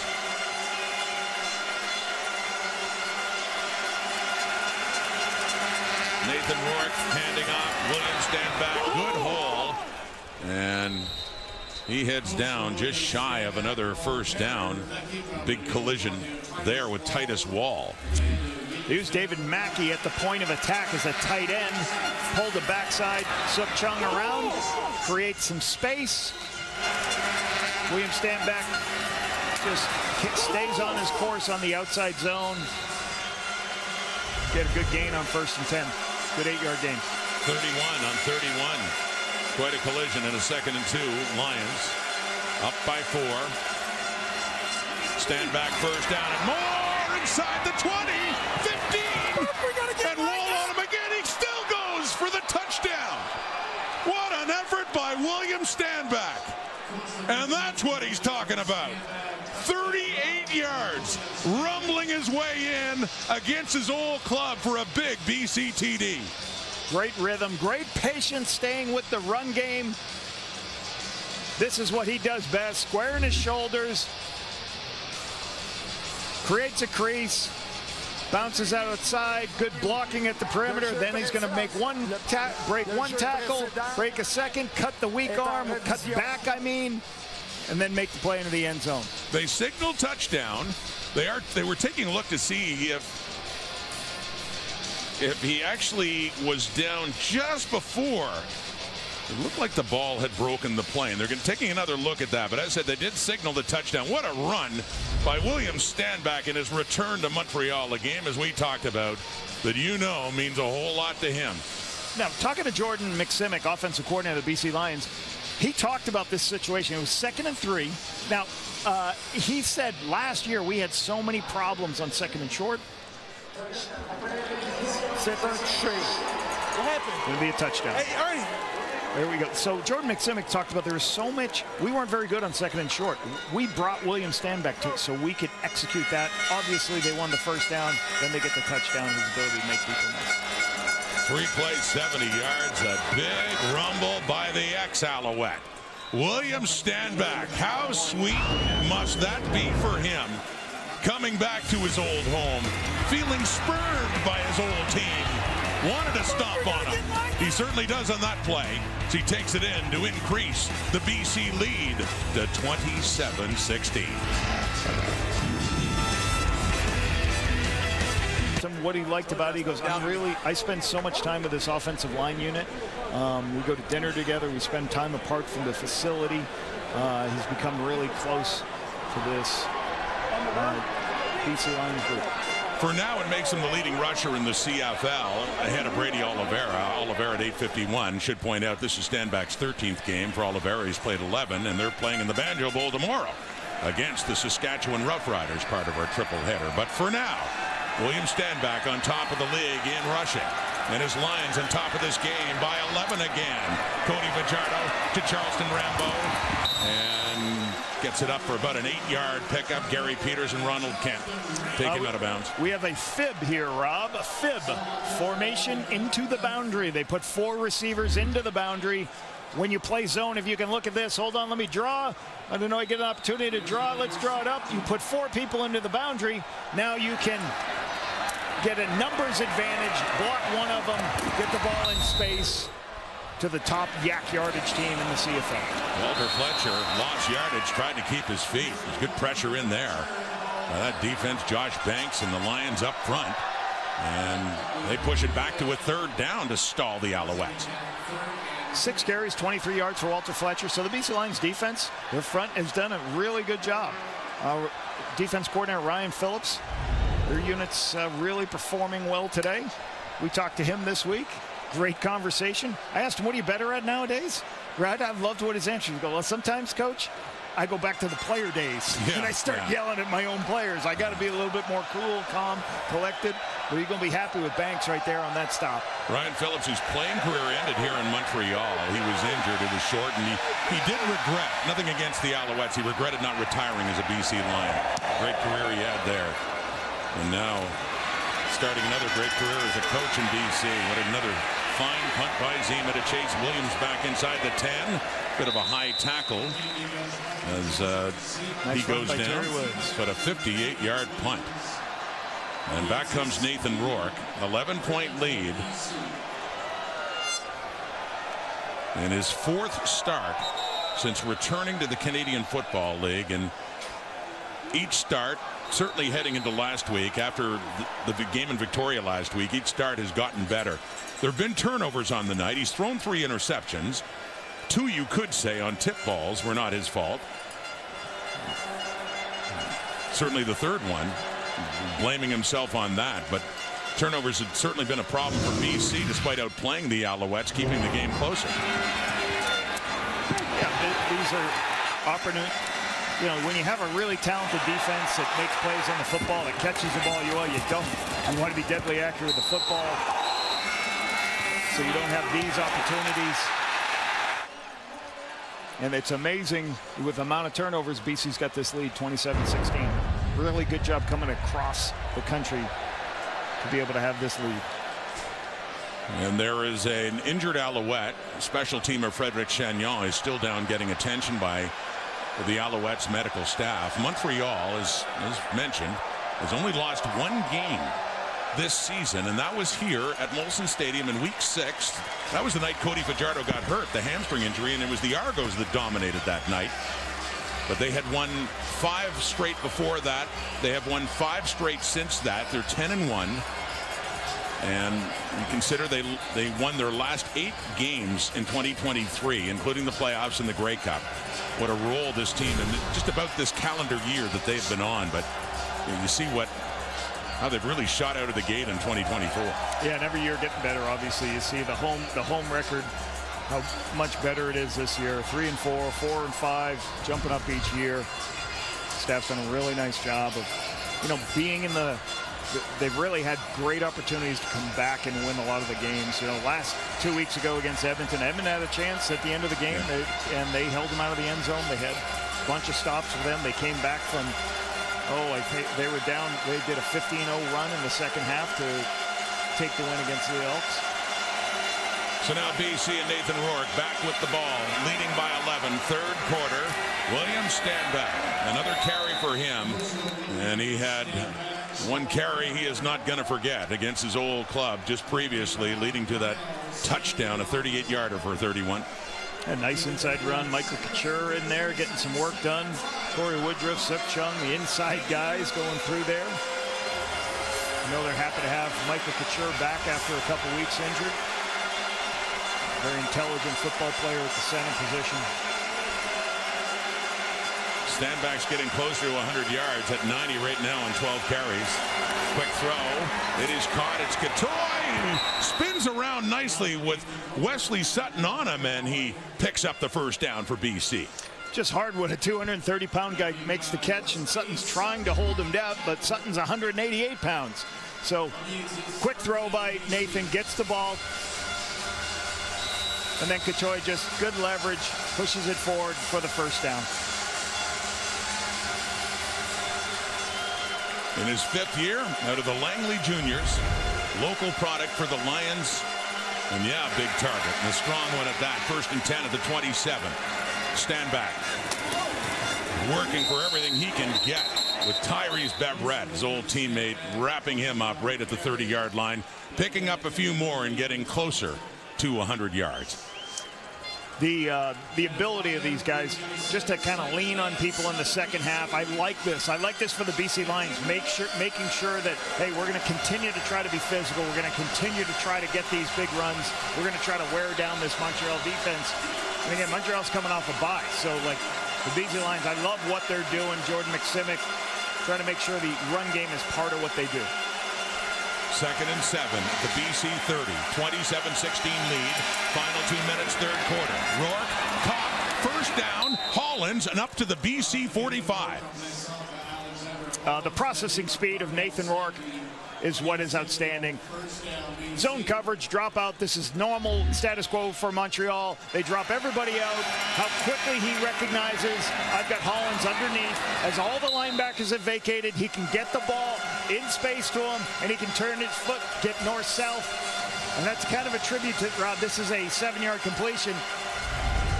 Speaker 13: Nathan Rourke handing off. Williams stand back. Good hole. And he heads down just shy of another first down. Big collision there with Titus Wall.
Speaker 9: Here's David Mackey at the point of attack as a tight end. Pulled the backside, Suk Chung around, creates some space. Williams stand back, just stays on his course on the outside zone. Get a good gain on 1st and 10. Good 8-yard gain.
Speaker 13: 31 on 31. Quite a collision in a 2nd and 2. Lions up by 4. Stand back, first down, and more inside the 20, 15, and Wall on him again. He still goes for the touchdown. What an effort by William Standback. And that's what he's talking about. 38 yards, rumbling his way in against his old club for a big BC TD.
Speaker 9: Great rhythm, great patience, staying with the run game. This is what he does best, squaring his shoulders, creates a crease, bounces outside, good blocking at the perimeter. Then he's going to make break one tackle, break a second, cut the weak arm, cut back, and then make the play into the end zone.
Speaker 13: They signaled touchdown. They were taking a look to see if he actually was down just before. It looked like the ball had broken the plane. They're taking another look at that. But as I said, they did signal the touchdown. What a run by William Standback in his return to Montreal, a game, as we talked about, that means a whole lot to him.
Speaker 9: Now, talking to Jordan McSimic, offensive coordinator of the BC Lions, he talked about this situation. It was 2nd and 3. Now, he said last year we had so many problems on 2nd and short.
Speaker 14: What happened?
Speaker 9: It'll be a touchdown.
Speaker 14: Hey, Ernie.
Speaker 9: There we go. So Jordan McSimic talked about there was so much. We weren't very good on 2nd and short. We brought William Standback to it so we could execute that. Obviously, they won the first down. Then they get the touchdown, his ability to make people miss.
Speaker 13: 3 plays, 70 yards. A big rumble by the ex-Alouette. William Standback. How sweet must that be for him? Coming back to his old home, feeling spurned by his old team. Wanted to stomp on him. He certainly does on that play. So he takes it in to increase the BC lead to 27-16.
Speaker 9: What he liked about it, he goes, I spend so much time with this offensive line unit. We go to dinner together. We spend time apart from the facility. He's become really close to this BC Lions group.
Speaker 13: For now, it makes him the leading rusher in the CFL, ahead of Brady Oliveira. Oliveira at 851. Should point out this is Standback's 13th game. For Oliveira, he's played 11, and they're playing in the Banjo Bowl tomorrow against the Saskatchewan Roughriders, part of our triple header. But for now, William Standback on top of the league in rushing. And his Lions on top of this game by 11 again. Cody Fajardo to Charleston Rambo. And gets it up for about an 8-yard pickup. Gary Peters and Ronald Kent take him out of bounds.
Speaker 9: We have a fib here, Rob. A fib formation into the boundary. They put 4 receivers into the boundary. When you play zone, if you can look at this, hold on, let me draw. I don't know, I get an opportunity to draw. Let's draw it up. You put 4 people into the boundary. Now you can get a numbers advantage, block one of them, get the ball in space to the top yak yardage team in the CFL.
Speaker 13: Walter Fletcher lost yardage, tried to keep his feet. There's good pressure in there. That defense, Josh Banks and the Lions up front. And they push it back to a 3rd down to stall the Alouettes.
Speaker 9: 6 carries, 23 yards for Walter Fletcher. So the BC Lions defense, their front has done a really good job. Defense coordinator Ryan Phillips, their unit's really performing well today. We talked to him this week. Great conversation. I asked him, what are you better at nowadays? Right? I loved what his answer was. Well, sometimes, Coach, I go back to the player days and I start yelling at my own players. I got to be a little bit more cool, calm, collected. But you're going to be happy with Banks right there on that stop.
Speaker 13: Ryan Phillips, whose playing career ended here in Montreal. He was injured. It was short, and he did regret, nothing against the Alouettes, he regretted not retiring as a BC Lion. Great career he had there. And now starting another great career as a coach in BC. What another fine punt by Zima to chase Williams back inside the 10. Bit of a high tackle as he goes down. But a 58-yard punt. And back comes Nathan Rourke. 11-point lead. In his 4th start since returning to the Canadian Football League, and each start, certainly heading into last week after the game in Victoria last week, each start has gotten better. There have been turnovers on the night. He's thrown 3 interceptions. 2, you could say, on tip balls were not his fault. Certainly the 3rd one, blaming himself on that, but turnovers had certainly been a problem for BC despite outplaying the Alouettes, keeping the game closer.
Speaker 9: Yeah, these are opportune. You know, when you have a really talented defense that makes plays on the football, that catches the ball, you want to be deadly accurate with the football, so you don't have these opportunities. And it's amazing with the amount of turnovers, BC's got this lead 27-16. Really good job coming across the country to be able to have this lead.
Speaker 13: And there is an injured Alouette. Special teamer Frederic Chagnon is still down, getting attention by the Alouettes medical staff. Montreal, as mentioned, has only lost 1 game this season, and that was here at Molson Stadium in week 6. That was the night Cody Fajardo got hurt, the hamstring injury, and it was the Argos that dominated that night. But they had won 5 straight before that. They have won 5 straight since that. They're 10-1. And you consider they won their last 8 games in 2023, including the playoffs and the Grey Cup. What a role this team, and just about this calendar year that they've been on. But you see how they've really shot out of the gate in 2024.
Speaker 9: Yeah, and every year getting better. Obviously, you see the home record, how much better it is this year. 3-4, 4-5, jumping up each year. Staff's done a really nice job of, being in the. They've really had great opportunities to come back and win a lot of the games. Last 2 weeks ago against Edmonton had a chance at the end of the game, and they held them out of the end zone. They had a bunch of stops for them. They came back from, I think they were down. They did a 15-0 run in the second half to take the win against the Elks.
Speaker 13: So now BC and Nathan Rourke back with the ball, leading by 11, 3rd quarter. William Stanback, another carry for him, and he had 1 carry he is not going to forget against his old club just previously, leading to that touchdown, a 38-yarder for 31.
Speaker 9: A nice inside run. Michael Couture in there getting some work done. Corey Woodruff, Suk Chung, the inside guys going through there. They're happy to have Michael Couture back after a couple weeks injured. Very intelligent football player at the center position.
Speaker 13: Stanback's getting closer to 100 yards at 90 right now on 12 carries. Quick throw. It is caught. It's Couture. Spins around nicely with Wesley Sutton on him, and he picks up the 1st down for BC.
Speaker 9: Just hard when a 230-pound guy makes the catch, and Sutton's trying to hold him down, but Sutton's 188 pounds. So quick throw by Nathan, gets the ball. And then Couture, just good leverage, pushes it forward for the 1st down.
Speaker 13: In his 5th year, out of the Langley Juniors, local product for the Lions. And yeah, big target, and a strong one at that. 1st and 10 at the 27. Stanback working for everything he can get with Tyrese Bevrett, his old teammate, wrapping him up right at the 30-yard line, picking up a few more and getting closer to 100 yards.
Speaker 9: The ability of these guys just to kind of lean on people in the second half. I like this. I like this for the BC Lions, making sure that, hey, we're going to continue to try to be physical. We're going to continue to try to get these big runs. We're going to try to wear down this Montreal defense. And again, Montreal's coming off a bye. So, like, the BC Lions, I love what they're doing. Jordan McSimic trying to make sure the run game is part of what they do.
Speaker 13: 2nd and 7, the BC 30, 27-16 lead. Final 2 minutes, 3rd quarter. Rourke caught, 1st down, Hollins, and up to the BC 45.
Speaker 9: The processing speed of Nathan Rourke is what is outstanding. Zone coverage, drop out. This is normal status quo for Montreal. They drop everybody out. How quickly he recognizes, I've got Hollins underneath. As all the linebackers have vacated, he can get the ball in space to him, and he can turn his foot, get north-south. And that's kind of a tribute to Rob. This is a 7-yard completion.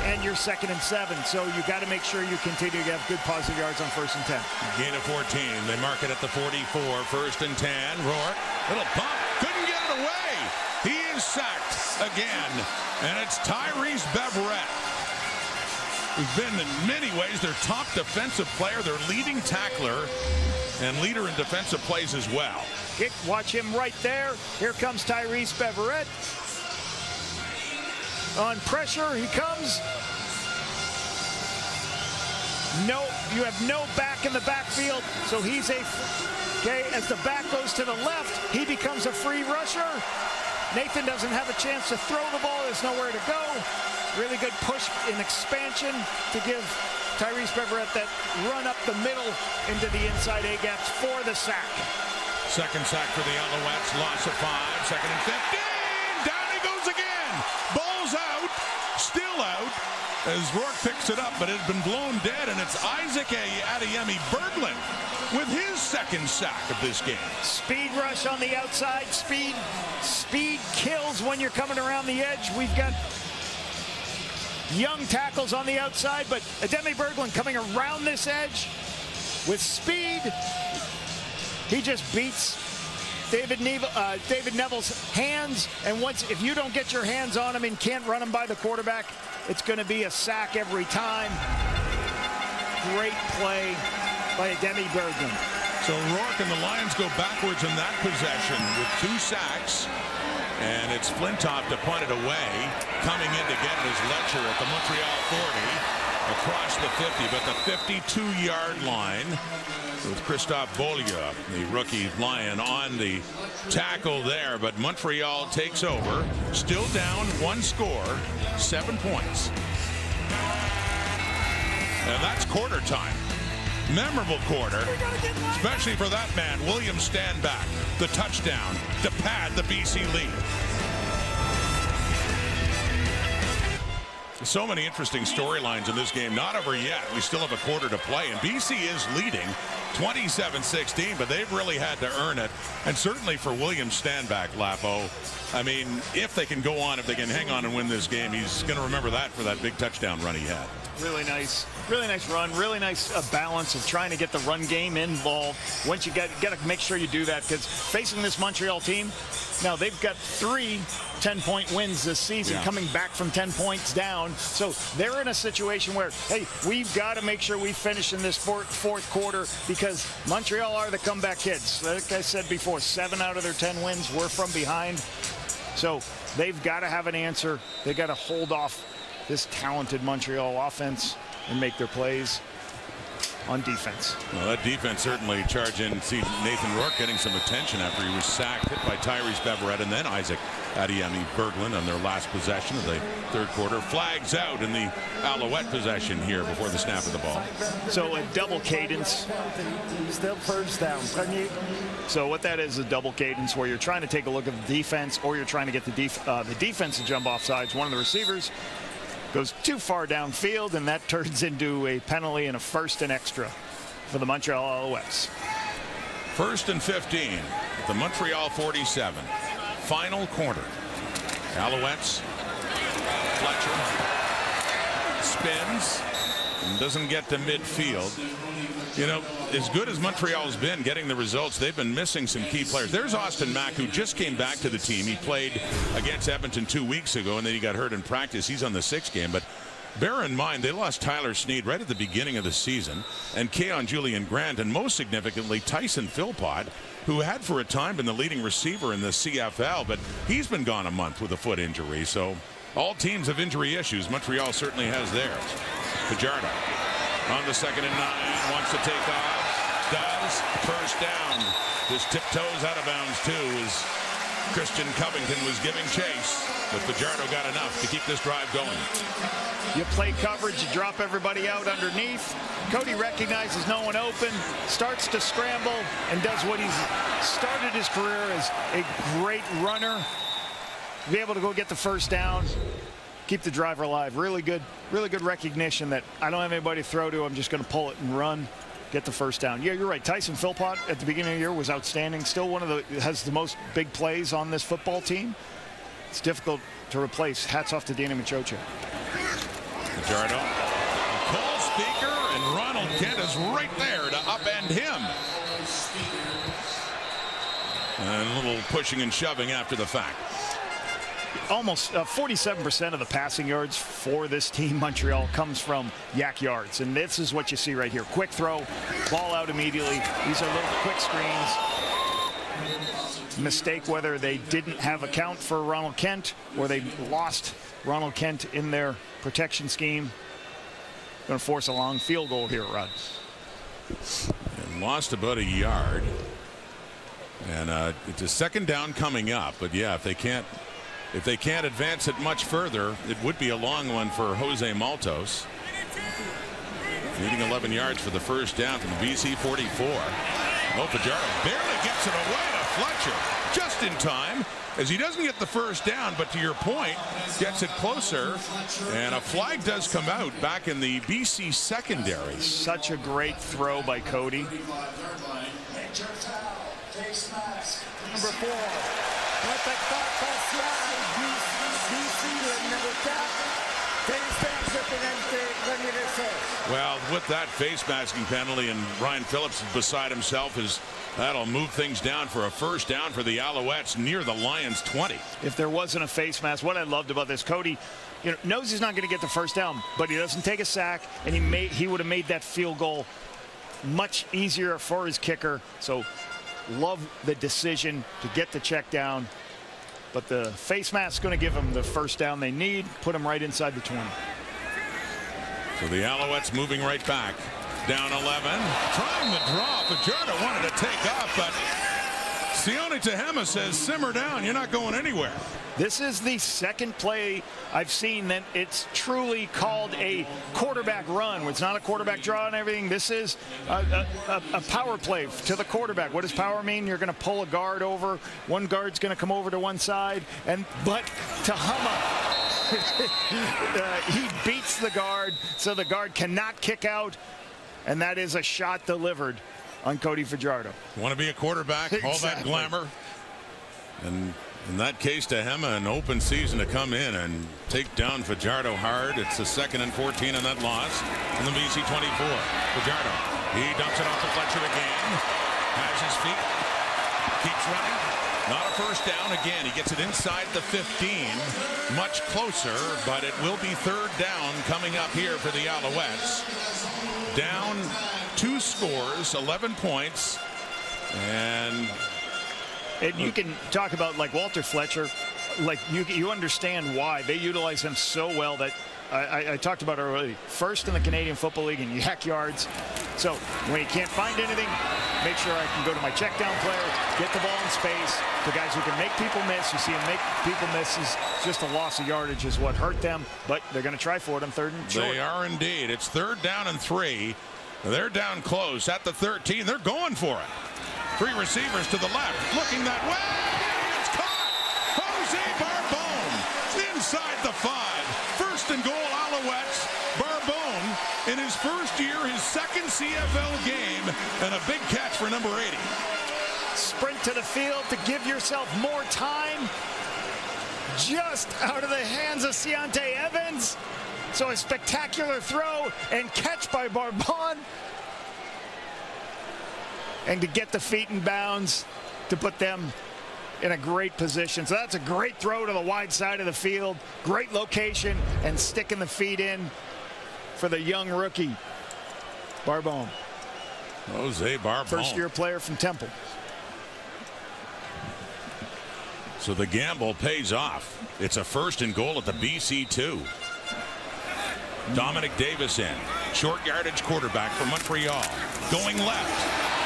Speaker 9: and you're 2nd and 7. So you got to make sure you continue to have good positive yards on 1st and 10.
Speaker 13: Gain of 14. They mark it at the 44. 1st and 10. Rourke, little pump, couldn't get it away. He is sacked again, and it's Tyrese Beverett, who's been in many ways their top defensive player, their leading tackler, and leader in defensive plays as well.
Speaker 9: Watch him right there. Here comes Tyrese Beverett. On pressure, he comes. No, you have no back in the backfield, so he's as the back goes to the left, he becomes a free rusher. Nathan doesn't have a chance to throw the ball. There's nowhere to go. Really good push in expansion to give Tyrese Beverett that run up the middle into the inside A-gaps for the sack.
Speaker 13: 2nd sack for the Alouettes. Loss of 5. 2nd and 15. Down he goes again. Ball's out. Still out. As Rourke picks it up, but it had been blown dead, and it's Isaac Adeyemi Berglund with his 2nd sack of this game.
Speaker 9: Speed rush on the outside. Speed kills when you're coming around the edge. We've got young tackles on the outside, but Adeyemi Berglund coming around this edge with speed. He just beats David Neville's hands, and if you don't get your hands on him and can't run him by the quarterback, it's going to be a sack every time. Great play by Adeyemi Berglund.
Speaker 13: So Rourke and the Lions go backwards in that possession with 2 sacks. And it's Flintoff to punt it away. Coming in to get it is Letcher at the Montreal 40. Across the 50, but the 52-yard line with Christophe Beaulieu, the rookie Lion, on the tackle there. But Montreal takes over. Still down 1 score, 7 points. And that's quarter time. Memorable quarter, especially for that man, William Stanback, the touchdown to pad the BC lead. So many interesting storylines in this game. Not over yet. We still have a quarter to play, and BC is leading 27-16, but they've really had to earn it. And certainly for William Stanback, Lapo, I mean, if they can go on, if they can hang on and win this game, he's going to remember that for that big touchdown run he had.
Speaker 9: Really nice run, really nice balance of trying to get the run game involved. Once you got to make sure you do that, because facing this Montreal team, now they've got 3 10-point wins this season, coming back from 10 points down. So they're in a situation where, hey, we've got to make sure we finish in this fourth quarter, because Montreal are the comeback kids. Like I said before, 7 out of their 10 wins were from behind. So they've got to have an answer. They've got to hold off this talented Montreal offense and make their plays on defense.
Speaker 13: Well, that defense certainly charged in. See Nathan Rourke getting some attention after he was sacked, hit by Tyrese Beverett, and then Isaac Adeyemi Berglund on their last possession of the 3rd quarter. Flags out in the Alouette possession here before the snap of the ball.
Speaker 9: So a double cadence.
Speaker 14: Still 1st down. Premier.
Speaker 9: So what that is a double cadence, where you're trying to take a look at the defense, or you're trying to get the defense to jump off sides. One of the receivers goes too far downfield, and that turns into a penalty and a 1st and extra for the Montreal Alouettes.
Speaker 13: 1st and 15 at the Montreal 47. Final quarter. Alouettes. Fletcher spins and doesn't get to midfield. You know, as good as Montreal's been getting the results, they've been missing some key players. There's Austin Mack, who just came back to the team. He played against Edmonton 2 weeks ago, and then he got hurt in practice. He's on the 6th game. But bear in mind, they lost Tyler Snead right at the beginning of the season, and Keon Julian Grant, and most significantly, Tyson Philpott, who had for a time been the leading receiver in the CFL, but he's been gone a month with a foot injury. So all teams have injury issues. Montreal certainly has theirs. Fajardo on the 2nd and 9, wants to take off, does. 1st down. Just tiptoes out of bounds too, as Christian Covington was giving chase, but Fajardo got enough to keep this drive going.
Speaker 9: You play coverage, you drop everybody out underneath. Cody recognizes no one open, starts to scramble, and does what he's started his career as a great runner. Be able to go get the 1st down, keep the driver alive. Really good recognition that I don't have anybody to throw to. I'm just going to pull it and run, get the 1st down. Yeah, you're right. Tyson Philpott at the beginning of the year was outstanding. Still one of the has the most big plays on this football team. It's difficult to replace. Hats off to Dana Machocha.
Speaker 13: Fajardo. Cole Speaker and Ronald Kent is right there to upend him. And a little pushing and shoving after the fact.
Speaker 9: Almost 47% of the passing yards for this team, Montreal, comes from yak yards. And this is what you see right here. Quick throw, ball out immediately. These are little quick screens. Mistake whether they didn't have a count for Ronald Kent or they lost Ronald Kent in their protection scheme. Going to force a long field goal here, Rod.
Speaker 13: And lost about a yard. And it's a second down coming up. But yeah, if they can't advance it much further, it would be a long one for Jose Maltos. Needing 11 yards for the first down from the BC 44. Fajardo barely gets it away to Fletcher just in time, as he doesn't get the first down, but to your point, gets it closer, and a flag does come out back in the BC secondary.
Speaker 9: Such a great throw by Cody.
Speaker 14: Number 4.
Speaker 13: Well, with that face masking penalty, and Ryan Phillips is beside himself, that'll move things down for a first down for the Alouettes near the Lions 20.
Speaker 9: If there wasn't a face mask, what I loved about this, Cody, knows he's not going to get the first down, but he doesn't take a sack, and he would have made that field goal much easier for his kicker. So love the decision to get the check down, but the face mask is going to give them the first down they need, put them right inside the 20.
Speaker 13: So the Alouettes moving right back. Down 11. Trying the draw. Fajardo wanted to take off, but Sione Tehema says, simmer down. You're not going anywhere.
Speaker 9: This is the second play I've seen that it's truly called a quarterback run. It's not a quarterback draw and everything. This is a power play to the quarterback. What does power mean? You're going to pull a guard over. One guard's going to come over to one side. But Tehema, he beats the guard, so the guard cannot kick out. And that is a shot delivered on Cody Fajardo.
Speaker 13: Want to be a quarterback, all that glamour. And in that case, Tehema, an open season to come in and take down Fajardo hard. It's a 2nd and 14 on that loss in the BC 24. Fajardo, he dumps it off to Fletcher again. Has his feet, keeps running. Not a first down again. He gets it inside the 15, much closer, but it will be third down coming up here for the Alouettes. Down 2 scores, 11 points, and
Speaker 9: you can talk about like Walter Fletcher, like you understand why they utilize him so well. That I talked about already. First in the Canadian Football League in yak yards. So when he can't find anything, make sure I can go to my check down player, get the ball in space. The guys who can make people miss, you see him make people miss, is just a loss of yardage is what hurt them. But they're going to try for it on 3rd and short.
Speaker 13: They are indeed. It's 3rd down and 3. They're down close at the 13. They're going for it. 3 receivers to the left, looking that way. It's caught. Jose Barbone inside the 5. 1st and goal, Alouettes. Barbone in his first year, his 2nd CFL game, and a big catch for number 80.
Speaker 9: Sprint to the field to give yourself more time. Just out of the hands of Siante Evans. So a spectacular throw and catch by Barbone. And to get the feet in bounds to put them in a great position. So that's a great throw to the wide side of the field. Great location and sticking the feet in for the young rookie, Barbone.
Speaker 13: Jose Barbone.
Speaker 9: First-year player from Temple.
Speaker 13: So the gamble pays off. It's a 1st and goal at the BC 2. Dominic Davis in. Short yardage quarterback for Montreal. Going left.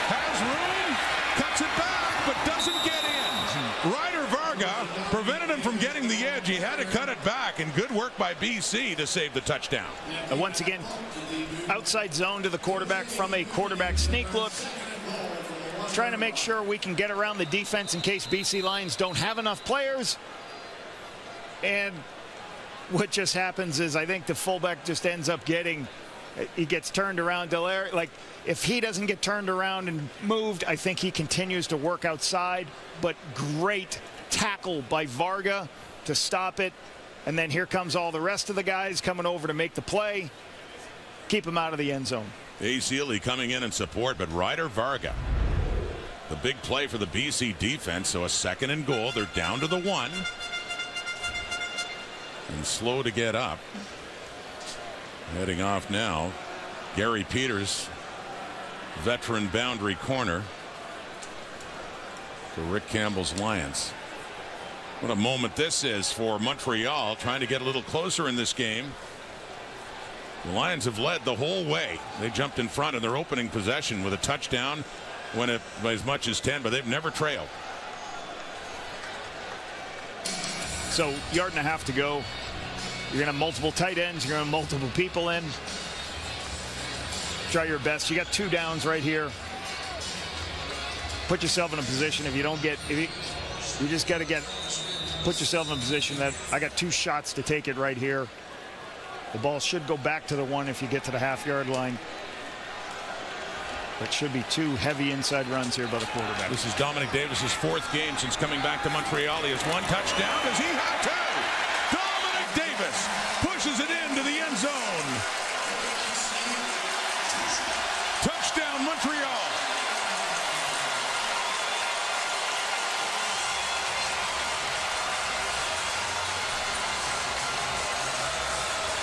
Speaker 13: Has room. Cuts it back, but doesn't get in. Ryder Varga prevented him from getting the edge. He had to cut it back, and good work by BC to save the touchdown.
Speaker 9: And once again, outside zone to the quarterback from a quarterback sneak look. Trying to make sure we can get around the defense in case BC Lions don't have enough players. And what just happens is I think the fullback just ends up he gets turned around. Delaire, like if he doesn't get turned around and moved, I think he continues to work outside. But great tackle by Varga to stop it. And then here comes all the rest of the guys coming over to make the play. Keep him out of the end zone.
Speaker 13: Ace Ely coming in support, but Ryder Varga. The big play for the BC defense, so a 2nd and goal. They're down to the 1. And slow to get up. Heading off now. Gary Peters, veteran boundary corner for Rick Campbell's Lions. What a moment this is for Montreal, trying to get a little closer in this game. The Lions have led the whole way. They jumped in front in their opening possession with a touchdown, went it by as much as 10, but they've never trailed.
Speaker 9: So, yard and a half to go. You're going to have multiple tight ends. You're going to have multiple people in. Try your best. You got 2 downs right here. Put yourself in a position. If you don't get, you just got to put yourself in a position that I got 2 shots to take it right here. The ball should go back to the 1 if you get to the half-yard line. That should be 2 heavy inside runs here by the quarterback.
Speaker 13: This is Dominic Davis's 4th game since coming back to Montreal. He has 1 touchdown. Does he have 2? Dominic Davis pushes it into the end zone. Touchdown, Montreal.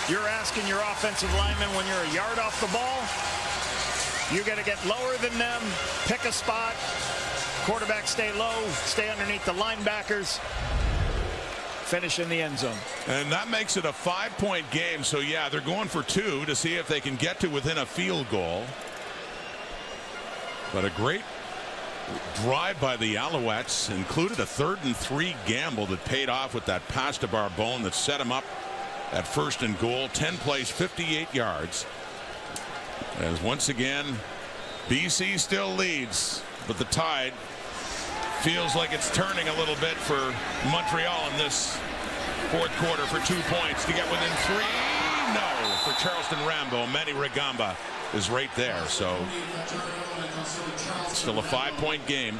Speaker 9: You're asking your offensive lineman when you're a yard off the ball, you got to get lower than them, pick a spot, quarterback stay low, stay underneath the linebackers, finish in the end zone.
Speaker 13: And that makes it a 5-point game. So yeah, they're going for 2 to see if they can get to within a field goal. But a great drive by the Alouettes included a 3rd and 3 gamble that paid off with that pass to Barbone that set him up at 1st and goal. 10 plays, 58 yards. As once again, BC still leads, but the tide feels like it's turning a little bit for Montreal in this 4th quarter for 2 points to get within 3. No, for Charleston Rambo. Manny Ragamba is right there. So still a 5-point game.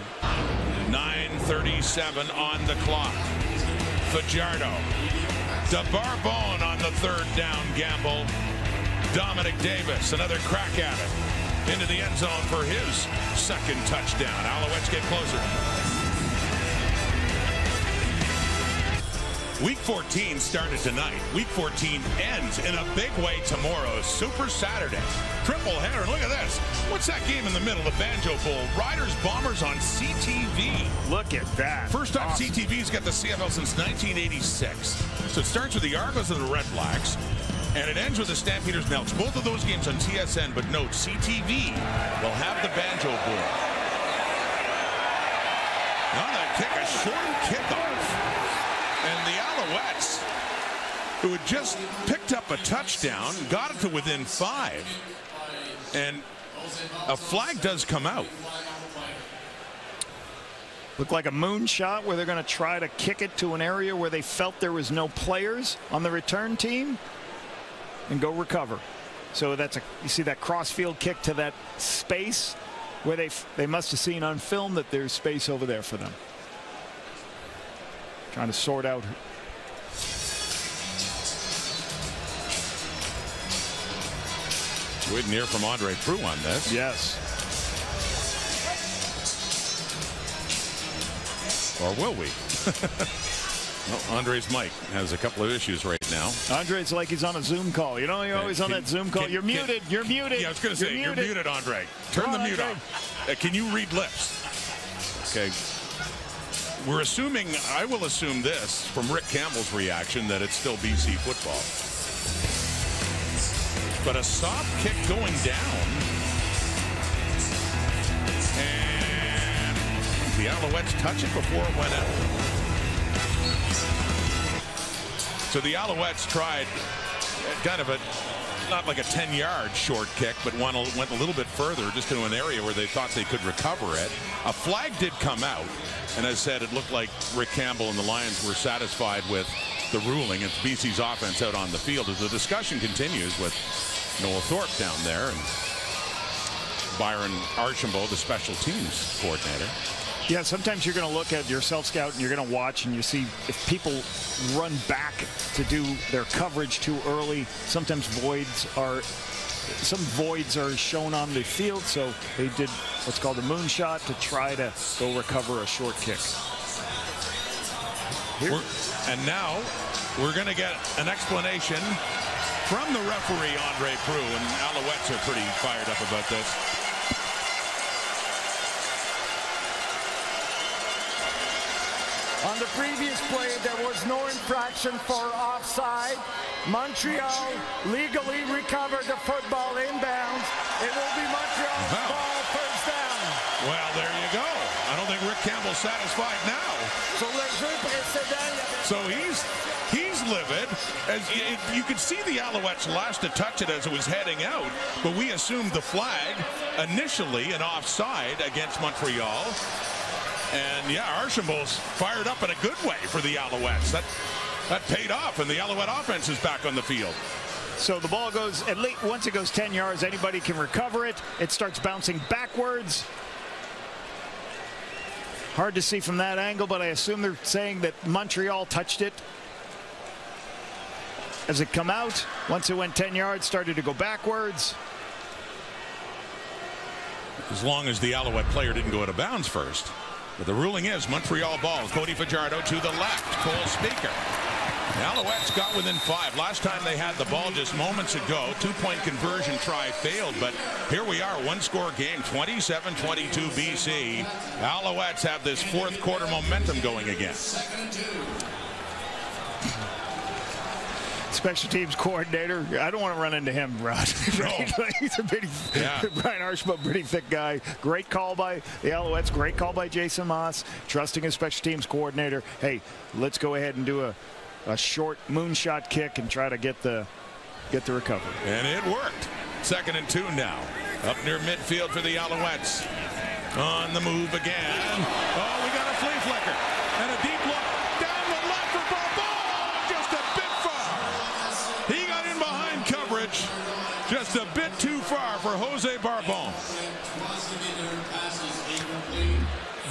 Speaker 13: 9:37 on the clock. Fajardo. DeBarbone on the 3rd down gamble. Dominic Davis, another crack at it. Into the end zone for his 2nd touchdown. Alouettes get closer. Week 14 started tonight. Week 14 ends in a big way tomorrow. Super Saturday. Triple header. Look at this. What's that game in the middle? The Banjo Bowl. Riders Bombers on CTV.
Speaker 9: Look at that.
Speaker 13: First time awesome. CTV's got the CFL since 1986. So it starts with the Argos and the Red Blacks, and it ends with the Stampeders and Elks. Both of those games on TSN, but note, CTV will have the Banjo Bowl. On that kick, a short kickoff. And the Alouettes, who had just picked up a touchdown, got it to within 5. And a flag does come out.
Speaker 9: Looked like a moonshot where they're going to try to kick it to an area where they felt there was no players on the return team and go recover. So that's you see that crossfield kick to that space where they must have seen on film that there's space over there for them. Trying to sort out.
Speaker 13: Waiting here from Andre Prue on this.
Speaker 9: Yes.
Speaker 13: Or will we? Well, Andre's mic has a couple of issues right now.
Speaker 9: Andre's like he's on a Zoom call. You know, you're always on that Zoom call. You're muted. You're muted.
Speaker 13: Yeah, I was going to say, you're muted, Andre. Turn the mute off. Can you read lips? Okay. We're assuming, I will assume this from Rick Campbell's reaction, that it's still BC football. But a soft kick going down. And the Alouettes touch it before it went out. So the Alouettes tried kind of a, not like a 10-yard short kick, but went a little bit further just into an area where they thought they could recover it. A flag did come out. And as said, it looked like Rick Campbell and the Lions were satisfied with the ruling. It's BC's offense out on the field as the discussion continues with Noah Thorpe down there and Byron Archambault, the special teams coordinator.
Speaker 9: Yeah, sometimes you're going to look at your self-scout and you're going to watch and you see if people run back to do their coverage too early. Sometimes some voids are shown on the field, so they did what's called a moonshot to try to go recover a short kick.
Speaker 13: And now we're going to get an explanation from the referee, Andre Prue, and Alouettes are pretty fired up about this.
Speaker 14: On the previous play, there was no infraction for offside. Montreal legally recovered the football inbounds. It will be Montreal's ball, first down.
Speaker 13: Well, there you go. I don't think Rick Campbell's satisfied now. So he's livid. As you could see the Alouettes last to touch it as it was heading out, but we assumed the flag initially an offside against Montreal. And yeah, Archambault's fired up in a good way for the Alouettes. That paid off, and the Alouette offense is back on the field.
Speaker 9: So the ball goes, at least once it goes 10 yards, anybody can recover it. It starts bouncing backwards. Hard to see from that angle, but I assume they're saying that Montreal touched it. As it come out, once it went 10 yards, started to go backwards.
Speaker 13: As long as the Alouette player didn't go out of bounds first. But the ruling is Montreal ball. Cody Fajardo to the left. Cole Speaker. The Alouettes got within 5. Last time they had the ball just moments ago. 2-point conversion try failed. But here we are. One-score game. 27-22 BC. Alouettes have this fourth quarter momentum going again.
Speaker 9: Special teams coordinator. I don't want to run into him, Rod.
Speaker 13: No.
Speaker 9: He's a pretty, Brian Archambault, pretty thick guy. Great call by the Alouettes. Great call by Jason Moss. Trusting his special teams coordinator. Hey, let's go ahead and do a short moonshot kick and try to get the recovery.
Speaker 13: And it worked. 2nd and 2 now. Up near midfield for the Alouettes. On the move again. Oh, we got a flea flicker. And a deep look. Down the left for Barbon. Just a bit far. He got in behind coverage. Just a bit too far for Jose Barbon.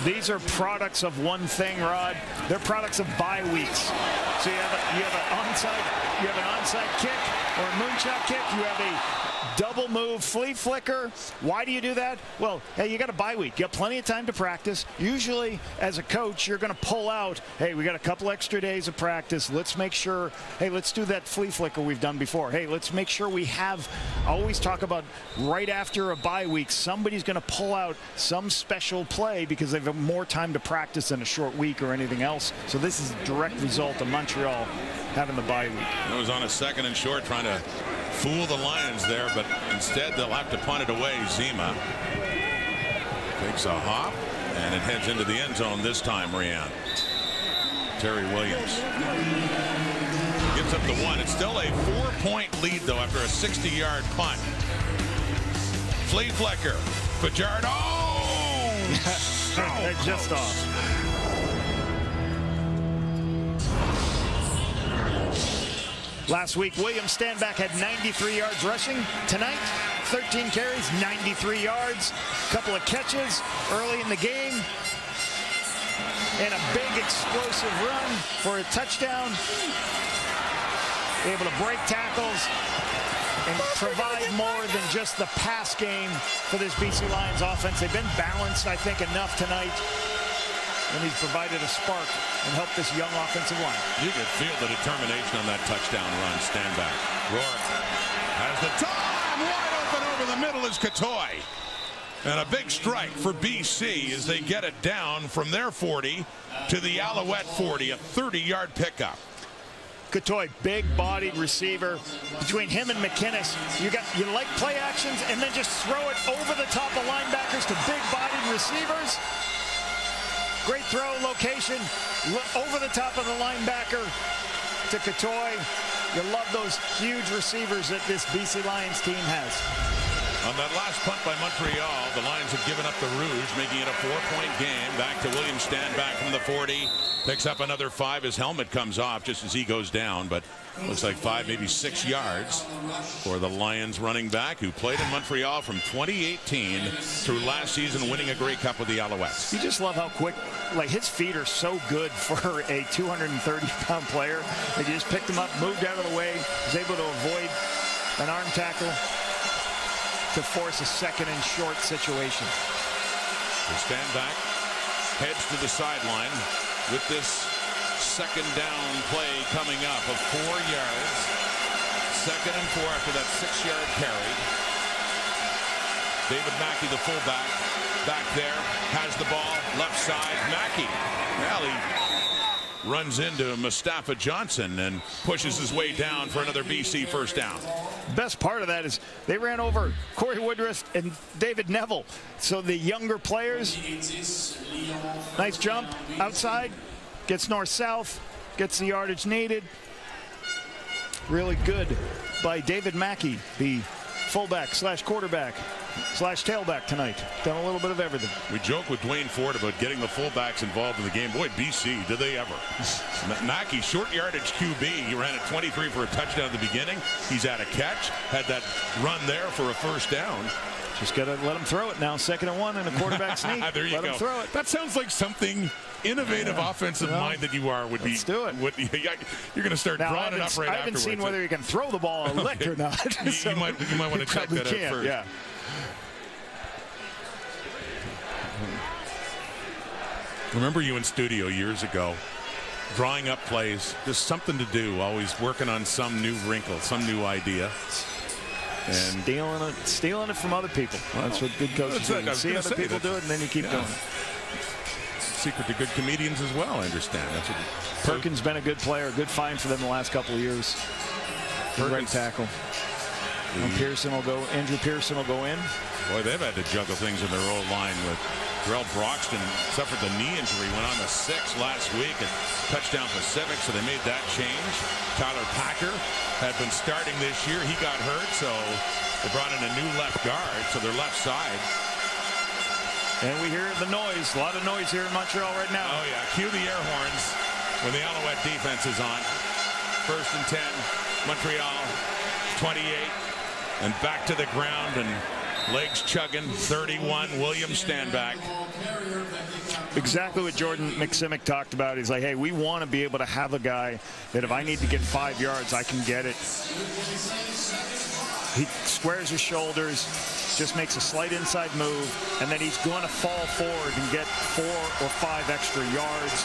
Speaker 9: These are products of one thing, Rod. They're products of bye weeks. So you have an onside kick or a moonshot kick. You have a double move flea flicker. Why do you do that? Well, hey, you got a bye week. You got plenty of time to practice. Usually, as a coach, you're going to pull out, hey, we got a couple extra days of practice. Let's make sure, hey, let's do that flea flicker we've done before. Hey, let's make sure we have, always talk about right after a bye week, somebody's going to pull out some special play because they've had more time to practice in a short week or anything else. So this is a direct result of Montreal having the bye week.
Speaker 13: It was on a 2nd and short trying to fool the Lions there, but instead they'll have to punt it away. Zima takes a hop, and it heads into the end zone this time, Rianne. Terry Williams gets up to 1. It's still a 4-point lead, though, after a 60-yard punt. Flea flicker. Fajardo. So
Speaker 9: just off. Last week, William Stanback had 93 yards rushing. Tonight, 13 carries, 93 yards. A couple of catches early in the game. And a big explosive run for a touchdown. Able to break tackles and provide more than just the pass game for this BC Lions offense. They've been balanced, I think, enough tonight. And he's provided a spark and helped this young offensive line.
Speaker 13: You could feel the determination on that touchdown run. Stand back. Rourke has the time. Wide open over the middle is Katoy. And a big strike for BC as they get it down from their 40 to the Alouette 40. A 30-yard pickup.
Speaker 9: Katoy, big-bodied receiver. Between him and McInnes, you like play actions and then just throw it over the top of linebackers to big-bodied receivers. Great throw location over the top of the linebacker to Katoy. You love those huge receivers that this BC Lions team has.
Speaker 13: On that last punt by Montreal, the Lions have given up the Rouge, making it a 4-point game. Back to William Stanback from the 40. Picks up another 5. His helmet comes off just as he goes down, but looks like 5, maybe 6 yards for the Lions running back, who played in Montreal from 2018 through last season, winning a Grey Cup with the Alouettes.
Speaker 9: You just love how quick, like, his feet are so good for a 230-pound player. They just picked him up, moved out of the way, was able to avoid an arm tackle to force a 2nd and short situation.
Speaker 13: The Stanback heads to the sideline with this 2nd down play coming up of 4 yards. 2nd and 4 after that 6-yard carry. David Mackey, the fullback, back there, has the ball, left side. Mackey, well, he runs into Mustafa Johnson and pushes his way down for another BC first down.
Speaker 9: Best part of that is they ran over Corey Woodruff and David Neville. So the younger players, nice jump outside, gets north-south, gets the yardage needed. Really good by David Mackey, the fullback slash quarterback slash tailback tonight. Done a little bit of everything.
Speaker 13: We joke with Dwayne Ford about getting the fullbacks involved in the game. Boy, BC, did they ever. Mackey, short yardage QB. He ran at 23 for a touchdown at the beginning. He's had a catch, had that run there for a first down.
Speaker 9: Just got to let him throw it now. 2nd and 1 and a quarterback sneak.
Speaker 13: There you
Speaker 9: let
Speaker 13: go.
Speaker 9: him throw it.
Speaker 13: That sounds like something innovative offensive mind that you are would be.
Speaker 9: Let's do it.
Speaker 13: You're going to start
Speaker 9: now,
Speaker 13: drawing it up right afterwards.
Speaker 9: I haven't seen whether you can throw the ball a lick or not.
Speaker 13: So you might want to check that out first.
Speaker 9: Yeah.
Speaker 13: Remember you in studio years ago, drawing up plays, just something to do, always working on some new wrinkle, some new idea. And
Speaker 9: stealing it from other people. Well, that's what good coaches do. You see other people do it, and then you keep doing it.
Speaker 13: Secret to good comedians as well, I understand. That's what
Speaker 9: Perkins been a good player, a good find for them the last couple of years. Great tackle. Andrew Pearson will go in.
Speaker 13: Boy, they've had to juggle things in their old line with Terrell Broxton suffered the knee injury, went on the 6 last week at Touchdown Pacific, so they made that change. Tyler Packer had been starting this year. He got hurt, so they brought in a new left guard, so their left side.
Speaker 9: And we hear the noise, a lot of noise here in Montreal right now.
Speaker 13: Oh, yeah. Cue the air horns when the Alouette defense is on. 1st and 10, Montreal, 28, and back to the ground, and legs chugging, 31, William Stanback.
Speaker 9: Exactly what Jordan McSimic talked about. He's like, hey, we want to be able to have a guy that if I need to get 5 yards, I can get it. He squares his shoulders, just makes a slight inside move, and then he's going to fall forward and get 4 or 5 extra yards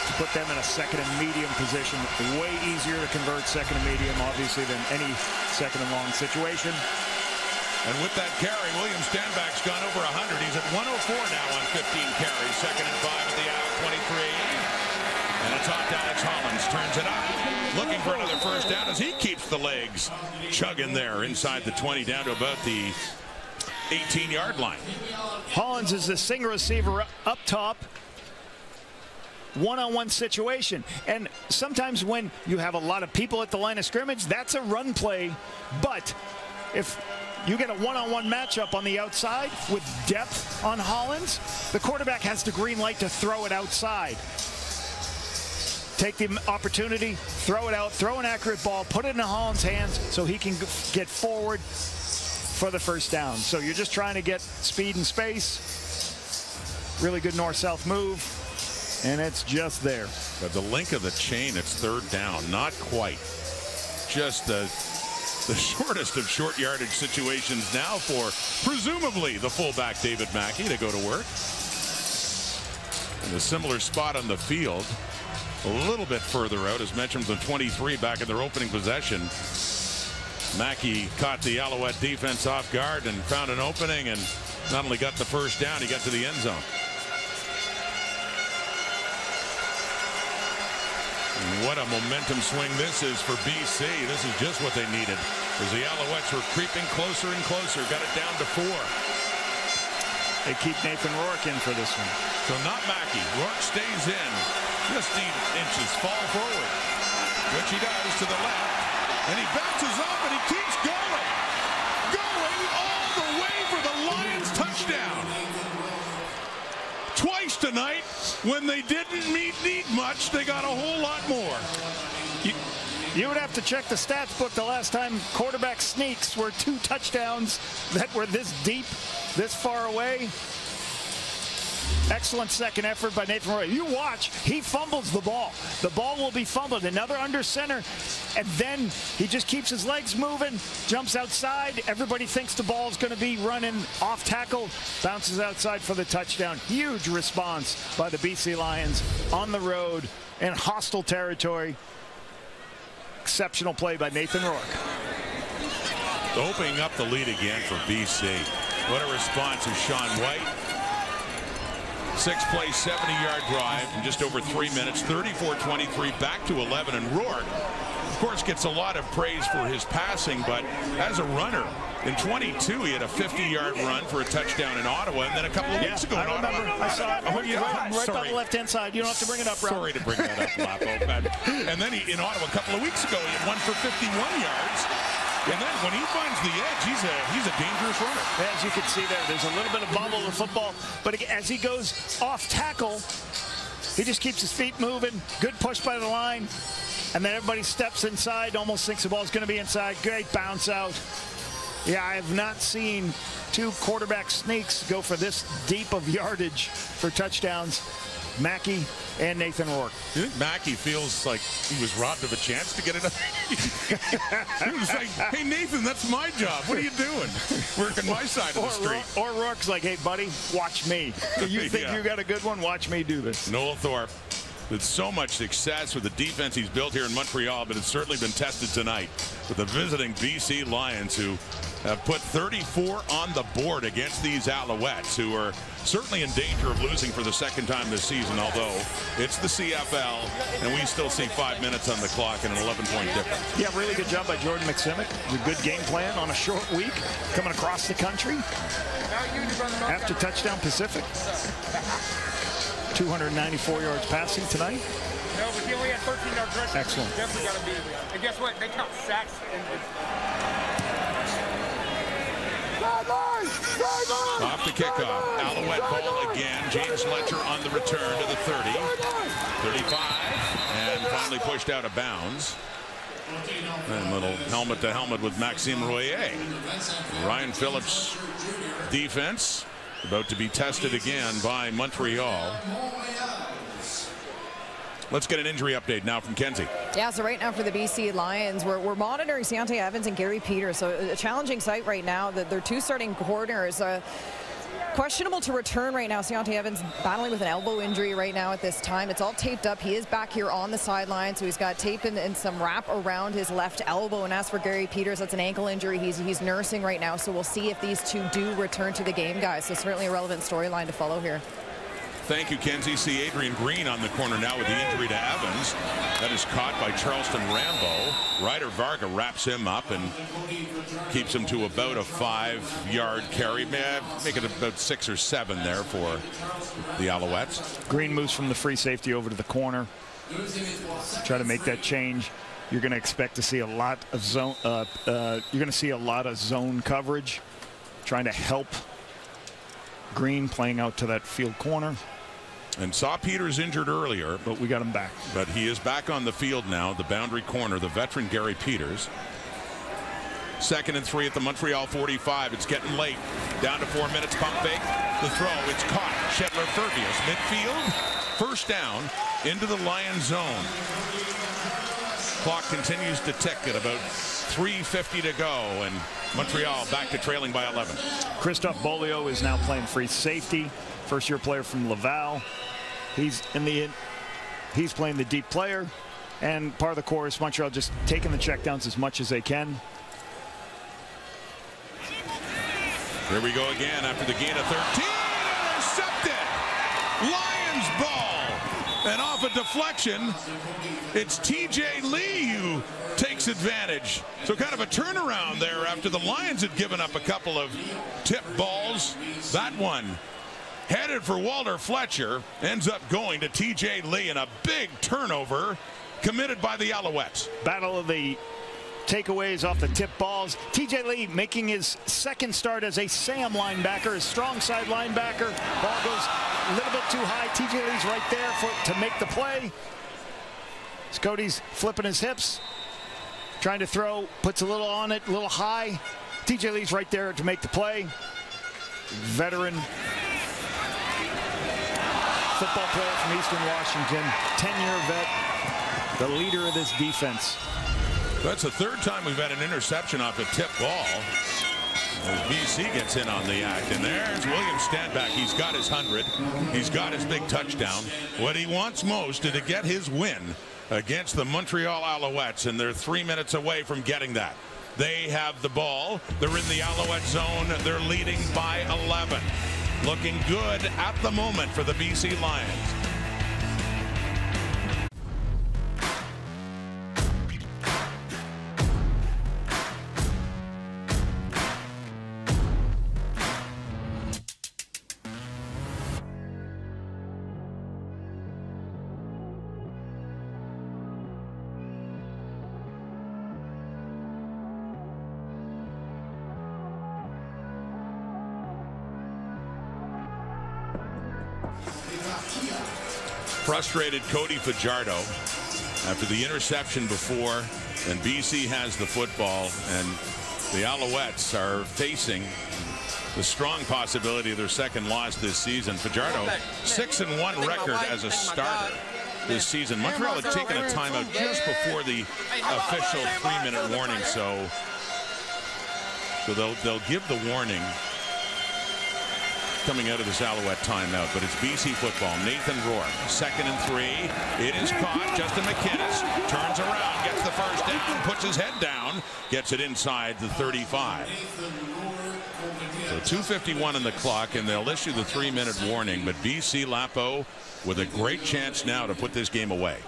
Speaker 9: to put them in a 2nd and medium position. Way easier to convert 2nd and medium, obviously, than any 2nd and long situation.
Speaker 13: And with that carry, William Stanback's gone over 100. He's at 104 now on 15 carries. 2nd and 5 at the out, 23. And it's off to Alex Hollins. Turns it up. Looking for another first down as he keeps the legs chugging there inside the 20 down to about the 18-yard line.
Speaker 9: Hollins is the single receiver up top. One-on-one situation. And sometimes when you have a lot of people at the line of scrimmage, that's a run play. But if you get a one-on-one matchup on the outside with depth on Hollins, the quarterback has the green light to throw it outside. Take the opportunity, throw it out, throw an accurate ball, put it in Hollins' hands so he can get forward for the first down. So you're just trying to get speed and space. Really good north-south move, and it's just there.
Speaker 13: But the link of the chain, it's 3rd down. Not quite. Just the shortest of short yardage situations now for presumably the fullback David Mackey to go to work. In a similar spot on the field, a little bit further out, as mentioned, the 23 back in their opening possession. Mackey caught the Alouette defense off guard and found an opening, and not only got the first down, he got to the end zone. What a momentum swing this is for BC. This is just what they needed, as the Alouettes were creeping closer and closer. Got it down to 4.
Speaker 9: They keep Nathan Rourke in for this one.
Speaker 13: So not Mackey. Rourke stays in. Just 8 inches. Fall forward, which he does to the left. And he bounces off and he keeps going. Going all the
Speaker 7: for the Lions touchdown. Twice tonight, when they didn't need much, they got a whole lot more.
Speaker 9: You would have to check the stats book the last time quarterback sneaks were 2 touchdowns that were this deep, this far away. Excellent second effort by Nathan Roy. You watch, he fumbles the ball. The ball will be fumbled. Another under center, and then he just keeps his legs moving, jumps outside. Everybody thinks the ball's going to be running off tackle, bounces outside for the touchdown. Huge response by the BC Lions on the road in hostile territory. Exceptional play by Nathan Rourke.
Speaker 13: Opening up the lead again for BC. What a response is Sean White. 6-play, 70-yard drive in just over 3 minutes, 34-23, back to 11. And Rourke, of course, gets a lot of praise for his passing, but as a runner, in 22, he had a 50-yard run for a touchdown in Ottawa, and then a couple of weeks ago in Ottawa.
Speaker 9: I saw it. Right on the left-hand side. You don't have to bring it up, Rob.
Speaker 13: Sorry to bring that up, Lapo. And then in Ottawa a couple of weeks ago, he had one for 51 yards. And then when he finds the edge, he's a dangerous runner.
Speaker 9: As you can see there's a little bit of bobble in football, but as he goes off tackle, he just keeps his feet moving. Good push by the line, and then everybody steps inside, almost thinks the ball's going to be inside. Great bounce out. Yeah, I have not seen 2 quarterback sneaks go for this deep of yardage for touchdowns. Mackey and Nathan Rourke.
Speaker 13: You think Mackey feels like he was robbed of a chance to get it? He was like, hey, Nathan, that's my job. What are you doing? Working my side of the street.
Speaker 9: Or Rourke's like, hey, buddy, watch me. You think you got a good one? Watch me do this.
Speaker 13: Noel Thorpe with so much success with the defense he's built here in Montreal, but it's certainly been tested tonight with the visiting BC Lions, who have put 34 on the board against these Alouettes, who are certainly in danger of losing for the second time this season, although it's the CFL, and we still see 5 minutes on the clock and an 11-point difference.
Speaker 9: Yeah, really good job by Jordan McSimic. A good game plan on a short week, coming across the country after touchdown Pacific. 294 yards passing tonight.
Speaker 16: No, but he only had 13 yards rushing.
Speaker 9: Excellent.
Speaker 16: Definitely got to be. And guess what? They count sacks.
Speaker 13: Off the kickoff. Alouette ball again. James Letcher on the return to the 30. 35. And finally pushed out of bounds. And little helmet to helmet with Maxime Royer. Ryan Phillips' defense about to be tested again by Montreal. Let's get an injury update now from Kenzie.
Speaker 6: Yeah, so right now for the BC Lions, we're monitoring Deontay Evans and Gary Peters. So a challenging sight right now. They're 2 starting corners. Questionable to return right now. Deontay Evans battling with an elbow injury right now at this time. It's all taped up. He is back here on the sideline, so he's got tape and some wrap around his left elbow. And as for Gary Peters, that's an ankle injury he's nursing right now. So we'll see if these 2 do return to the game, guys. So certainly a relevant storyline to follow here.
Speaker 13: Thank you, Kenzie. See Adrian Green on the corner now with the injury to Evans. That is caught by Charleston Rambo. Ryder Varga wraps him up and keeps him to about a 5-yard carry. Make it about 6 or 7 there for the Alouettes.
Speaker 9: Green moves from the free safety over to the corner. Try to make that change. You're going to expect to see a lot of zone. You're going to see a lot of zone coverage, trying to help Green playing out to that field corner.
Speaker 13: And saw Peters injured earlier.
Speaker 9: But we got him back.
Speaker 13: But he is back on the field now, the boundary corner, the veteran Gary Peters. 2nd and 3 at the Montreal 45. It's getting late. Down to 4 minutes, pump fake. The throw, it's caught. Shetler Furbius, midfield. First down into the Lions zone. Clock continues to tick at about 3:50 to go, and Montreal back to trailing by 11.
Speaker 9: Christophe Beaulieu is now playing free safety. First-year player from Laval. He's playing the deep player, and part of the chorus, Montreal just taking the checkdowns as much as they can.
Speaker 13: Here we go again after the gain of 13. Intercepted. Lions ball. And off a deflection, it's TJ Lee who takes advantage. So kind of a turnaround there after the Lions had given up a couple of tip balls. That one headed for Walter Fletcher, ends up going to TJ Lee, and a big turnover committed by the Alouettes.
Speaker 9: Battle of the takeaways off the tip balls. TJ Lee making his second start as a Sam linebacker, his strong side linebacker. Ball goes a little bit too high. TJ Lee's right there to make the play. Cody's flipping his hips, trying to throw, puts a little on it, a little high. TJ Lee's right there to make the play. Veteran football player from Eastern Washington, 10-year vet, the leader of this defense.
Speaker 13: That's the third time we've had an interception off a tip ball. As BC gets in on the act, and there's William Stanback. He's got his 100. He's got his big touchdown. What he wants most is to get his win against the Montreal Alouettes, and they're 3 minutes away from getting that. They have the ball. They're in the Alouette zone. They're leading by 11. Looking good at the moment for the BC Lions. Frustrated Cody Fajardo after the interception before, and BC has the football, and the Alouettes are facing the strong possibility of their second loss this season. Fajardo, 6-1 record as a starter this season. Montreal had taken a timeout just before the official 3-minute warning, so they'll give the warning coming out of this Alouette timeout, but it's BC football. Nathan Rourke, 2nd and 3. It is caught. Justin McInnes turns around, gets the first down, puts his head down, gets it inside the 35. So 2:51 on the clock, and they'll issue the 3-minute warning, but BC Lapo with a great chance now to put this game away.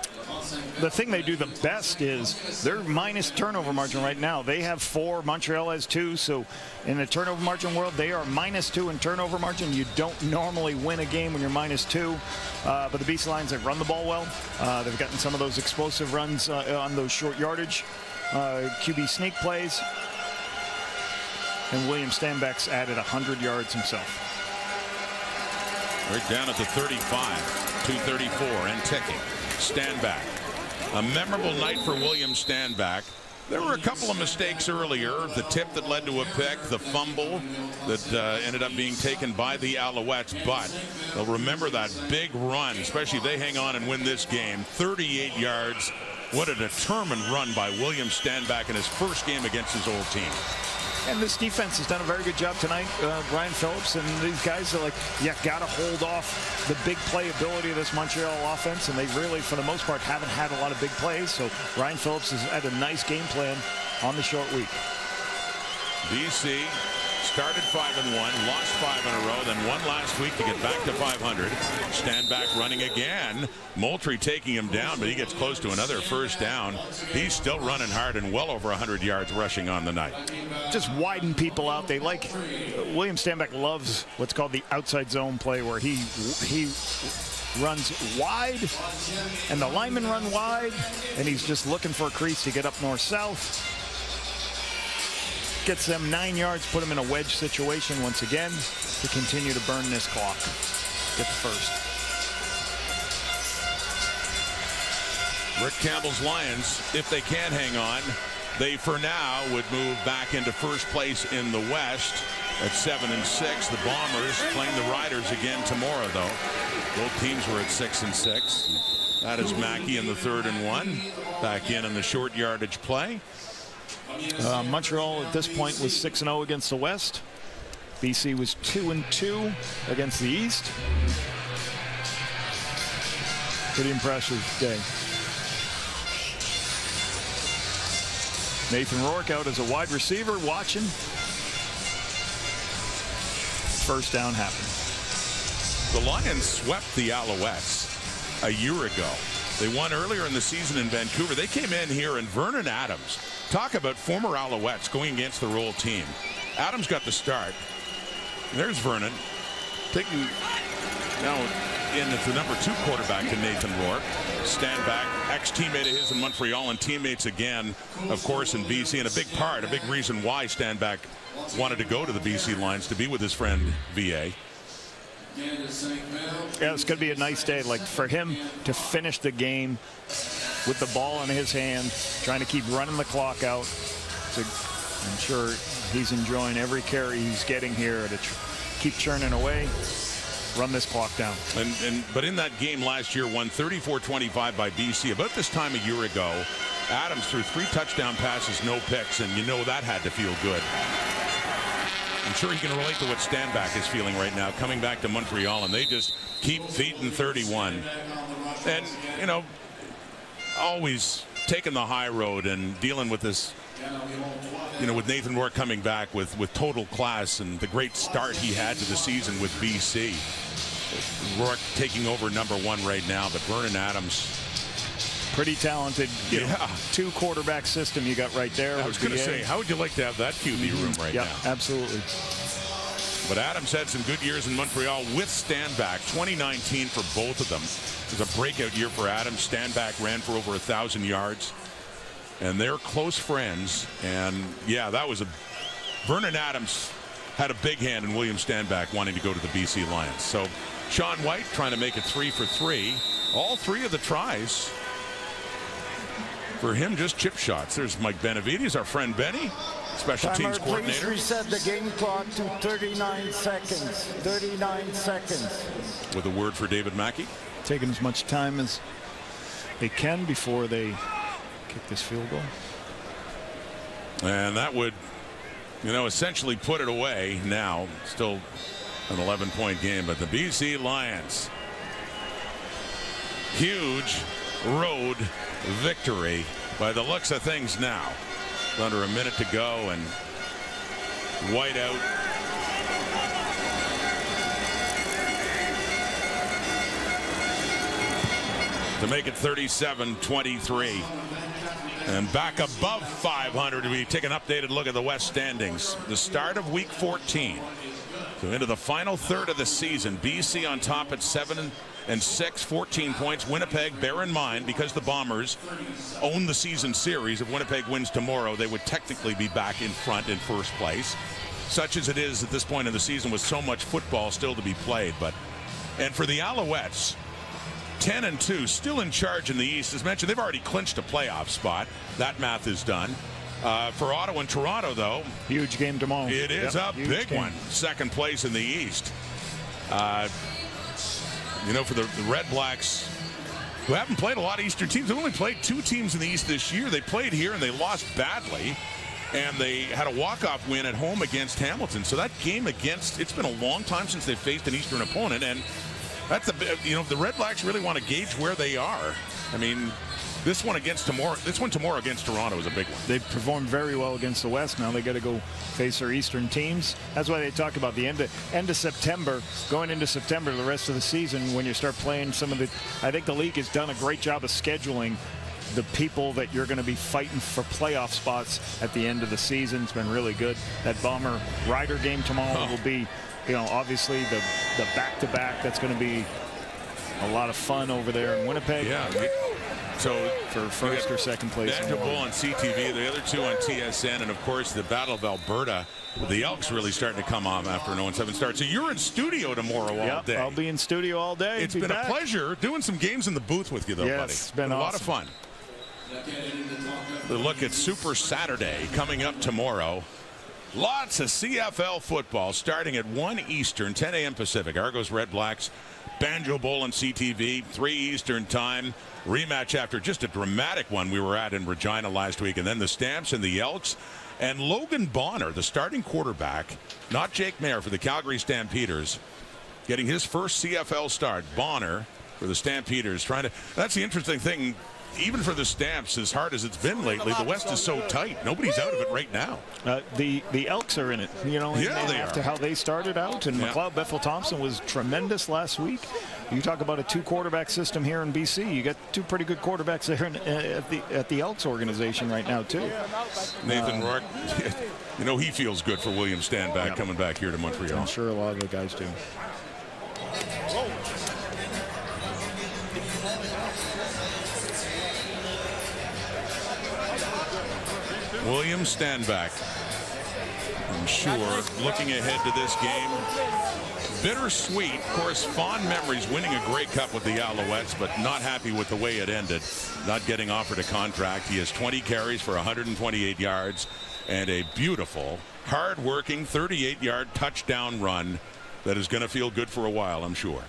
Speaker 9: The thing they do the best is they're minus turnover margin right now. They have 4, Montreal has 2, so in the turnover margin world, they are -2 in turnover margin. You don't normally win a game when you're -2, but the BC Lions have run the ball well. They've gotten some of those explosive runs on those short yardage QB sneak plays, and William Stanback's added 100 yards himself.
Speaker 13: Right down at the 35, 2:34 and ticking. Stanback. A memorable night for William Stanback. There were a couple of mistakes earlier. The tip that led to a pick, the fumble that ended up being taken by the Alouettes, but they'll remember that big run, especially if they hang on and win this game. 38 yards. What a determined run by William Stanback in his first game against his old team.
Speaker 9: And this defense has done a very good job tonight. Ryan Phillips and these guys are like, you got to hold off the big playability of this Montreal offense, and they really, for the most part, haven't had a lot of big plays. So Ryan Phillips has had a nice game plan on the short week.
Speaker 13: BC started 5-1, lost 5 in a row, then won last week to get back to 500. Stanback running again. Moultrie taking him down, but he gets close to another first down. He's still running hard and well over 100 yards rushing on the night.
Speaker 9: Just widen people out. They like, William Stanback loves what's called the outside zone play, where he runs wide and the linemen run wide, and he's just looking for a crease to get up north-south. Gets them 9 yards, put them in a wedge situation once again to continue to burn this clock. Get the first.
Speaker 13: Rick Campbell's Lions, if they can hang on, they for now would move back into first place in the West at 7-6. The Bombers playing the Riders again tomorrow, though. Both teams were at 6-6. That is Mackey in the 3rd and 1. Back in the short yardage play.
Speaker 9: Montreal at this point was 6-0 against the West. BC was 2-2 against the East. Pretty impressive day. Nathan Rourke out as a wide receiver, watching. First down happened.
Speaker 13: The Lions swept the Alouettes a year ago. They won earlier in the season in Vancouver. They came in here, and Vernon Adams, talk about former Alouettes going against their old team. Adams got the start. There's Vernon taking now in as the #2 quarterback to Nathan Rourke. Stanback, ex-teammate of his in Montreal and teammates again, of course, in BC. And a big part, a big reason why Stanback wanted to go to the BC Lions to be with his friend VA.
Speaker 9: Yeah, it's going to be a nice day. Like for him to finish the game with the ball in his hand, trying to keep running the clock out. So I'm sure he's enjoying every carry he's getting here to keep churning away, run this clock down.
Speaker 13: But in that game last year, won 34-25 by BC. About this time a year ago, Adams threw 3 touchdown passes, no picks, and you know that had to feel good. I'm sure he can relate to what Stanback is feeling right now, coming back to Montreal, and they just keep feeding 31. And, you know, always taking the high road and dealing with this, you know, with Nathan Rourke coming back with total class and the great start he had to the season with BC. Rourke taking over #1 right now, but Vernon Adams,
Speaker 9: pretty talented.
Speaker 13: Yeah.
Speaker 9: 2 quarterback system you got right there.
Speaker 13: I was going to say, how would you like to have that QB room right now?
Speaker 9: Absolutely.
Speaker 13: But Adams had some good years in Montreal with Stanback. 2019 for both of them. It was a breakout year for Adams. Stanback ran for over 1,000 yards. And they're close friends. And, yeah, that was Vernon Adams had a big hand in William Stanback wanting to go to the BC Lions. So Sean White trying to make it 3 for 3. All 3 of the tries for him, just chip shots. There's Mike Benavides, our friend Benny, special teams coordinator.
Speaker 14: Please reset the game clock to 39 seconds. 39 seconds.
Speaker 13: With a word for David Mackey.
Speaker 9: Taking as much time as they can before they kick this field goal.
Speaker 13: And that would, you know, essentially put it away now. Still an 11-point game, but the BC Lions, huge road victory by the looks of things now. Under a minute to go, and White out. To make it 37-23. And back above 500, we take an updated look at the West standings. The start of week 14. So into the final third of the season, BC on top at 7-6, 14 points. Winnipeg, bear in mind, because the Bombers own the season series, if Winnipeg wins tomorrow, they would technically be back in front in first place. Such as it is at this point in the season with so much football still to be played. And for the Alouettes, 10-2, still in charge in the East. As mentioned, they've already clinched a playoff spot. That math is done. For Ottawa and Toronto, though,
Speaker 9: huge game tomorrow.
Speaker 13: It is a big one. Second place in the East. You know, for the Red Blacks, who haven't played a lot of Eastern teams, they've only played 2 teams in the East this year. They played here and they lost badly, and they had a walk-off win at home against Hamilton. So that game it's been a long time since they've faced an Eastern opponent, and that's you know, the Red Blacks really want to gauge where they are. I mean, this one tomorrow against Toronto is a big one.
Speaker 9: They performed very well against the West. Now they got to go face their Eastern teams. That's why they talk about the end of September, going into September, the rest of the season, when you start playing some of the. I think the league has done a great job of scheduling the people that you're going to be fighting for playoff spots at the end of the season. It's been really good. That Bomber Rider game tomorrow will be, you know, obviously the back-to-back. That's going to be a lot of fun over there in Winnipeg.
Speaker 13: Yeah. So
Speaker 9: for first or second place.
Speaker 13: Banjo Bowl on CTV, the other 2 on TSN, and of course the Battle of Alberta. With the Elks really starting to come on after an 0-7 start. So you're in studio tomorrow all day.
Speaker 9: I'll be in studio all day.
Speaker 13: It's been a pleasure doing some games in the booth with you, though, buddy.
Speaker 9: It's been
Speaker 13: a lot of fun. The look at Super Saturday coming up tomorrow. Lots of CFL football starting at 1 Eastern, 10 a.m. Pacific. Argos Red Blacks, Banjo Bowl on CTV, 3 Eastern time. Rematch after just a dramatic one we were at in Regina last week. And then the Stamps and the Elks. And Logan Bonner, the starting quarterback, not Jake Mayer for the Calgary Stampeders, getting his first CFL start. Bonner for the Stampeders that's the interesting thing. Even for the Stamps, as hard as it's been lately, the West is so tight. Nobody's out of it right now.
Speaker 9: The Elks are in it, you know, after how they started out. And McLeod Bethel-Thompson was tremendous last week. You talk about a 2-quarterback system here in BC. You got 2 pretty good quarterbacks there at the Elks organization right now, too.
Speaker 13: Nathan Rourke, you know, he feels good for William Stanback coming back here to Montreal.
Speaker 9: I'm sure a lot of the guys do.
Speaker 13: William Stanback. I'm sure looking ahead to this game, bittersweet. Of course, fond memories winning a Grey Cup with the Alouettes, but not happy with the way it ended, not getting offered a contract. He has 20 carries for 128 yards and a beautiful, hard-working 38-yard touchdown run that is going to feel good for a while, I'm sure.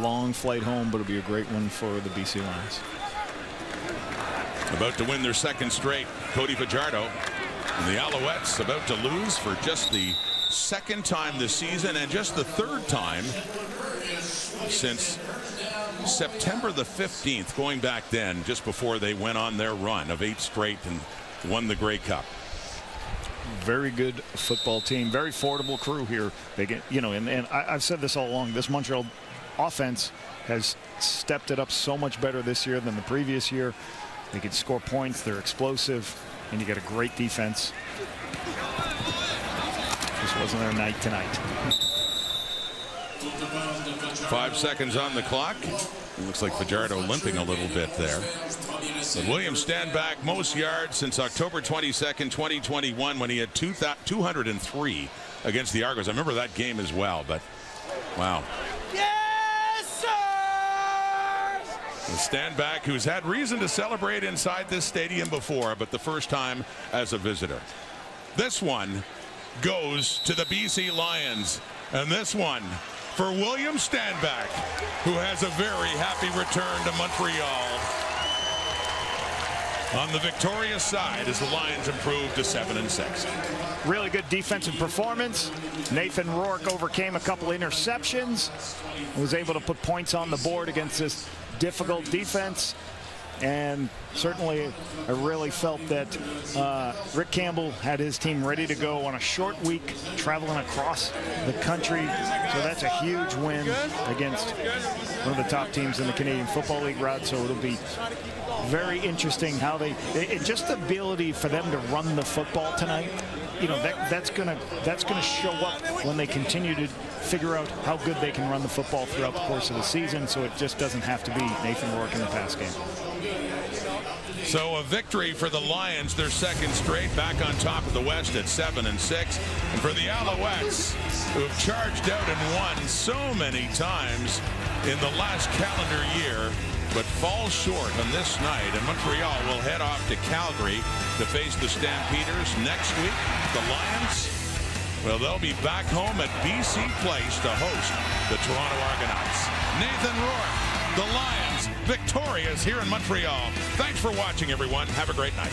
Speaker 9: Long flight home, but it'll be a great one for the BC Lions.
Speaker 13: About to win their second straight, Cody Fajardo. And the Alouettes about to lose for just the second time this season and just the third time since September the 15th, going back then, just before they went on their run of 8 straight and won the Grey Cup.
Speaker 9: Very good football team, very formidable crew here. They get, you know, and I've said this all along, this Montreal offense has stepped it up so much better this year than the previous year. They can score points, they're explosive, and you get a great defense. Just wasn't their night tonight.
Speaker 13: 5 seconds on the clock. It looks like Fajardo limping a little bit there. But William Stanback, most yards since October 22nd, 2021, when he had 203 against the Argos. I remember that game as well, but wow.
Speaker 2: Yes, sir!
Speaker 13: The Stanback, who's had reason to celebrate inside this stadium before, but the first time as a visitor. This one goes to the BC Lions, and this one for William Stanback, who has a very happy return to Montreal. On the victorious side as the Lions improve to 7-6.
Speaker 9: Really good defensive performance. Nathan Rourke overcame a couple interceptions, was able to put points on the board against this difficult defense. And certainly I really felt that Rick Campbell had his team ready to go on a short week, traveling across the country. So that's a huge win against one of the top teams in the Canadian Football League route. So it'll be very interesting how just the ability for them to run the football tonight. You know, that's gonna show up when they continue to figure out how good they can run the football throughout the course of the season. So it just doesn't have to be Nathan Rourke in the pass game.
Speaker 13: So a victory for the Lions, their second straight, back on top of the West at 7-6. And for the Alouettes, who have charged out and won so many times in the last calendar year, but fall short on this night. And Montreal will head off to Calgary to face the Stampeders next week. The Lions, well, they'll be back home at BC Place to host the Toronto Argonauts. Nathan Rourke, the Lions, victorious here in Montreal. Thanks for watching, everyone. Have a great night.